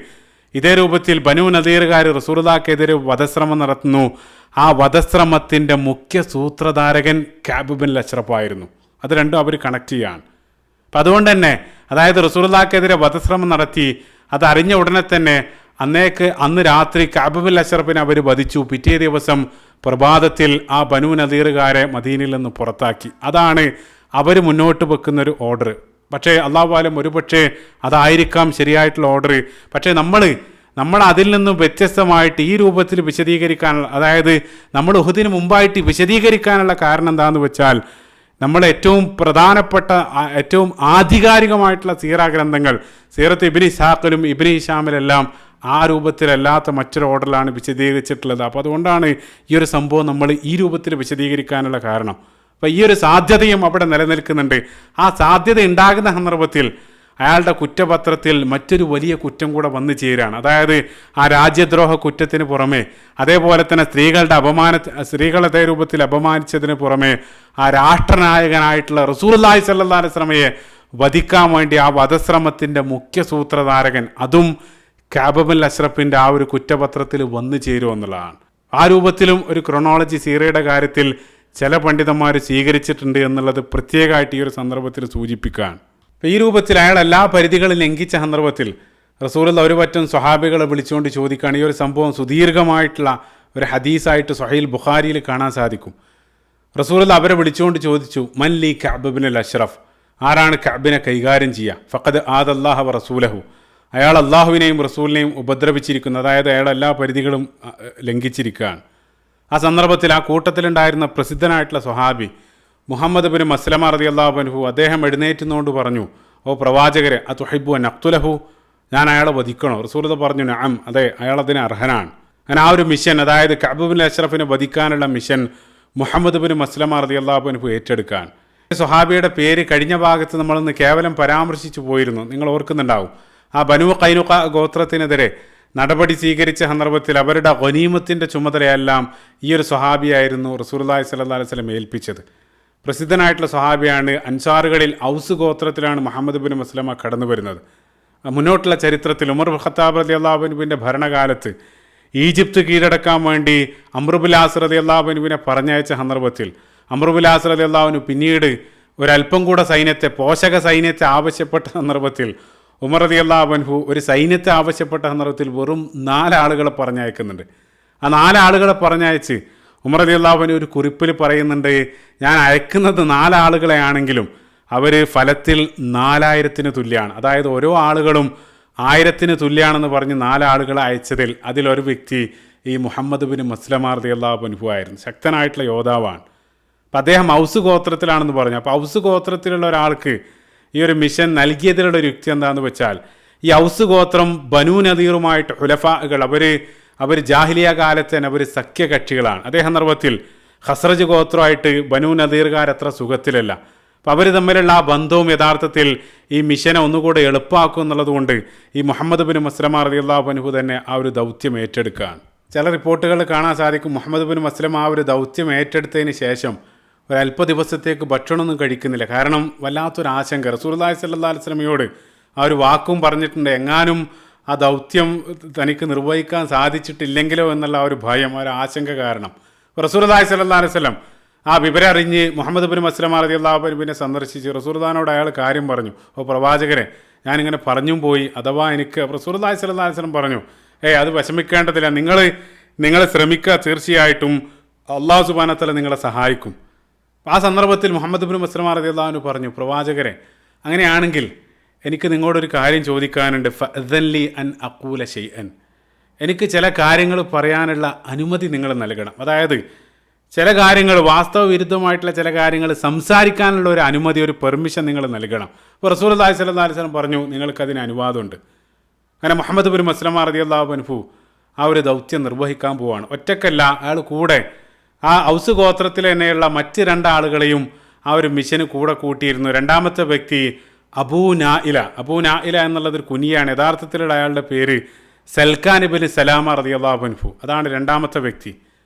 A: ഇതേ രൂപത്തിൽ ബനൂ നദീറുകാർ റസൂലുള്ളാഹിക്കെതിരെ വധശ്രമം നടത്തുന്നു. ആ വധശ്രമത്തിൻ്റെ മുഖ്യ സൂത്രധാരകൻ കഅബ് ബിൻ അഷ്റഫായിരുന്നു. അത് രണ്ടും അവർ കണക്ട് ചെയ്യാണ്. അപ്പം അതുകൊണ്ട് തന്നെ, അതായത് റസൂലുള്ളാഹിക്കെതിരെ വധശ്രമം നടത്തി, അതറിഞ്ഞ ഉടനെ തന്നെ അന്ന് രാത്രി കഅബ് ബിൻ അഷ്റഫിനെ അവർ വധിച്ചു. പിറ്റേ ദിവസം പ്രഭാതത്തിൽ ആ ബനൂ നദീറുകാരെ മദീനയിൽ നിന്ന് പുറത്താക്കി. അതാണ് അവർ മുന്നോട്ട് വെക്കുന്നൊരു ഓർഡർ. പക്ഷേ അല്ലാഹു ആലം, ഒരുപക്ഷെ അതായിരിക്കാം ശരിയായിട്ടുള്ള ഓർഡർ. പക്ഷേ നമ്മൾ അതിൽ നിന്നും വ്യത്യസ്തമായിട്ട് ഈ രൂപത്തിൽ വിശദീകരിക്കാനുള്ള, അതായത് നമ്മൾ ഉഹുദിന് മുമ്പായിട്ട് വിശദീകരിക്കാനുള്ള കാരണം എന്താണെന്ന് വെച്ചാൽ, നമ്മൾ ഏറ്റവും പ്രധാനപ്പെട്ട ഏറ്റവും ആധികാരികമായിട്ടുള്ള സീറ ഗ്രന്ഥങ്ങൾ സീറത്ത് ഇബ്നു ഇസ്ഹാഖിലും ഇബ്നു ഹിശാമിലെല്ലാം ആ രൂപത്തിലല്ലാത്ത മറ്റൊരു ഓർഡറിലാണ് വിശദീകരിച്ചിട്ടുള്ളത്. അപ്പോൾ അതുകൊണ്ടാണ് ഈ ഒരു സംഭവം നമ്മൾ ഈ രൂപത്തിൽ വിശദീകരിക്കാനുള്ള കാരണം. അപ്പോൾ ഈ ഒരു സാധ്യതയും അവിടെ നിലനിൽക്കുന്നുണ്ട്. ആ സാധ്യത ഉണ്ടാകുന്ന സന്ദർഭത്തിൽ അയാളുടെ കുറ്റപത്രത്തിൽ മറ്റൊരു വലിയ കുറ്റം കൂടെ വന്നു ചേരുകയാണ്. അതായത് ആ രാജ്യദ്രോഹ കുറ്റത്തിന് പുറമെ, അതേപോലെ തന്നെ സ്ത്രീകളെ അതേ രൂപത്തിൽ അപമാനിച്ചതിന് പുറമെ, ആ രാഷ്ട്രനായകനായിട്ടുള്ള റസൂലുള്ളാഹി സ്വല്ലല്ലാഹു അലൈഹി വസല്ലമയെ വധിക്കാൻ വേണ്ടി ആ വധശ്രമത്തിൻ്റെ മുഖ്യ സൂത്രധാരകൻ, അതും കഅബ് ബിൻ അഷ്റഫിൻ്റെ ആ ഒരു കുറ്റപത്രത്തിൽ വന്നു ചേരുമെന്നുള്ളതാണ്. ആ രൂപത്തിലും ഒരു ക്രൊണോളജി സീറയുടെ കാര്യത്തിൽ ചില പണ്ഡിതന്മാർ സ്വീകരിച്ചിട്ടുണ്ട് എന്നുള്ളത് പ്രത്യേകമായിട്ട് ഈ ഒരു സന്ദർഭത്തിൽ സൂചിപ്പിക്കുകയാണ്. അപ്പോൾ ഈ രൂപത്തിൽ അയാൾ എല്ലാ പരിധികളും ലംഘിച്ച സന്ദർഭത്തിൽ റസൂലുള്ള ഒരു പറ്റം സ്വഹാബികളെ വിളിച്ചുകൊണ്ട് ചോദിക്കുകയാണ്. ഈ ഒരു സംഭവം സുദീർഘമായിട്ടുള്ള ഒരു ഹദീസായിട്ട് സ്വഹീൽ ബുഖാരിയിൽ കാണാൻ സാധിക്കും. റസൂലുള്ള അവരെ വിളിച്ചുകൊണ്ട് ചോദിച്ചു, മൻ ലി കഅബ് ബിൻ അഷ്റഫ്, ആരാണ് കഅബിനെ കൈകാര്യം ചെയ്യുക? ഫഖദ് ആദല്ലാഹ വ റസൂലഹു, അയാൾ അള്ളാഹുവിനെയും റസൂലിനെയും ഉപദ്രവിച്ചിരിക്കുന്നു. അതായത് അയാൾ എല്ലാ പരിധികളും ലംഘിച്ചിരിക്കുകയാണ്. ആ സന്ദർഭത്തിൽ ആ കൂട്ടത്തിലുണ്ടായിരുന്ന പ്രസിദ്ധനായിട്ടുള്ള സ്വഹാബി മുഹമ്മദ് ബിൻ മസ്ലമ റളിയല്ലാഹു അൻഹു, അദ്ദേഹം എഴുന്നേറ്റുന്നുകൊണ്ട് പറഞ്ഞു, ഓ പ്രവാചകരെ, അതുഹിബ്ബു അൻ അഖ്തുലഹു, ഞാൻ അയാളെ വധിക്കണോ? റസൂലുള്ളാഹി പറഞ്ഞു, നഅം, അതെ, അയാൾ അതിന് അർഹനാണ്. അങ്ങനെ ആ ഒരു മിഷൻ, അതായത് കഅബ് ബിൻ അഷ്റഫിനെ വധിക്കാനുള്ള മിഷൻ മുഹമ്മദ് ബിൻ മസ്ലമ റളിയല്ലാഹു അൻഹു ഏറ്റെടുക്കാൻ. സ്വഹാബിയുടെ പേര് കഴിഞ്ഞ ഭാഗത്ത് നമ്മളൊന്ന് കേവലം പരാമർശിച്ചു പോയിരുന്നു, നിങ്ങൾ ഓർക്കുന്നുണ്ടാവും. ആ ബനൂ ഖൈനുഖ ഗോത്രത്തിനെതിരെ നടപടി സ്വീകരിച്ച സന്ദർഭത്തിൽ അവരുടെ ഗനീമത്തിൻ്റെ ചുമതലയെല്ലാം ഈ ഒരു സ്വഹാബിയായിരുന്നു റസൂലുള്ളാഹി സ്വല്ലല്ലാഹു അലൈഹി വസല്ലം ഏൽപ്പിച്ചത്. പ്രസിദ്ധനായിട്ടുള്ള സ്വഹാബിയാണ്. അൻസാറുകളിൽ ഔസ് ഗോത്രത്തിലാണ് മുഹമ്മദ് ബിൻ മസ്ലമ കടന്നു വരുന്നത്. മുന്നോട്ടുള്ള ചരിത്രത്തിൽ ഉമർ ഖത്താബ് റളിയല്ലാഹു അൻഹുവിൻ്റെ ഭരണകാലത്ത് ഈജിപ്ത് കീഴടക്കാൻ വേണ്ടി അംർ ബിൻ ആസ് റളിയല്ലാഹു അൻഹുവിനെ പറഞ്ഞയച്ച സന്ദർഭത്തിൽ അംർ ബിൻ ആസ് റളിയല്ലാഹു അൻഹു പിന്നീട് ഒരല്പം കൂടെ പോഷക സൈന്യത്തെ ആവശ്യപ്പെട്ട സന്ദർഭത്തിൽ ഉമർ റളിയല്ലാഹു അൻഹു ഒരു സൈന്യത്തെ ആവശ്യപ്പെട്ട സന്ദർഭത്തിൽ വെറും 4 ആളുകളെ പറഞ്ഞയക്കുന്നുണ്ട്. ആ 4 ആളുകളെ പറഞ്ഞയച്ച് ഉമർ റളിയല്ലാഹു അൻഹു ഒരു കുറിപ്പിൽ പറയുന്നുണ്ട്, ഞാൻ അയക്കുന്നത് 4 ആളുകളെയാണെങ്കിലും അവർ ഫലത്തിൽ 4000-ന് തുല്യമാണ്. അതായത് ഓരോ ആളുകളും 1000-ന് തുല്യമാണെന്ന് പറഞ്ഞ് 4 ആളുകളെ അയച്ചതിൽ അതിലൊരു വ്യക്തി ഈ മുഹമ്മദ് ബിൻ മസ്ലമ റളിയല്ലാഹു അൻഹു ആയിരുന്നു. ശക്തനായിട്ടുള്ള യോദ്ധാവാണ്. അപ്പം അദ്ദേഹം ഔസ് ഗോത്രത്തിലാണെന്ന് പറഞ്ഞു. അപ്പോൾ ഔസ് ഗോത്രത്തിലുള്ള ഒരാൾക്ക് ഈ ഒരു മിഷൻ നൽകിയതിലുള്ള ഒരു യുക്തി എന്താണെന്ന് വെച്ചാൽ, ഈ ഔസ് ഗോത്രം ബനൂ നദീറുമായിട്ട് ഹുലഫാകൾ അവർ ജാഹിലിയ കാലത്ത് തന്നെ അവർ സഖ്യകക്ഷികളാണ്. അതേ സന്ദർഭത്തിൽ ഖസ്റജ് ഗോത്രമായിട്ട് ബനൂ നദീർകാരത്ര സുഖത്തിലല്ല. അപ്പോൾ അവർ തമ്മിലുള്ള ആ ബന്ധവും യഥാർത്ഥത്തിൽ ഈ മിഷനെ ഒന്നുകൂടെ എളുപ്പമാക്കും എന്നുള്ളതുകൊണ്ട് ഈ മുഹമ്മദ് ബിൻ മസ്ലമ റളിയല്ലാഹു അൻഹു തന്നെ ആ ഒരു ദൗത്യം ഏറ്റെടുക്കുകയാണ്. ചില റിപ്പോർട്ടുകൾ കാണാൻ സാധിക്കും, മുഹമ്മദ് ബിൻ മസ്ലമ ആ ഒരു ദൗത്യം ഏറ്റെടുത്തതിന് ശേഷം ഒരല്പ ദിവസത്തേക്ക് ഭക്ഷണമൊന്നും കഴിക്കുന്നില്ല. കാരണം വല്ലാത്തൊരു ആശങ്ക. റസൂലുള്ളാഹി സ്വല്ലല്ലാഹു അലൈഹി വസല്ലമയോട് ആ ഒരു വാക്കും പറഞ്ഞിട്ടുണ്ട്, എങ്ങാനും ആ ദൗത്യം തനിക്ക് നിർവഹിക്കാൻ സാധിച്ചിട്ടില്ലെങ്കിലോ എന്നുള്ള ആ ഒരു ഭയം, ആ ഒരു ആശങ്ക കാരണം റസൂലുള്ളാഹി സ്വല്ലല്ലാഹു അലൈഹി വസല്ലം ആ വിവരം അറിഞ്ഞ് മുഹമ്മദ് ബിൻ മസ്ലമ റളിയല്ലാഹു അൻഹുവിനെ സന്ദർശിച്ച് റസൂലുള്ളാഹിനോട് അയാൾ കാര്യം പറഞ്ഞു. ഓ പ്രവാചകരെ, ഞാനിങ്ങനെ പറഞ്ഞും പോയി, അഥവാ എനിക്ക് റസൂലുള്ളാഹി സ്വല്ലല്ലാഹു അലൈഹി വസല്ലം പറഞ്ഞു, അത് വിഷമിക്കേണ്ടതില്ല, നിങ്ങൾ ശ്രമിക്കുക, തീർച്ചയായിട്ടും അല്ലാഹു സുബ്ഹാനഹു വ തആല നിങ്ങളെ സഹായിക്കും. ആ സന്ദർഭത്തിൽ മുഹമ്മദ് ബിൻ മസ്ലമ റളിയല്ലാഹു അൻഹു പറഞ്ഞു, പ്രവാചകരെ, അങ്ങനെയാണെങ്കിൽ എനിക്ക് നിങ്ങളോടൊരു കാര്യം ചോദിക്കാനുണ്ട്. ഫഅ്ദൻ ലി അൻ അഖൂല ഷൈഅൻ, എനിക്ക് ചില കാര്യങ്ങൾ പറയാനുള്ള അനുമതി നിങ്ങൾ നൽകണം. അതായത് ചില കാര്യങ്ങൾ, വാസ്തവ വിരുദ്ധമായിട്ടുള്ള ചില കാര്യങ്ങൾ സംസാരിക്കാനുള്ള ഒരു അനുമതി, ഒരു പെർമിഷൻ നിങ്ങൾ നൽകണം. അപ്പോൾ റസൂലുള്ളാഹി സ്വല്ലല്ലാഹു അലൈഹി വസല്ലം പറഞ്ഞു, നിങ്ങൾക്കതിന് അനുവാദമുണ്ട്. അങ്ങനെ മുഹമ്മദ് ബിൻ മസ്ലമ റളിയല്ലാഹു അൻഹു ആ ഒരു ദൗത്യം നിർവഹിക്കാൻ പോവുകയാണ്. ഒറ്റക്കല്ല, അയാൾ കൂടെ ആ ഔസ് ഗോത്രത്തിൽ തന്നെയുള്ള മറ്റ് 2 ആളുകളെയും ആ ഒരു മിഷന് കൂടെ കൂട്ടിയിരുന്നു. രണ്ടാമത്തെ വ്യക്തി അബൂ നായില എന്നുള്ളതൊരു കുനിയാണ്. യഥാർത്ഥത്തിലുള്ള അയാളുടെ പേര് സൽക്കാൻ ഇബ്നു സലാമ റളിയല്ലാഹു അൻഹു. അതാണ് രണ്ടാമത്തെ വ്യക്തി.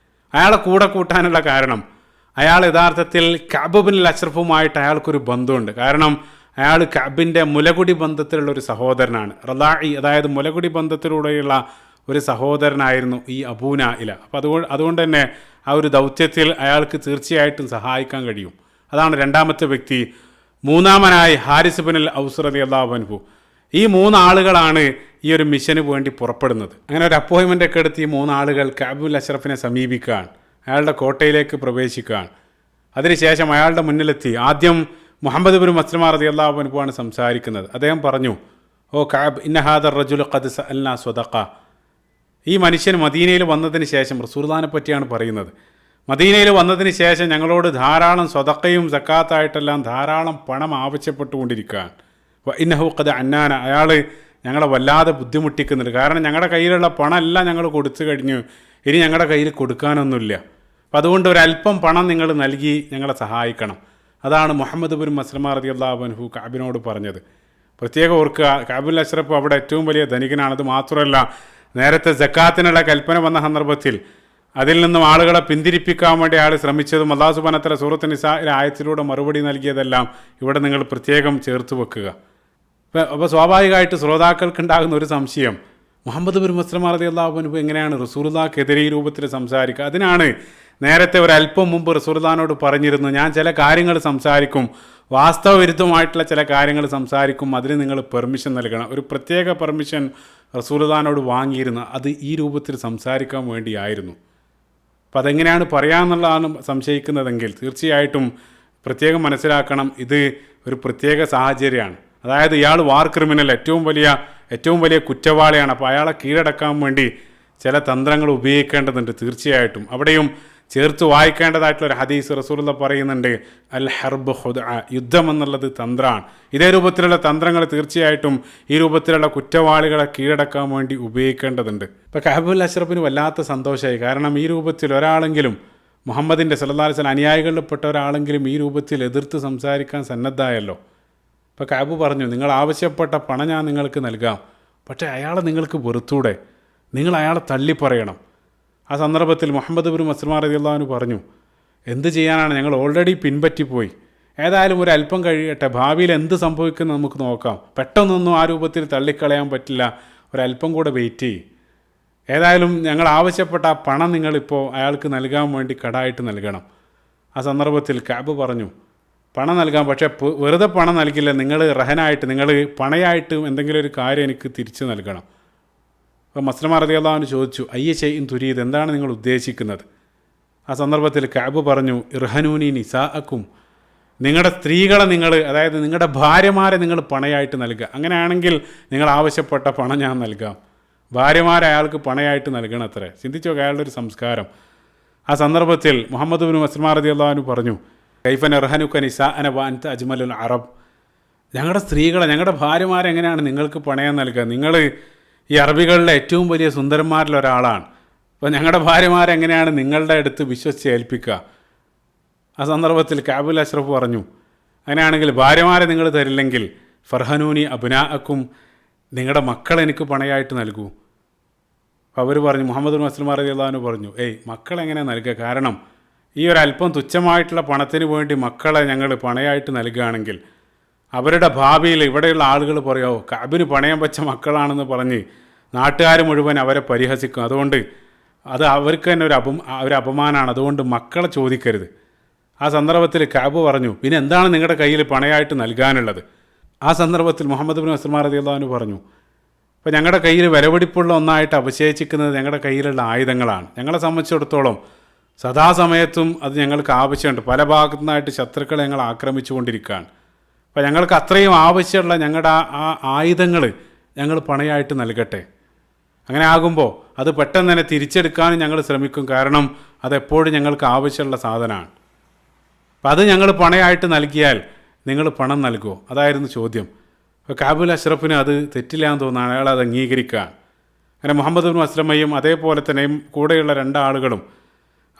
A: അയാളെ കൂടെ കൂട്ടാനുള്ള കാരണം, അയാൾ യഥാർത്ഥത്തിൽ കഅബ് ഇബ്നുൽ അശ്റഫുമായിട്ട് അയാൾക്കൊരു ബന്ധമുണ്ട്. കാരണം അയാൾ കഅബിൻ്റെ മുലകുടി ബന്ധത്തിലുള്ള ഒരു സഹോദരനാണ്. റളാഇ, അതായത് മുലകുടി ബന്ധത്തിലൂടെയുള്ള ഒരു സഹോദരനായിരുന്നു ഈ അബൂ നായില. അപ്പോൾ അതുകൊണ്ട് തന്നെ ആ ഒരു ദൗത്യത്തിൽ അയാൾക്ക് തീർച്ചയായിട്ടും സഹായിക്കാൻ കഴിയും. അതാണ് രണ്ടാമത്തെ വ്യക്തി. മൂന്നാമനായി ഹാരിസ് ഇബ്നുൽ ഔസ് റളിയല്ലാഹു അൻഹു. ഈ 3 ആളുകളാണ് ഈ ഒരു മിഷന് വേണ്ടി പുറപ്പെടുന്നത്. അങ്ങനെ ഒരു അപ്പോയിൻമെൻ്റ് ഒക്കെ എടുത്ത് ഈ 3 ആളുകൾ കഅബുൽ അഷ്റഫിനെ സമീപിക്കുകയാണ്, അയാളുടെ കോട്ടയിലേക്ക് പ്രവേശിക്കുകയാണ്. അതിനുശേഷം അയാളുടെ മുന്നിലെത്തി ആദ്യം മുഹമ്മദ് ബിൻ മസ്ലമ റളിയല്ലാഹു അൻഹു ആണ് സംസാരിക്കുന്നത്. അദ്ദേഹം പറഞ്ഞു, ഓ കഅബ്, ഇന്ന ഹാദർ റജുൽ ഖദ് സഅൽനാ സ്വദഖ. ഈ മനുഷ്യൻ മദീനയിൽ വന്നതിന് ശേഷം, റസൂലുള്ളാഹിനെ പറ്റിയാണ് പറയുന്നത്, മദീനയിൽ വന്നതിന് ശേഷം ഞങ്ങളോട് ധാരാളം സ്വദഖയും സക്കാത്തായിട്ടെല്ലാം ധാരാളം പണം ആവശ്യപ്പെട്ടുകൊണ്ടിരിക്കുകയാണ്. ഇന്നഹു ഖദ് അന്നാന, അയാൾ ഞങ്ങളെ വല്ലാതെ ബുദ്ധിമുട്ടിക്കുന്നുണ്ട്. കാരണം ഞങ്ങളുടെ കയ്യിലുള്ള പണം എല്ലാം ഞങ്ങൾ കൊടുത്തു കഴിഞ്ഞു, ഇനി ഞങ്ങളുടെ കയ്യിൽ കൊടുക്കാനൊന്നുമില്ല. അപ്പം അതുകൊണ്ട് ഒരല്പം പണം നിങ്ങൾ നൽകി ഞങ്ങളെ സഹായിക്കണം. അതാണ് മുഹമ്മദ് ബിൻ മസ്ലമ റളിയല്ലാഹു അൻഹു കഅബിനോട് പറഞ്ഞത്. പ്രത്യേകം ഓർക്കുക, കഅബുൽ അഷ്റഫ് അവിടെ ഏറ്റവും വലിയ ധനികനാണ്. അത് മാത്രമല്ല, നേരത്തെ സക്കാത്തിനുള്ള കൽപ്പന വന്ന സന്ദർഭത്തിൽ അതിൽ നിന്നും ആളുകളെ പിന്തിരിപ്പിക്കാൻ വേണ്ടി അയാൾ ശ്രമിച്ചതും അല്ലാഹു സുബ്ഹാനഹു വ തആല സൂറത്ത് നിസാഇലെ ആയത്തിലൂടെ മറുപടി നൽകിയതെല്ലാം ഇവിടെ നിങ്ങൾ പ്രത്യേകം ചേർത്ത് വെക്കുക. അപ്പോൾ സ്വാഭാവികമായിട്ട് ശ്രോതാക്കൾക്കുണ്ടാകുന്ന ഒരു സംശയം, മുഹമ്മദ് ബിൻ മസ്ലമ റളിയല്ലാഹു അൻഹു എങ്ങനെയാണ് റസൂലുള്ളാഹിക്കെതിരെ ഈ രൂപത്തിൽ സംസാരിക്കുക? അതിനാണ് നേരത്തെ ഒരല്പം മുമ്പ് റസൂലുള്ളാഹിനോട് പറഞ്ഞിരുന്നു, ഞാൻ ചില കാര്യങ്ങൾ സംസാരിക്കും, വാസ്തവ വിരുദ്ധമായിട്ടുള്ള ചില കാര്യങ്ങൾ സംസാരിക്കും, അതിന് നിങ്ങൾ പെർമിഷൻ നൽകണം. ഒരു പ്രത്യേക പെർമിഷൻ റസൂലുള്ളാഹിനോട് വാങ്ങിയിരുന്നു. അത് ഈ രൂപത്തിൽ സംസാരിക്കാൻ വേണ്ടിയായിരുന്നു. അപ്പം അതെങ്ങനെയാണ് പറയാമെന്നുള്ളതാണ് സംശയിക്കുന്നതെങ്കിൽ തീർച്ചയായിട്ടും പ്രത്യേകം മനസ്സിലാക്കണം, ഇത് ഒരു പ്രത്യേക സാഹചര്യമാണ്. അതായത് ഇയാൾ വാർ ക്രിമിനൽ, ഏറ്റവും വലിയ കുറ്റവാളിയാണ്. അപ്പോൾ അയാളെ കീഴടക്കാൻ വേണ്ടി ചില തന്ത്രങ്ങൾ ഉപയോഗിക്കേണ്ടതുണ്ട്. തീർച്ചയായിട്ടും അവിടെയും ചേർത്ത് വായിക്കേണ്ടതായിട്ടുള്ളൊരു ഹദീസ് റസൂലുള്ളാഹി പറയുന്നുണ്ട്, അൽ ഹർബ് ഖുദ്അ, യുദ്ധം എന്നുള്ളത് തന്ത്രമാണ്. ഇതേ രൂപത്തിലുള്ള തന്ത്രങ്ങൾ തീർച്ചയായിട്ടും ഈ രൂപത്തിലുള്ള കുറ്റവാളികളെ കീഴടക്കാൻ വേണ്ടി ഉപയോഗിക്കേണ്ടതുണ്ട്. ഇപ്പോൾ കഅബുൽ അഷ്റഫിന് വല്ലാത്ത സന്തോഷമായി. കാരണം ഈ രൂപത്തിൽ ഒരാളെങ്കിലും, മുഹമ്മദിൻ്റെ സല്ലല്ലാഹു അലൈഹി വസല്ലം അനുയായികളിൽപ്പെട്ട ഒരാളെങ്കിലും ഈ രൂപത്തിൽ എതിർത്ത് സംസാരിക്കാൻ സന്നദ്ധമായല്ലോ. അപ്പോൾ കഅബ് പറഞ്ഞു, നിങ്ങൾ ആവശ്യപ്പെട്ട പണം ഞാൻ നിങ്ങൾക്ക് നൽകാം, പക്ഷേ അയാളെ നിങ്ങൾക്ക് വെറുത്തൂടെ, നിങ്ങൾ അയാളെ തള്ളിപ്പറയണം. ആ സന്ദർഭത്തിൽ മുഹമ്മദ് ബിൻ മസ്ലമ റളിയല്ലാഹു അൻഹു പറഞ്ഞു, എന്ത് ചെയ്യാനാണ്, ഞങ്ങൾ ഓൾറെഡി പിൻപറ്റിപ്പോയി, ഏതായാലും ഒരു അല്പം കഴിയട്ടെ, ഭാവിയിൽ എന്ത് സംഭവിക്കുന്നത് നമുക്ക് നോക്കാം, പെട്ടെന്നൊന്നും ആ രൂപത്തിൽ തള്ളിക്കളയാൻ പറ്റില്ല, ഒരല്പം കൂടെ വെയിറ്റ് ചെയ്യും, ഏതായാലും ഞങ്ങൾ ആവശ്യപ്പെട്ട ആ പണം നിങ്ങളിപ്പോൾ അയാൾക്ക് നൽകാൻ വേണ്ടി കടായിട്ട് നൽകണം. ആ സന്ദർഭത്തിൽ കഅബ് പറഞ്ഞു, പണം നൽകാം, പക്ഷേ വെറുതെ പണം നൽകില്ല, നിങ്ങൾ റഹനായിട്ട്, നിങ്ങൾ പണയായിട്ട് എന്തെങ്കിലും ഒരു കാര്യം എനിക്ക് തിരിച്ചു നൽകണം. അപ്പോൾ മസ്ലമ റളിയല്ലാഹു അൻഹു ചോദിച്ചു, അയ്യ ഷൈഇൻ തുരീദ്, എന്താണ് നിങ്ങൾ ഉദ്ദേശിക്കുന്നത്? ആ സന്ദർഭത്തിൽ കഅബ് പറഞ്ഞു, ഇർഹനൂനി നിസാഅക്കും, നിങ്ങളുടെ സ്ത്രീകളെ നിങ്ങൾ, അതായത് നിങ്ങളുടെ ഭാര്യമാരെ നിങ്ങൾ പണയായിട്ട് നൽകുക, അങ്ങനെയാണെങ്കിൽ നിങ്ങൾ ആവശ്യപ്പെട്ട പണം ഞാൻ നൽകാം. ഭാര്യമാരെ അയാൾക്ക് പണയായിട്ട് നൽകണം അത്രേ. ചിന്തിച്ചു നോക്കുക, അയാളുടെ ഒരു സംസ്കാരം. ആ സന്ദർഭത്തിൽ മുഹമ്മദ് ബിൻ മസ്ലമ റളിയല്ലാഹു അൻഹു പറഞ്ഞു, കൈഫ നർഹനുക നിസാഅന വ അൻത അജ്മലുൽ അറബ്, ഞങ്ങളുടെ സ്ത്രീകളെ, ഞങ്ങളുടെ ഭാര്യമാരെ എങ്ങനെയാണ് നിങ്ങൾക്ക് പണയം നൽകുക? നിങ്ങൾ ഈ അറബികളിലെ ഏറ്റവും വലിയ സുന്ദരന്മാരിൽ ഒരാളാണ്. അപ്പോൾ ഞങ്ങളുടെ ഭാര്യമാരെ എങ്ങനെയാണ് നിങ്ങളുടെ അടുത്ത് വിശ്വസിച്ച് ഏൽപ്പിക്കുക? ആ സന്ദർഭത്തിൽ കഅബുൽ അഷ്റഫ് പറഞ്ഞു, അങ്ങനെയാണെങ്കിൽ ഭാര്യമാരെ നിങ്ങൾ തരില്ലെങ്കിൽ ഫർഹനൂനി അബ്നാഅക്കും, നിങ്ങളുടെ മക്കളെ എനിക്ക് പണയായിട്ട് നൽകൂ. അപ്പോൾ അവർ പറഞ്ഞു, മുഹമ്മദ് ബിൻ മസ്ലമ റളിയല്ലാഹു അൻഹു പറഞ്ഞു, മക്കളെങ്ങനെ നൽകുക? കാരണം ഈ ഒരല്പം തുച്ഛമായിട്ടുള്ള പണത്തിന് വേണ്ടി മക്കളെ ഞങ്ങൾ പണയമായിട്ട് നൽകുകയാണെങ്കിൽ അവരുടെ ഭാവിയിൽ ഇവിടെയുള്ള ആളുകൾ പറയുമോ കഅബിന് പണയം വെച്ച മക്കളാണെന്ന് പറഞ്ഞ് നാട്ടുകാർ മുഴുവൻ അവരെ പരിഹസിക്കും. അതുകൊണ്ട് അത് അവർക്ക് തന്നെ ഒരു അപമാനമാണ്. അതുകൊണ്ട് മക്കളെ ചോദിക്കരുത്. ആ സന്ദർഭത്തിൽ കഅബ് പറഞ്ഞു, പിന്നെ എന്താണ് നിങ്ങളുടെ കയ്യിൽ പണയമായിട്ട് നൽകാനുള്ളത്? ആ സന്ദർഭത്തിൽ മുഹമ്മദ് ബിൻ മസ്ലമ റളിയല്ലാഹു അൻഹു പറഞ്ഞു, അപ്പോൾ ഞങ്ങളുടെ കയ്യിൽ വിലപിടിപ്പുള്ള ഒന്നായിട്ട് അവശേഷിക്കുന്നത് ഞങ്ങളുടെ കയ്യിലുള്ള ആയുധങ്ങളാണ്. ഞങ്ങളെ സംബന്ധിച്ചിടത്തോളം സദാസമയത്തും അത് ഞങ്ങൾക്ക് ആവശ്യമുണ്ട്. പല ഭാഗത്തു നിന്നായിട്ട് ശത്രുക്കളെ ഞങ്ങൾ ആക്രമിച്ചു കൊണ്ടിരിക്കുകയാണ്. അപ്പോൾ ഞങ്ങൾക്ക് അത്രയും ആവശ്യമുള്ള ഞങ്ങളുടെ ആ ആയുധങ്ങൾ ഞങ്ങൾ പണയമായിട്ട് നൽകട്ടെ. അങ്ങനെ ആകുമ്പോൾ അത് പെട്ടെന്ന് തന്നെ തിരിച്ചെടുക്കാനും ഞങ്ങൾ ശ്രമിക്കും. കാരണം അതെപ്പോഴും ഞങ്ങൾക്ക് ആവശ്യമുള്ള സാധനമാണ്. അപ്പം അത് ഞങ്ങൾ പണയമായിട്ട് നൽകിയാൽ നിങ്ങൾ പണം നൽകുമോ? അതായിരുന്നു ചോദ്യം. അപ്പോൾ കഅബുൽ അഷ്റഫിന് അത് തെറ്റില്ല എന്ന് തോന്നുന്നു. അയാൾ അത് അംഗീകരിക്കാൻ. അങ്ങനെ മുഹമ്മദ് ബിൻ മസ്ലമയും അതേപോലെ തന്നെ കൂടെയുള്ള രണ്ടാളുകളും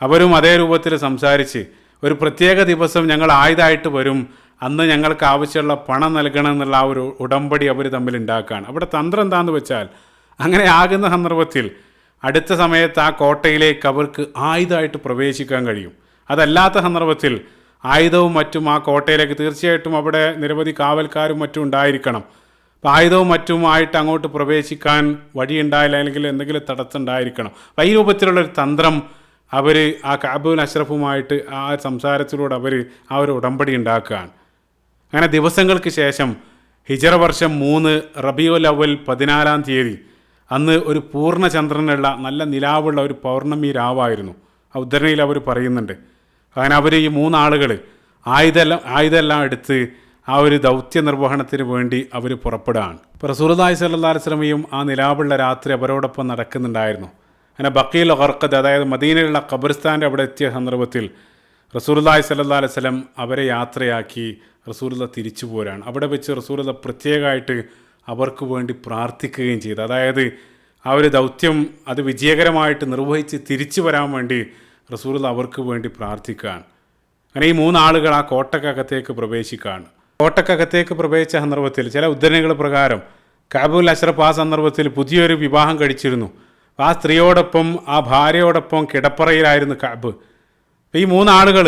A: അവരും അതേ രൂപത്തിൽ സംസാരിച്ച് ഒരു പ്രത്യേക ദിവസം ഞങ്ങൾ ആയുധമായിട്ട് വരും, അന്ന് ഞങ്ങൾക്ക് ആവശ്യമുള്ള പണം നൽകണം എന്നുള്ള ആ ഒരു ഉടമ്പടി അവർ തമ്മിൽ ഉണ്ടാക്കുകയാണ്. അവിടെ തന്ത്രം എന്താണെന്ന് വെച്ചാൽ അങ്ങനെ ആകുന്ന സന്ദർഭത്തിൽ അടുത്ത സമയത്ത് ആ കോട്ടയിലേക്ക് അവർക്ക് ആയുധമായിട്ട് പ്രവേശിക്കാൻ കഴിയും. അതല്ലാത്ത സന്ദർഭത്തിൽ ആയുധവും മറ്റും ആ കോട്ടയിലേക്ക് തീർച്ചയായിട്ടും അവിടെ നിരവധി കാവൽക്കാരും മറ്റും ഉണ്ടായിരിക്കണം. അപ്പോൾ ആയുധവും മറ്റുമായിട്ട് അങ്ങോട്ട് പ്രവേശിക്കാൻ വഴിയുണ്ടായില്ല, അല്ലെങ്കിൽ എന്തെങ്കിലും തടസ്സമുണ്ടായിരിക്കണം. അപ്പോൾ ഈ രൂപത്തിലുള്ളൊരു തന്ത്രം അവർ ആ കഅബുൽ അഷ്റഫുമായിട്ട് ആ സംസാരത്തിലൂടെ അവർ ആ ഒരു ഉടമ്പടി ഉണ്ടാക്കുകയാണ്. അങ്ങനെ ദിവസങ്ങൾക്ക് ശേഷം ഹിജറ വർഷം 3 റബീഉൽ അവ്വൽ 14-ാം തീയതി അന്ന് ഒരു പൂർണ്ണചന്ദ്രനുള്ള നല്ല നിലാവുള്ള ഒരു പൗർണമി രാവായിരുന്നു. ആ ഉദ്ധരണിയിൽ അവർ പറയുന്നുണ്ട്. അങ്ങനെ അവർ ഈ 3 ആളുകൾ ആയുധമെല്ലാം എടുത്ത് ആ ഒരു ദൗത്യ നിർവഹണത്തിന് വേണ്ടി അവർ പുറപ്പെടുകയാണ്. ഇപ്പോൾ റസൂലുള്ളാഹി സ്വല്ലല്ലാഹു അലൈഹി വസല്ലമയും ആ നിലാവുള്ള രാത്രി അവരോടൊപ്പം നടക്കുന്നുണ്ടായിരുന്നു. അങ്ങനെ ബഖീൽ ഖർഖദ്, അതായത് മദീനയിലുള്ള ഖബർസ്ഥാൻ്റെ അവിടെ എത്തിയ സന്ദർഭത്തിൽ റസൂലുള്ളാഹി സ്വല്ലല്ലാഹു അലൈഹി വസല്ലം അവരെ യാത്രയാക്കി റസൂലുള്ള തിരിച്ചു പോരാണ്. അവിടെ വെച്ച് റസൂലുള്ള പ്രത്യേകമായിട്ട് അവർക്ക് വേണ്ടി പ്രാർത്ഥിക്കുകയും ചെയ്തു. അതായത് ആ ഒരു ദൗത്യം അത് വിജയകരമായിട്ട് നിർവഹിച്ച് തിരിച്ചു വരാൻ വേണ്ടി റസൂലുള്ള അവർക്ക് വേണ്ടി പ്രാർത്ഥിക്കുകയാണ്. അങ്ങനെ ഈ 3 ആളുകൾ ആ കോട്ടക്കകത്തേക്ക് പ്രവേശിക്കുകയാണ്. കോട്ടക്കകത്തേക്ക് പ്രവേശിച്ച സന്ദർഭത്തിൽ ചില ഉദ്ധരണികൾ പ്രകാരം കഅബുൽ അഷ്റഫ് ആ സന്ദർഭത്തിൽ പുതിയൊരു വിവാഹം കഴിച്ചിരുന്നു. ആ സ്ത്രീയോടൊപ്പം ആ ഭാര്യയോടൊപ്പം കിടപ്പറയിലായിരുന്നു കഅബ്. ഈ 3 ആളുകൾ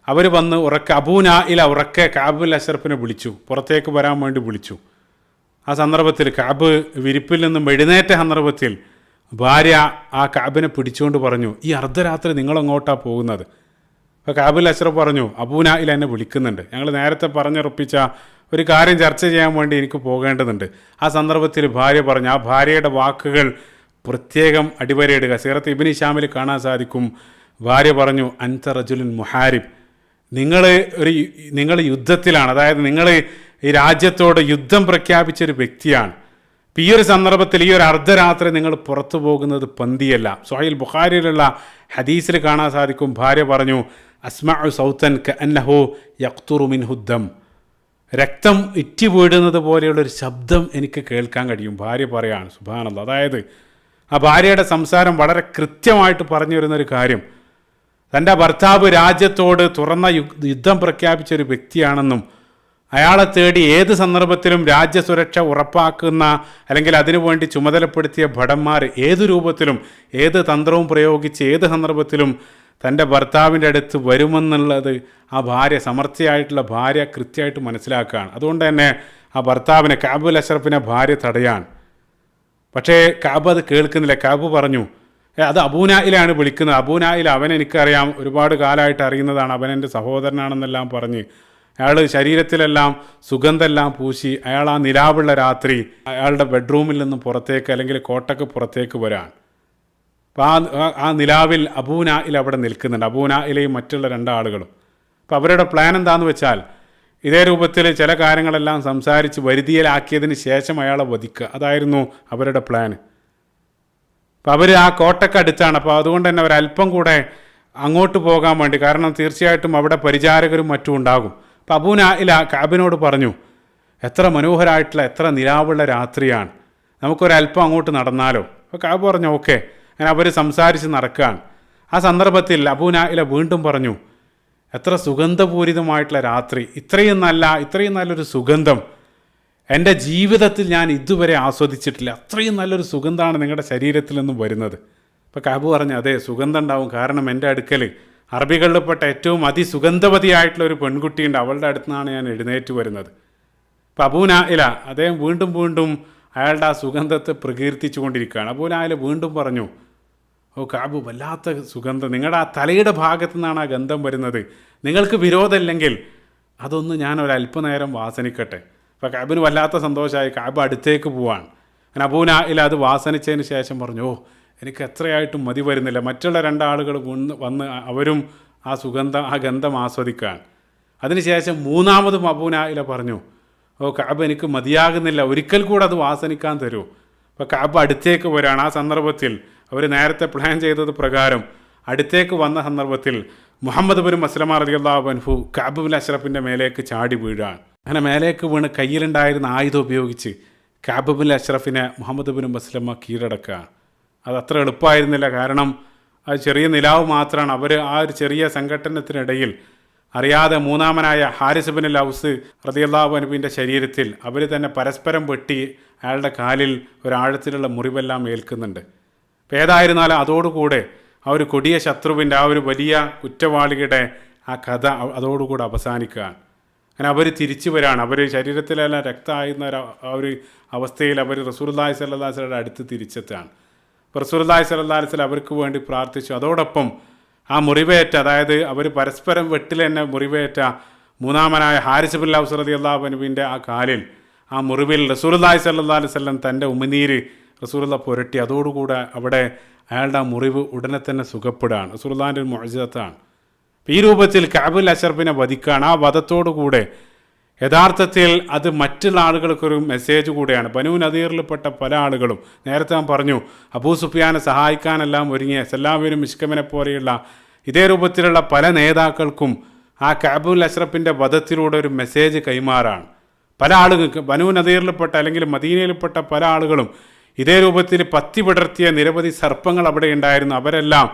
A: അവർ വന്ന് ഉറക്കെ കഅബുൽ അഷ്റഫിനെ വിളിച്ചു, പുറത്തേക്ക് വരാൻ വേണ്ടി വിളിച്ചു. ആ സന്ദർഭത്തിൽ കഅബ് വിരിപ്പിൽ നിന്നും എഴുന്നേറ്റ സന്ദർഭത്തിൽ ഭാര്യ ആ കഅബിനെ പിടിച്ചുകൊണ്ട് പറഞ്ഞു, ഈ അർദ്ധരാത്രി നിങ്ങളെങ്ങോട്ടാണ് പോകുന്നത്? അപ്പോൾ കഅബുൽ അഷ്റഫ് പറഞ്ഞു, അബൂനായിൽ എന്നെ വിളിക്കുന്നുണ്ട്, ഞങ്ങൾ നേരത്തെ പറഞ്ഞുറപ്പിച്ച ഒരു കാര്യം ചർച്ച ചെയ്യാൻ വേണ്ടി എനിക്ക് പോകേണ്ടതുണ്ട്. ആ സന്ദർഭത്തിൽ ഭാര്യ പറഞ്ഞു, ആ ഭാര്യയുടെ വാക്കുകൾ പ്രത്യേകം അടിവരയിടുക. സീറത്ത് ഇബ്നു ഹിശാമിൽ കാണാൻ സാധിക്കും. ഭാര്യ പറഞ്ഞു, അൻത റജുലുൻ മുഹാരിബ്, നിങ്ങൾ യുദ്ധത്തിലാണ്, അതായത് നിങ്ങൾ ഈ രാജ്യത്തോട് യുദ്ധം പ്രഖ്യാപിച്ചൊരു വ്യക്തിയാണ്. ഈ ഒരു സന്ദർഭത്തിൽ ഈ ഒരു അർദ്ധരാത്രി നിങ്ങൾ പുറത്തു പോകുന്നത് പന്തിയല്ല. സ്വഹീൽ ബുഖാരിയിലുള്ള ഹദീസിൽ കാണാൻ സാധിക്കും. ഭാര്യ പറഞ്ഞു, അസ്മഉ സൗതൻ കഅന്നഹു യഖ്തുറു മിൻഹു ദം, രക്തം ഇറ്റി വീടുന്നത് പോലെയുള്ളൊരു ശബ്ദം എനിക്ക് കേൾക്കാൻ കഴിയും. ഭാര്യ പറയാണ്. സുബ്ഹാനല്ലാഹ്. അതായത് ആ ഭാര്യയുടെ സംസാരം വളരെ കൃത്യമായിട്ട് പറഞ്ഞു വരുന്നൊരു കാര്യം, തൻ്റെ ഭർത്താവ് രാജ്യത്തോട് തുറന്ന യുദ്ധം പ്രഖ്യാപിച്ചൊരു വ്യക്തിയാണെന്നും അയാളെ തേടി ഏത് സന്ദർഭത്തിലും രാജ്യസുരക്ഷ ഉറപ്പാക്കുന്ന അല്ലെങ്കിൽ അതിനുവേണ്ടി ചുമതലപ്പെടുത്തിയ ഭടന്മാർ ഏത് രൂപത്തിലും ഏത് തന്ത്രവും പ്രയോഗിച്ച് ഏത് സന്ദർഭത്തിലും തൻ്റെ ഭർത്താവിൻ്റെ അടുത്ത് വരുമെന്നുള്ളത് ആ ഭാര്യ, സമർത്ഥയായിട്ടുള്ള ഭാര്യ കൃത്യമായിട്ട് മനസ്സിലാക്കുകയാണ്. അതുകൊണ്ട് തന്നെ ആ ഭർത്താവിനെ, കഅബുൽ അഷ്റഫിനെ ഭാര്യ തടയാൻ. പക്ഷേ കഅബ് അത് കേൾക്കുന്നില്ല. കഅബ് പറഞ്ഞു, അത് അബൂനായിലാണ് വിളിക്കുന്നത്. അബൂനായിൽ അവൻ എനിക്കറിയാം, ഒരുപാട് കാലമായിട്ട് അറിയുന്നതാണ്, അവൻ എൻ്റെ സഹോദരനാണെന്നെല്ലാം പറഞ്ഞ് അയാൾ ശരീരത്തിലെല്ലാം സുഗന്ധമെല്ലാം പൂശി അയാൾ ആ നിലാവുള്ള രാത്രി അയാളുടെ ബെഡ്റൂമിൽ നിന്നും പുറത്തേക്ക് അല്ലെങ്കിൽ കോട്ടക്ക് പുറത്തേക്ക് വരാൻ. അപ്പോൾ ആ നിലാവിൽ അബൂനായിൽ അവിടെ നിൽക്കുന്നുണ്ട്, അബൂനായിലെയും മറ്റുള്ള 2 ആളുകളും. അപ്പോൾ അവരുടെ പ്ലാൻ എന്താണെന്ന് വെച്ചാൽ ഇതേ രൂപത്തിൽ ചില കാര്യങ്ങളെല്ലാം സംസാരിച്ച് വരുതിയിലാക്കിയതിന് ശേഷം അയാളെ വധിക്കുക, അതായിരുന്നു അവരുടെ പ്ലാൻ. അപ്പോൾ അവർ ആ കോട്ടക്കടുത്താണ്. അപ്പോൾ അതുകൊണ്ട് തന്നെ ഒരല്പം കൂടെ അങ്ങോട്ട് പോകാൻ വേണ്ടി, കാരണം തീർച്ചയായിട്ടും അവിടെ പരിചാരകരും മറ്റും ഉണ്ടാകും. അപ്പോൾ അബൂനായിൽ കഅബിനോട് പറഞ്ഞു, എത്ര മനോഹരമായിട്ടുള്ള എത്ര നിലാവുള്ള രാത്രിയാണ്, നമുക്കൊരല്പം അങ്ങോട്ട് നടന്നാലോ? അപ്പോൾ കഅബ് പറഞ്ഞു ഓക്കെ. അങ്ങനെ അവർ സംസാരിച്ച് നടക്കുകയാണ്. ആ സന്ദർഭത്തിൽ അബൂനായിൽ വീണ്ടും പറഞ്ഞു, എത്ര സുഗന്ധപൂരിതമായിട്ടുള്ള രാത്രി, ഇത്രയും നല്ലൊരു സുഗന്ധം എൻ്റെ ജീവിതത്തിൽ ഞാൻ ഇതുവരെ ആസ്വദിച്ചിട്ടില്ല, അത്രയും നല്ലൊരു സുഗന്ധമാണ് നിങ്ങളുടെ ശരീരത്തിൽ നിന്നും വരുന്നത്. അപ്പോൾ കഅബ് പറഞ്ഞു, അതെ സുഗന്ധം ഉണ്ടാവും, കാരണം എൻ്റെ അടുക്കൽ അറബികളിൽപ്പെട്ട ഏറ്റവും അതിസുഗന്ധവതിയായിട്ടുള്ള ഒരു പെൺകുട്ടിയുണ്ട്, അവളുടെ അടുത്ത് നിന്നാണ് ഞാൻ എഴുന്നേറ്റ് വരുന്നത്. അപ്പോൾ അബൂ നാഇല അദ്ദേഹം വീണ്ടും വീണ്ടും അയാളുടെ ആ സുഗന്ധത്തെ പ്രകീർത്തിച്ചു കൊണ്ടിരിക്കുകയാണ്. അബൂ നാഇല വീണ്ടും പറഞ്ഞു, ഓ കാബു, വല്ലാത്ത സുഗന്ധം, നിങ്ങളുടെ ആ തലയുടെ ഭാഗത്തു നിന്നാണ് ആ ഗന്ധം വരുന്നത്. നിങ്ങൾക്ക് വിരോധമില്ലെങ്കിൽ അതൊന്ന് ഞാൻ ഒരല്പനേരം വാസനിക്കട്ടെ. അപ്പോൾ കാബിന് വല്ലാത്ത സന്തോഷമായി. കാബ് അടുത്തേക്ക് പോവാണ്. അങ്ങനെ അബൂ നാഇല അത് വാസനിച്ചതിന് ശേഷം പറഞ്ഞു, ഓ എനിക്ക് എത്രയായിട്ടും മതി വരുന്നില്ല. മറ്റുള്ള രണ്ടാളുകൾ വന്ന് അവരും ആ ഗന്ധം ആസ്വദിക്കാൻ. അതിനുശേഷം മൂന്നാമതും അബൂ നാഇല പറഞ്ഞു, ഓ കാബ് എനിക്ക് മതിയാകുന്നില്ല, ഒരിക്കൽ കൂടെ അത് വാസനിക്കാൻ തരൂ. അപ്പോൾ കാബ് അടുത്തേക്ക് വരികയാണ്. ആ സന്ദർഭത്തിൽ അവർ നേരത്തെ പ്ലാൻ ചെയ്തത് പ്രകാരം അടുത്തേക്ക് വന്ന സന്ദർഭത്തിൽ മുഹമ്മദ് ബിൻ മസ്ലമ റളിയല്ലാഹു അൻഹു കഅബ് ബിൻ അഷ്റഫിൻ്റെ മേലേക്ക് ചാടി വീഴാൻ. അങ്ങനെ മേലേക്ക് വീണ് കയ്യിലുണ്ടായിരുന്ന ആയുധം ഉപയോഗിച്ച് കഅബ് ബിൻ അഷ്റഫിനെ മുഹമ്മദ് ബിൻ മസ്ലമ കീഴടക്കുക. അത് അത്ര എളുപ്പമായിരുന്നില്ല. കാരണം അത് ചെറിയ നിലാവ് മാത്രമാണ്. അവർ ആ ഒരു ചെറിയ സംഘട്ടനത്തിനിടയിൽ അറിയാതെ മൂന്നാമനായ ഹാരിസ് ബിൻ ഔസ് റളിയല്ലാഹു അൻഹുവിൻ്റെ ശരീരത്തിൽ അവർ തന്നെ പരസ്പരം വെട്ടി അയാളുടെ കാലിൽ ഒരാഴത്തിലുള്ള മുറിവെല്ലാം ഏൽക്കുന്നുണ്ട്. അപ്പോൾ ഏതായിരുന്നാലും അതോടുകൂടെ ആ ഒരു കൊടിയ ശത്രുവിൻ്റെ ആ ഒരു വലിയ കുറ്റവാളിയുടെ ആ കഥ അതോടുകൂടെ അവസാനിക്കുകയാണ്. അങ്ങനെ അവർ തിരിച്ചു വരികയാണ്. അവർ ശരീരത്തിലെല്ലാം രക്തമായിരുന്ന ആ ഒരു അവസ്ഥയിൽ അവർ റസൂലുള്ളാഹി സ്വല്ലല്ലാഹു അലൈഹി വസല്ലമയുടെ അടുത്ത് തിരിച്ചെത്തുകയാണ്. അപ്പോൾ റസൂലുള്ളാഹി സ്വല്ലല്ലാഹു അലൈഹി വസല്ലം അവർക്ക് വേണ്ടി പ്രാർത്ഥിച്ചു. അതോടൊപ്പം ആ മുറിവേറ്റ, അതായത് അവർ പരസ്പരം വെട്ടിൽ തന്നെ മുറിവേറ്റ മൂന്നാമനായ ഹാരിസ് ബിൻ ഔസ് റളിയല്ലാഹു അൻഹുവിൻ്റെ ആ കാലിൽ ആ മുറിവിൽ റസൂലുള്ളാഹി സ്വല്ലല്ലാഹു അലൈഹി വസല്ലം തൻ്റെ ഉമിനീര് റസൂലുള്ള പുരട്ടി. അതോടുകൂടെ അവിടെ അയാളുടെ ആ മുറിവ് ഉടനെ തന്നെ സുഖപ്പെടുകയാണ്. റസൂലുള്ളാഹിൻ്റെ ഒരു മുഅ്ജിസത്താണ്. ഈ രൂപത്തിൽ കഅബ് ബിൻ അഷ്റഫിനെ വധിക്കുകയാണ്. ആ വധത്തോടുകൂടെ യഥാർത്ഥത്തിൽ അത് മറ്റുള്ള ആളുകൾക്കൊരു മെസ്സേജ് കൂടെയാണ്. ബനൂ നദീറിൽപ്പെട്ട പല ആളുകളും, നേരത്തെ ഞാൻ പറഞ്ഞു, അബൂ സുഫിയാനെ സഹായിക്കാനെല്ലാം ഒരുങ്ങിയ സല്ലാമിനും മിഷ്കമിനെ പോലെയുള്ള ഇതേ രൂപത്തിലുള്ള പല നേതാക്കൾക്കും ആ കഅബ് ബിൻ അഷ്റഫിൻ്റെ വധത്തിലൂടെ ഒരു മെസ്സേജ് കൈമാറാണ്. പല ആളുകൾക്ക് ബനൂ നദീറിൽപ്പെട്ട അല്ലെങ്കിൽ മദീനയിൽപ്പെട്ട പല ആളുകളും ഇതേ രൂപത്തിൽ പത്തി വിടർത്തിയ നിരവധി സർപ്പങ്ങൾ അവിടെ ഉണ്ടായിരുന്നു. അവരെല്ലാം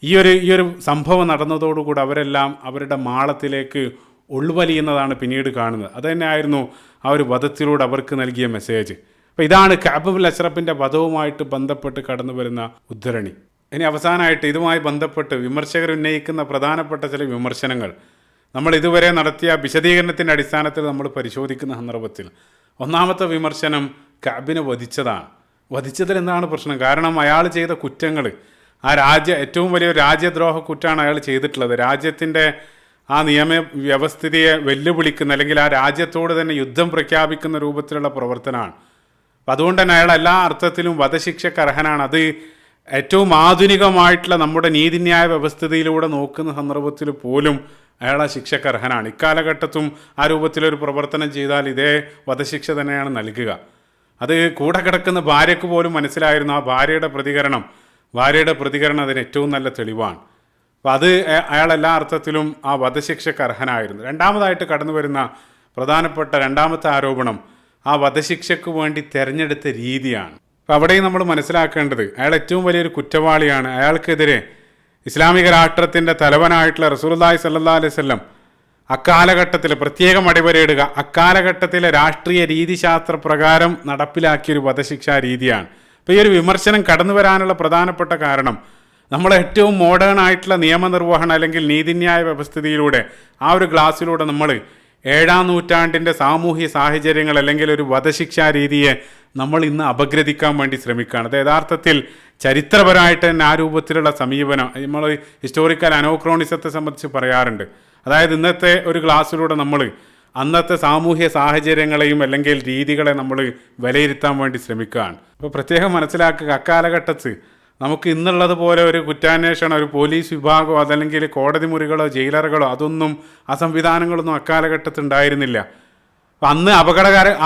A: ഈ ഒരു സംഭവം നടന്നതോടുകൂടി അവരെല്ലാം അവരുടെ മാളത്തിലേക്ക് ഉൾവലിയുന്നതാണ് പിന്നീട് കാണുന്നത്. അതുതന്നെയായിരുന്നു ആ ഒരു വധത്തിലൂടെ അവർക്ക് നൽകിയ മെസ്സേജ്. അപ്പോൾ ഇതാണ് കഅബ് ബിൻ അഷ്റഫിൻ്റെ വധവുമായിട്ട് ബന്ധപ്പെട്ട് കടന്നു വരുന്ന ഉദ്ധരണി. ഇനി അവസാനമായിട്ട് ഇതുമായി ബന്ധപ്പെട്ട് വിമർശകർ ഉന്നയിക്കുന്ന പ്രധാനപ്പെട്ട ചില വിമർശനങ്ങൾ നമ്മൾ ഇതുവരെ നടത്തിയ വിശദീകരണത്തിൻ്റെ അടിസ്ഥാനത്തിൽ നമ്മൾ പരിശോധിക്കുന്ന സന്ദർഭത്തിൽ ഒന്നാമത്തെ വിമർശനം കഅബിനെ വധിച്ചതാണ്. വധിച്ചതിൽ എന്താണ് പ്രശ്നം? കാരണം അയാൾ ചെയ്ത കുറ്റങ്ങൾ, ആ ഏറ്റവും വലിയൊരു രാജ്യദ്രോഹ കുറ്റമാണ് അയാൾ ചെയ്തിട്ടുള്ളത്. രാജ്യത്തിൻ്റെ ആ നിയമ വ്യവസ്ഥിതിയെ വെല്ലുവിളിക്കുന്ന, അല്ലെങ്കിൽ ആ രാജ്യത്തോട് തന്നെ യുദ്ധം പ്രഖ്യാപിക്കുന്ന രൂപത്തിലുള്ള പ്രവർത്തനമാണ്. അപ്പം അതുകൊണ്ട് തന്നെ അയാൾ എല്ലാ അർത്ഥത്തിലും വധശിക്ഷയ്ക്ക് അർഹനാണ്. അത് ഏറ്റവും ആധുനികമായിട്ടുള്ള നമ്മുടെ നീതിന്യായ വ്യവസ്ഥിതിയിലൂടെ നോക്കുന്ന സന്ദർഭത്തിൽ പോലും അയാൾ ആ ശിക്ഷയ്ക്ക് അർഹനാണ്. ഇക്കാലഘട്ടത്തും ആ രൂപത്തിലൊരു പ്രവർത്തനം ചെയ്താൽ ഇതേ വധശിക്ഷ തന്നെയാണ് നൽകുക. അത് കൂടെ കിടക്കുന്ന ഭാര്യയ്ക്ക് പോലും മനസ്സിലായിരുന്നു. ആ ഭാര്യയുടെ പ്രതികരണം അതിന് ഏറ്റവും നല്ല തെളിവാണ്. അപ്പോൾ അത് അയാൾ എല്ലാ അർത്ഥത്തിലും ആ വധശിക്ഷയ്ക്ക് അർഹനായിരുന്നു. രണ്ടാമതായിട്ട് കടന്നു വരുന്ന പ്രധാനപ്പെട്ട രണ്ടാമത്തെ ആരോപണം ആ വധശിക്ഷയ്ക്ക് വേണ്ടി തിരഞ്ഞെടുത്ത രീതിയാണ്. അപ്പോൾ അവിടെയും നമ്മൾ മനസ്സിലാക്കേണ്ടത് അയാൾ ഏറ്റവും വലിയൊരു കുറ്റവാളിയാണ്. അയാൾക്കെതിരെ ഇസ്ലാമിക രാഷ്ട്രത്തിൻ്റെ തലവനായിട്ടുള്ള റസൂലുള്ളാഹി സ്വല്ലല്ലാഹു അലൈഹി വസല്ലം അക്കാലഘട്ടത്തിൽ പ്രത്യേകം അടിവരയിടുക, അക്കാലഘട്ടത്തിലെ രാഷ്ട്രീയ രീതിശാസ്ത്ര പ്രകാരം നടപ്പിലാക്കിയൊരു വധശിക്ഷാ രീതിയാണ്. അപ്പോൾ ഈ ഒരു വിമർശനം കടന്നു വരാനുള്ള പ്രധാനപ്പെട്ട കാരണം നമ്മൾ ഏറ്റവും മോഡേൺ ആയിട്ടുള്ള നിയമനിർവഹണം അല്ലെങ്കിൽ നീതിന്യായ വ്യവസ്ഥിതിയിലൂടെ ആ ഒരു ഗ്ലാസ്സിലൂടെ നമ്മൾ 7-ാം നൂറ്റാണ്ടിൻ്റെ സാമൂഹ്യ സാഹചര്യങ്ങൾ അല്ലെങ്കിൽ ഒരു വധശിക്ഷാ രീതിയെ നമ്മൾ ഇന്ന് അപഗ്രഥിക്കാൻ വേണ്ടി ശ്രമിക്കുകയാണ്. അത് യഥാർത്ഥത്തിൽ ചരിത്രപരമായിട്ട് തന്നെ ആ രൂപത്തിലുള്ള സമീപനം നമ്മൾ ഹിസ്റ്റോറിക്കൽ അനോക്രോണിസത്തെ സംബന്ധിച്ച് പറയാറുണ്ട്. അതായത് ഇന്നത്തെ ഒരു ക്ലാസ്സിലൂടെ നമ്മൾ അന്നത്തെ സാമൂഹ്യ സാഹചര്യങ്ങളെയും അല്ലെങ്കിൽ രീതികളെ നമ്മൾ വിലയിരുത്താൻ വേണ്ടി ശ്രമിക്കുകയാണ്. അപ്പോൾ പ്രത്യേകം മനസ്സിലാക്കുക, അക്കാലഘട്ടത്ത് നമുക്ക് ഇന്നുള്ളത് പോലെ ഒരു കുറ്റാന്വേഷണം, ഒരു പോലീസ് വിഭാഗമോ അതല്ലെങ്കിൽ കോടതി മുറികളോ ജയിലറുകളോ അതൊന്നും ആ സംവിധാനങ്ങളൊന്നും അക്കാലഘട്ടത്തിൽ ഉണ്ടായിരുന്നില്ല. അപ്പം അന്ന്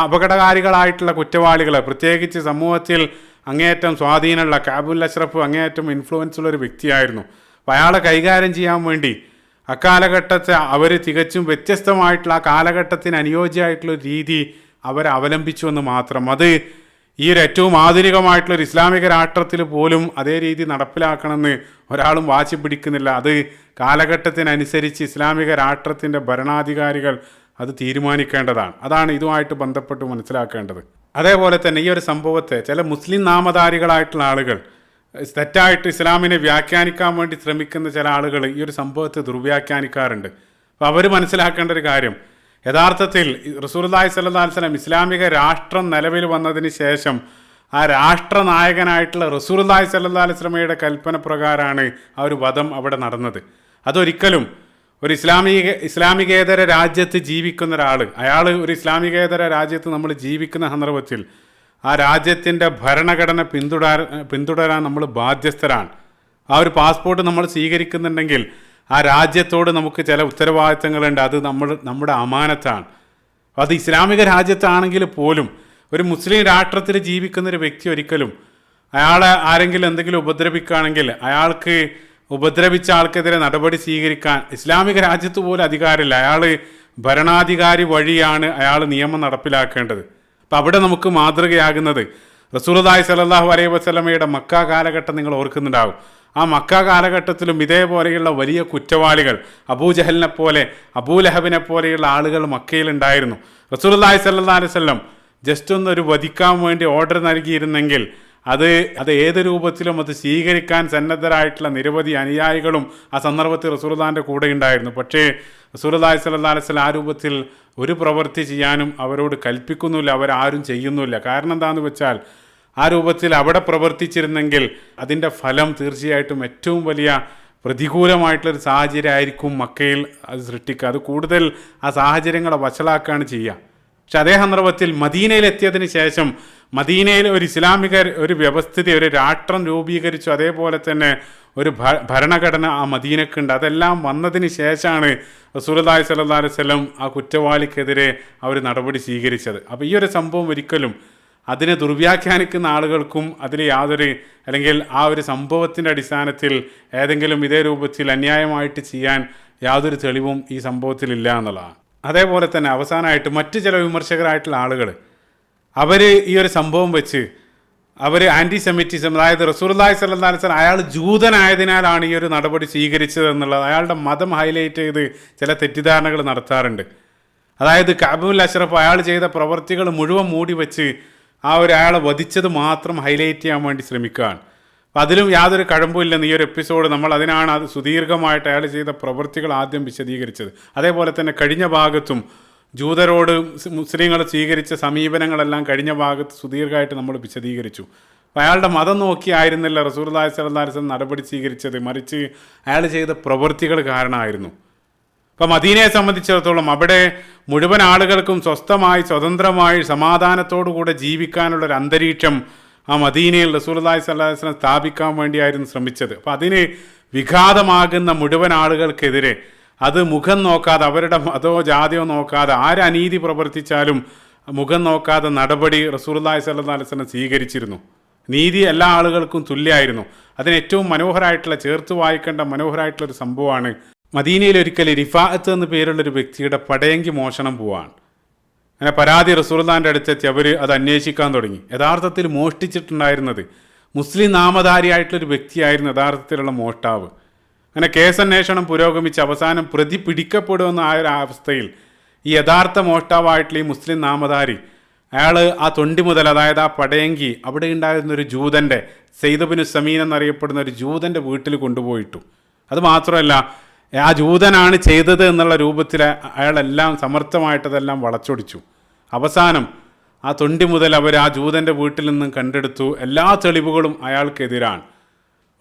A: അപകടകാരികളായിട്ടുള്ള കുറ്റവാളികളെ, പ്രത്യേകിച്ച് സമൂഹത്തിൽ അങ്ങേയറ്റം സ്വാധീനമുള്ള കഅബ് ബിൻ അഷ്റഫ് അങ്ങേയറ്റം ഇൻഫ്ലുവൻസ് ഉള്ള ഒരു വ്യക്തിയായിരുന്നു. അപ്പോൾ അയാളെ കൈകാര്യം ചെയ്യാൻ വേണ്ടി അക്കാലഘട്ടത്തെ അവർ തികച്ചും വ്യത്യസ്തമായിട്ടുള്ള ആ കാലഘട്ടത്തിന് അനുയോജ്യമായിട്ടുള്ളൊരു രീതി അവർ അവലംബിച്ചു എന്ന് മാത്രം. അത് ഈ ഒരു ഏറ്റവും ആധുനികമായിട്ടുള്ളൊരു ഇസ്ലാമിക രാഷ്ട്രത്തിൽ പോലും അതേ രീതി നടപ്പിലാക്കണമെന്ന് ഒരാളും വാശി പിടിക്കുന്നില്ല. അത് കാലഘട്ടത്തിനനുസരിച്ച് ഇസ്ലാമിക രാഷ്ട്രത്തിൻ്റെ ഭരണാധികാരികൾ അത് തീരുമാനിക്കേണ്ടതാണ്. അതാണ് ഇതുമായിട്ട് ബന്ധപ്പെട്ട് മനസ്സിലാക്കേണ്ടത്. അതേപോലെ തന്നെ ഈ ഒരു സംഭവത്തെ ചില മുസ്ലിം നാമധാരികളായിട്ടുള്ള ആളുകൾ തെറ്റായിട്ട് ഇസ്ലാമിനെ വ്യാഖ്യാനിക്കാൻ വേണ്ടി ശ്രമിക്കുന്ന ചില ആളുകൾ ഈ ഒരു സംഭവത്തെ ദുർവ്യാഖ്യാനിക്കാറുണ്ട്. അപ്പോൾ അവർ മനസ്സിലാക്കേണ്ട ഒരു കാര്യം, യഥാർത്ഥത്തിൽ റസൂലുള്ളാഹി സ്വല്ലല്ലാഹു അലൈഹി വസല്ലം ഇസ്ലാമിക രാഷ്ട്രം നിലവിൽ വന്നതിന് ശേഷം ആ രാഷ്ട്രനായകനായിട്ടുള്ള റസൂലുള്ളാഹി സ്വല്ലല്ലാഹു അലൈഹി വസല്ലമയുടെ കൽപ്പന പ്രകാരമാണ് ആ ഒരു വധം അവിടെ നടന്നത്. അതൊരിക്കലും ഒരു ഇസ്ലാമികേതര രാജ്യത്ത് ജീവിക്കുന്ന ഒരാൾ, അയാൾ ഒരു ഇസ്ലാമികേതര രാജ്യത്ത് നമ്മൾ ജീവിക്കുന്ന സന്ദർഭത്തിൽ ആ രാജ്യത്തിൻ്റെ ഭരണഘടന പിന്തുടരാൻ നമ്മൾ ബാധ്യസ്ഥരാണ്. ആ ഒരു പാസ്പോർട്ട് നമ്മൾ സ്വീകരിക്കുന്നുണ്ടെങ്കിൽ ആ രാജ്യത്തോട് നമുക്ക് ചില ഉത്തരവാദിത്തങ്ങളുണ്ട്. അത് നമ്മുടെ അമാനത്താണ്. അത് ഇസ്ലാമിക രാജ്യത്താണെങ്കിൽ പോലും ഒരു മുസ്ലിം രാഷ്ട്രത്തിൽ ജീവിക്കുന്നൊരു വ്യക്തി ഒരിക്കലും അയാളെ ആരെങ്കിലും എന്തെങ്കിലും ഉപദ്രവിക്കുകയാണെങ്കിൽ അയാൾക്ക് ഉപദ്രവിച്ച ആൾക്കെതിരെ നടപടി സ്വീകരിക്കാൻ ഇസ്ലാമിക രാജ്യത്ത് പോലും അധികാരമില്ല. അയാൾ ഭരണാധികാരി വഴിയാണ് അയാൾ നിയമം നടപ്പിലാക്കേണ്ടത്. അപ്പം അവിടെ നമുക്ക് മാതൃകയാകുന്നത് റസൂലുള്ളാഹി സ്വല്ലല്ലാഹു അലൈഹി വസല്ലമയുടെ മക്ക കാലഘട്ടം നിങ്ങൾ ഓർക്കുന്നുണ്ടാവും. ആ മക്ക കാലഘട്ടത്തിലും ഇതേപോലെയുള്ള വലിയ കുറ്റവാളികൾ അബൂജഹലിനെ പോലെ അബൂലഹബിനെ പോലെയുള്ള ആളുകൾ മക്കയിലുണ്ടായിരുന്നു. റസൂലുള്ളാഹി സ്വല്ലല്ലാഹു അലൈഹി വസല്ലം ജസ്റ്റ് ഒന്നൊരു വധിക്കാൻ വേണ്ടി ഓർഡർ നൽകിയിരുന്നെങ്കിൽ അത് ഏത് രൂപത്തിലും അത് സ്വീകരിക്കാൻ സന്നദ്ധരായിട്ടുള്ള നിരവധി അനുയായികളും ആ സന്ദർഭത്തിൽ റസൂലുള്ളാഹിൻ്റെ കൂടെ ഉണ്ടായിരുന്നു. പക്ഷേ റസൂലുള്ളാഹി സ്വല്ലല്ലാഹു അലൈഹി വസല്ലം ആ രൂപത്തിൽ ഒരു പ്രവൃത്തി ചെയ്യാനും അവരോട് കൽപ്പിക്കുന്നില്ല, അവരാരും ചെയ്യുന്നില്ല. കാരണം എന്താണെന്ന് വെച്ചാൽ ആ രൂപത്തിൽ അവിടെ പ്രവർത്തിച്ചിരുന്നെങ്കിൽ അതിൻ്റെ ഫലം തീർച്ചയായിട്ടും ഏറ്റവും വലിയ പ്രതികൂലമായിട്ടുള്ളൊരു സാഹചര്യമായിരിക്കും മക്കയിൽ അത് സൃഷ്ടിക്കുക. അത് കൂടുതൽ ആ സാഹചര്യങ്ങളെ വഷളാക്കുകയാണ് ചെയ്യുക. പക്ഷെ അതേ സന്ദർഭത്തിൽ മദീനയിലെത്തിയതിന് ശേഷം മദീനയിൽ ഒരു ഇസ്ലാമിക ഒരു വ്യവസ്ഥിതി, ഒരു രാഷ്ട്രം രൂപീകരിച്ചു. അതേപോലെ തന്നെ ഒരു ഭരണഘടന ആ മദീനക്കുണ്ട്. അതെല്ലാം വന്നതിന് ശേഷമാണ് റസൂലുള്ളാഹി സ്വല്ലല്ലാഹു അലൈഹി വസല്ലം ആ കുറ്റവാളിക്കെതിരെ അവർ നടപടി സ്വീകരിച്ചത്. അപ്പോൾ ഈ ഒരു സംഭവം ഒരിക്കലും അതിനെ ദുർവ്യാഖ്യാനിക്കുന്ന ആളുകൾക്കും അതിൽ യാതൊരു, അല്ലെങ്കിൽ ആ ഒരു സംഭവത്തിൻ്റെ അടിസ്ഥാനത്തിൽ ഏതെങ്കിലും ഇതേ രൂപത്തിൽ അന്യായമായിട്ട് ചെയ്യാൻ യാതൊരു തെളിവും ഈ സംഭവത്തിലില്ല എന്നുള്ളതാണ്. അതേപോലെ തന്നെ അവസാനമായിട്ട് മറ്റ് ചില വിമർശകരായിട്ടുള്ള ആളുകൾ അവർ ഈ ഒരു സംഭവം വെച്ച് അവർ ആൻറ്റിസെമിറ്റിസം, അതായത് റസൂലുള്ളാഹി സ്വല്ലല്ലാഹു അലൈഹി വസല്ലം അയാൾ ജൂതനായതിനാലാണ് ഈ ഒരു നടപടി സ്വീകരിച്ചത് എന്നുള്ളത്, അയാളുടെ മതം ഹൈലൈറ്റ് ചെയ്ത് ചില തെറ്റിദ്ധാരണകൾ നടത്താറുണ്ട്. അതായത് കഅബുൽ അഷ്റഫ് അയാൾ ചെയ്ത പ്രവർത്തികൾ മുഴുവൻ മൂടി വെച്ച് ആ ഒരു അയാളെ വധിച്ചത് മാത്രം ഹൈലൈറ്റ് ചെയ്യാൻ വേണ്ടി ശ്രമിക്കുകയാണ്. അപ്പം അതിലും യാതൊരു കഴമ്പുമില്ലെന്ന് ഈ ഒരു എപ്പിസോഡ് അതിനാണ് അത് സുദീർഘമായിട്ട് അയാൾ ചെയ്ത പ്രവൃത്തികൾ ആദ്യം വിശദീകരിച്ചത്. അതേപോലെ തന്നെ കഴിഞ്ഞ ഭാഗത്തും ജൂതരോട് മുസ്ലിങ്ങൾ സ്വീകരിച്ച സമീപനങ്ങളെല്ലാം കഴിഞ്ഞ ഭാഗത്ത് സുദീർഘമായിട്ട് നമ്മൾ വിശദീകരിച്ചു. അപ്പോൾ അയാളുടെ മതം നോക്കിയായിരുന്നില്ല റസൂലുള്ളാഹി സ്വല്ലല്ലാഹു അലൈഹി വസല്ലം നടപടി സ്വീകരിച്ചത്, മറിച്ച് അയാൾ ചെയ്ത പ്രവൃത്തികൾ കാരണമായിരുന്നു. അപ്പോൾ മദീനയെ സംബന്ധിച്ചിടത്തോളം അവിടെ മുഴുവൻ ആളുകൾക്കും സ്വസ്ഥമായി സ്വതന്ത്രമായി സമാധാനത്തോടുകൂടെ ജീവിക്കാനുള്ളൊരു അന്തരീക്ഷം ആ മദീനയിൽ റസൂലുള്ളാഹി സ്വല്ലല്ലാഹു അലൈഹി വസല്ലം സ്ഥാപിക്കാൻ വേണ്ടിയായിരുന്നു ശ്രമിച്ചത്. അപ്പോൾ അതിന് വിഘാതമാകുന്ന മുഴുവൻ ആളുകൾക്കെതിരെ അത് മുഖം നോക്കാതെ, അവരുടെ മതമോ ജാതിയോ നോക്കാതെ, ആര് അനീതി പ്രവർത്തിച്ചാലും മുഖം നോക്കാതെ നടപടി റസൂലുള്ളാഹി സ്വല്ലല്ലാഹു അലൈഹി വസല്ലം സ്വീകരിച്ചിരുന്നു. നീതി എല്ലാ ആളുകൾക്കും തുല്യമായിരുന്നു. അതിന് ഏറ്റവും മനോഹരമായിട്ടുള്ള, ചേർത്ത് വായിക്കേണ്ട മനോഹരമായിട്ടുള്ളൊരു സംഭവമാണ് മദീനയിൽ ഒരിക്കൽ റിഫാഅത്ത് എന്ന പേരുള്ളൊരു വ്യക്തിയുടെ പടയങ്കി മോഷണം പോവാണ്. അങ്ങനെ പരാതി റസൂലുള്ളാഹിൻ്റെ അടുത്തെത്തി അവർ അത് അന്വേഷിക്കാൻ തുടങ്ങി. യഥാർത്ഥത്തിൽ മോഷ്ടിച്ചിട്ടുണ്ടായിരുന്നത് മുസ്ലിം നാമധാരിയായിട്ടുള്ളൊരു വ്യക്തിയായിരുന്നു യഥാർത്ഥത്തിലുള്ള മോഷ്ടാവ്. അങ്ങനെ കേസന്വേഷണം പുരോഗമിച്ച് അവസാനം പ്രതി പിടിക്കപ്പെടുമെന്ന ആ ഒരു അവസ്ഥയിൽ ഈ യഥാർത്ഥ മോഷ്ടാവായിട്ടുള്ള ഈ മുസ്ലിം നാമധാരി അയാൾ ആ തൊണ്ടി മുതൽ, അതായത് ആ പടയങ്കി അവിടെ ഉണ്ടായിരുന്നൊരു ജൂതൻ്റെ, സയ്യിദ് ഇബ്നു സമീൻ എന്നറിയപ്പെടുന്ന ഒരു ജൂതൻ്റെ വീട്ടിൽ കൊണ്ടുപോയിട്ടു. അത് മാത്രമല്ല ആ ജൂതനാണ് ചെയ്തത് എന്നുള്ള രൂപത്തിൽ അയാളെല്ലാം സമർത്ഥമായിട്ടതെല്ലാം വളച്ചൊടിച്ചു. അവസാനം ആ തൊണ്ടി മുതൽ അവർ ആ ജൂതൻ്റെ വീട്ടിൽ നിന്നും കണ്ടെടുത്തു. എല്ലാ തെളിവുകളും അയാൾക്കെതിരാണ്.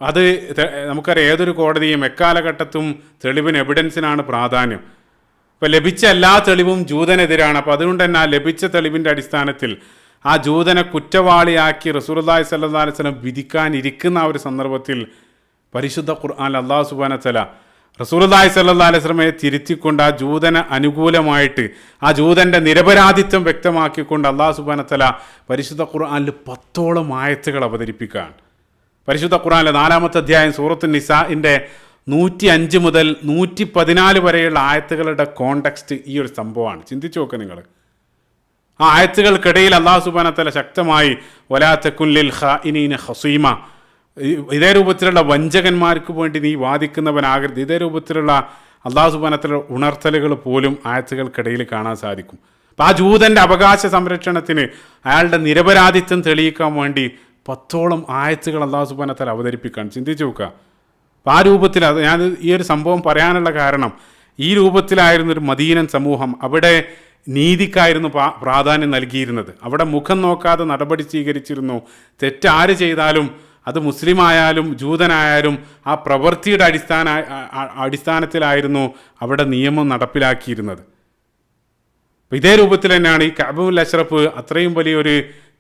A: അത് നമുക്കറിയാം, ഏതൊരു കോടതിയും എക്കാലഘട്ടത്തും തെളിവിന്, എവിഡൻസിനാണ് പ്രാധാന്യം. അപ്പോൾ ലഭിച്ച എല്ലാ തെളിവും ജൂതനെതിരാണ്. അപ്പോൾ അതുകൊണ്ട് തന്നെ ആ ലഭിച്ച തെളിവിൻ്റെ അടിസ്ഥാനത്തിൽ ആ ജൂതനെ കുറ്റവാളിയാക്കി റസൂലുള്ളാഹി സ്വല്ലല്ലാഹു അലൈഹി വസല്ലം വിധിക്കാനിരിക്കുന്ന ആ ഒരു സന്ദർഭത്തിൽ പരിശുദ്ധ ഖുർആനിൽ അല്ലാഹു സുബ്ഹാനഹു വ തആല റസൂലുള്ളാഹി സ്വല്ലല്ലാഹു അലൈഹി വസല്ലമയെ തിരുത്തിക്കൊണ്ട് ആ ജൂതന് അനുകൂലമായിട്ട് ആ ജൂതൻ്റെ നിരപരാധിത്വം വ്യക്തമാക്കിക്കൊണ്ട് അല്ലാഹു സുബ്ഹാനഹു വ തആല പരിശുദ്ധ ഖുർആനിൽ 10ഓളം ആയത്തുകൾ അവതരിപ്പിക്കുകയാണ്. പരിശുദ്ധ ഖുർആനിലെ 4-ാമത്തെ അധ്യായം സൂറത്തു നിസാഇൻ്റെ 105 മുതൽ 114 വരെയുള്ള ആയത്തുകളുടെ കോണ്ടെക്സ്റ്റ് ഈ ഒരു സംഭവമാണ്. ചിന്തിച്ചു നോക്കുക നിങ്ങൾ. ആ ആയത്തുകൾക്കിടയിൽ അല്ലാഹു സുബ്ഹാനഹു വ തആല ശക്തമായി വലാ തകുൻ ലിൽ ഖാഇനീന ഖസീമ, ഇതേ രൂപത്തിലുള്ള വഞ്ചകന്മാർക്ക് വേണ്ടി നീ വാദിക്കുന്നവനാകരുത്, ഇതേ രൂപത്തിലുള്ള അല്ലാഹു സുബ്ഹാനഹു വ തആല ഉണർത്തലുകൾ പോലും ആയത്തുകൾക്കിടയിൽ കാണാൻ സാധിക്കും. അപ്പോൾ ആ ജൂതൻ്റെ അവകാശ സംരക്ഷണത്തിന്, അയാളുടെ നിരപരാധിത്വം തെളിയിക്കാൻ വേണ്ടി 10ഓളം ആയത്തുകൾ അല്ലാഹു സുബ്ഹാനഹു വ തആല അവതരിപ്പിക്കാൻ ചിന്തിച്ചു നോക്കുക. അപ്പോൾ ആ രൂപത്തിൽ അത് ഞാൻ ഈ ഒരു സംഭവം പറയാനുള്ള കാരണം, ഈ രൂപത്തിലായിരുന്നൊരു മദീനൻ സമൂഹം. അവിടെ നീതിക്കായിരുന്നു പ്രാധാന്യം നൽകിയിരുന്നത്. അവിടെ മുഖം നോക്കാതെ നടപടി സ്വീകരിച്ചിരുന്നു. തെറ്റാര് ചെയ്താലും അത് മുസ്ലിമായാലും ജൂതനായാലും ആ പ്രവൃത്തിയുടെ അടിസ്ഥാനത്തിലായിരുന്നു അവിടെ നിയമം നടപ്പിലാക്കിയിരുന്നത്. ഇതേ രൂപത്തിൽ തന്നെയാണ് ഈ കഅബുൽ അഷ്റഫ് അത്രയും വലിയൊരു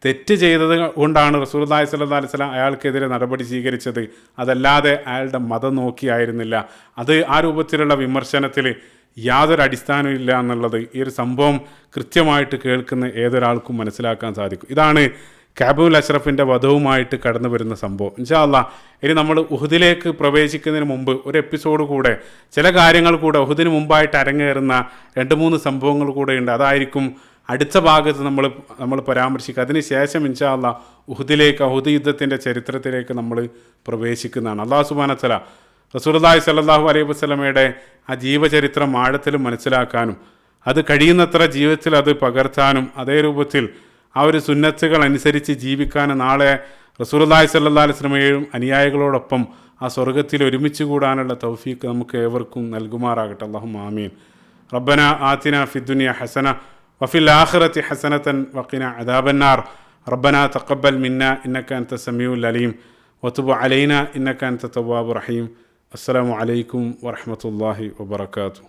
A: തെറ്റ് ചെയ്തത് കൊണ്ടാണ് റസൂലുള്ളാഹി സ്വല്ലല്ലാഹു അലൈഹി വസല്ലം അയാൾക്കെതിരെ നടപടി സ്വീകരിച്ചത്. അതല്ലാതെ അയാളുടെ മതം നോക്കിയായിരുന്നില്ല. അത് ആ രൂപത്തിലുള്ള വിമർശനത്തിൽ യാതൊരു അടിസ്ഥാനവും ഇല്ല എന്നുള്ളത് ഈ ഒരു സംഭവം കൃത്യമായിട്ട് കേൾക്കുന്ന ഏതൊരാൾക്കും മനസ്സിലാക്കാൻ സാധിക്കും. ഇതാണ് കഅബുൽ അഷ്റഫിൻ്റെ വധവുമായിട്ട് കടന്നു വരുന്ന സംഭവം. ഇൻഷാ അല്ലാഹ് ഇനി നമ്മൾ ഉഹുദിലേക്ക് പ്രവേശിക്കുന്നതിന് മുമ്പ് ഒരു എപ്പിസോഡ് കൂടെ, ചില കാര്യങ്ങൾ കൂടെ ഉഹുദിന് മുമ്പായിട്ട് അരങ്ങേറുന്ന 2-3 സംഭവങ്ങൾ കൂടെ ഉണ്ട്. അതായിരിക്കും അടുത്ത ഭാഗത്ത് നമ്മൾ പരാമർശിക്കുക. അതിന് ശേഷം ഇൻഷാ അല്ലാഹ് ഉഹുദ് യുദ്ധത്തിൻ്റെ ചരിത്രത്തിലേക്ക് നമ്മൾ പ്രവേശിക്കുന്നതാണ്. അല്ലാഹു സുബ്ഹാനഹു വ തആല റസൂലുള്ളാഹി സ്വല്ലല്ലാഹു അലൈഹി വസല്ലമയുടെ ആ ജീവചരിത്രം ആഴത്തിൽ മനസ്സിലാക്കാനും അത് കഴിയുന്നത്ര ജീവിതത്തിൽ അത് പകർത്താനും അതേ രൂപത്തിൽ ആ ഒരു സുന്നത്തുകൾ അനുസരിച്ച് ജീവിക്കാനും നാളെ റസൂലുള്ളാഹി സ്വല്ലല്ലാഹു അലൈഹി വസല്ലമയും അനുയായികളോടൊപ്പം ആ സ്വർഗ്ഗത്തിൽ ഒരുമിച്ച് കൂടാനുള്ള തൗഫീഖ് നമുക്ക് ഏവർക്കും നൽകുമാറാകട്ടെ. അല്ലാഹുമ്മ ആമീൻ. റബ്ബന ആതിന ഫിദ്ദുനിയ ഹസന വഫിൽ ആഖിറതി ഹസനതൻ വഖിന അദാബന്നാർ. റബ്ബന തഖബ്ബൽ മിന്നാ ഇന്നക അൻത സമീഉൽ അലീം വതുബ് അലൈനാ ഇന്നക അൻത തവ്വാബുർ റഹീം. അസ്സലാമു അലൈക്കും വറഹ്മത്തുള്ളാഹി വബറകാതുഹു.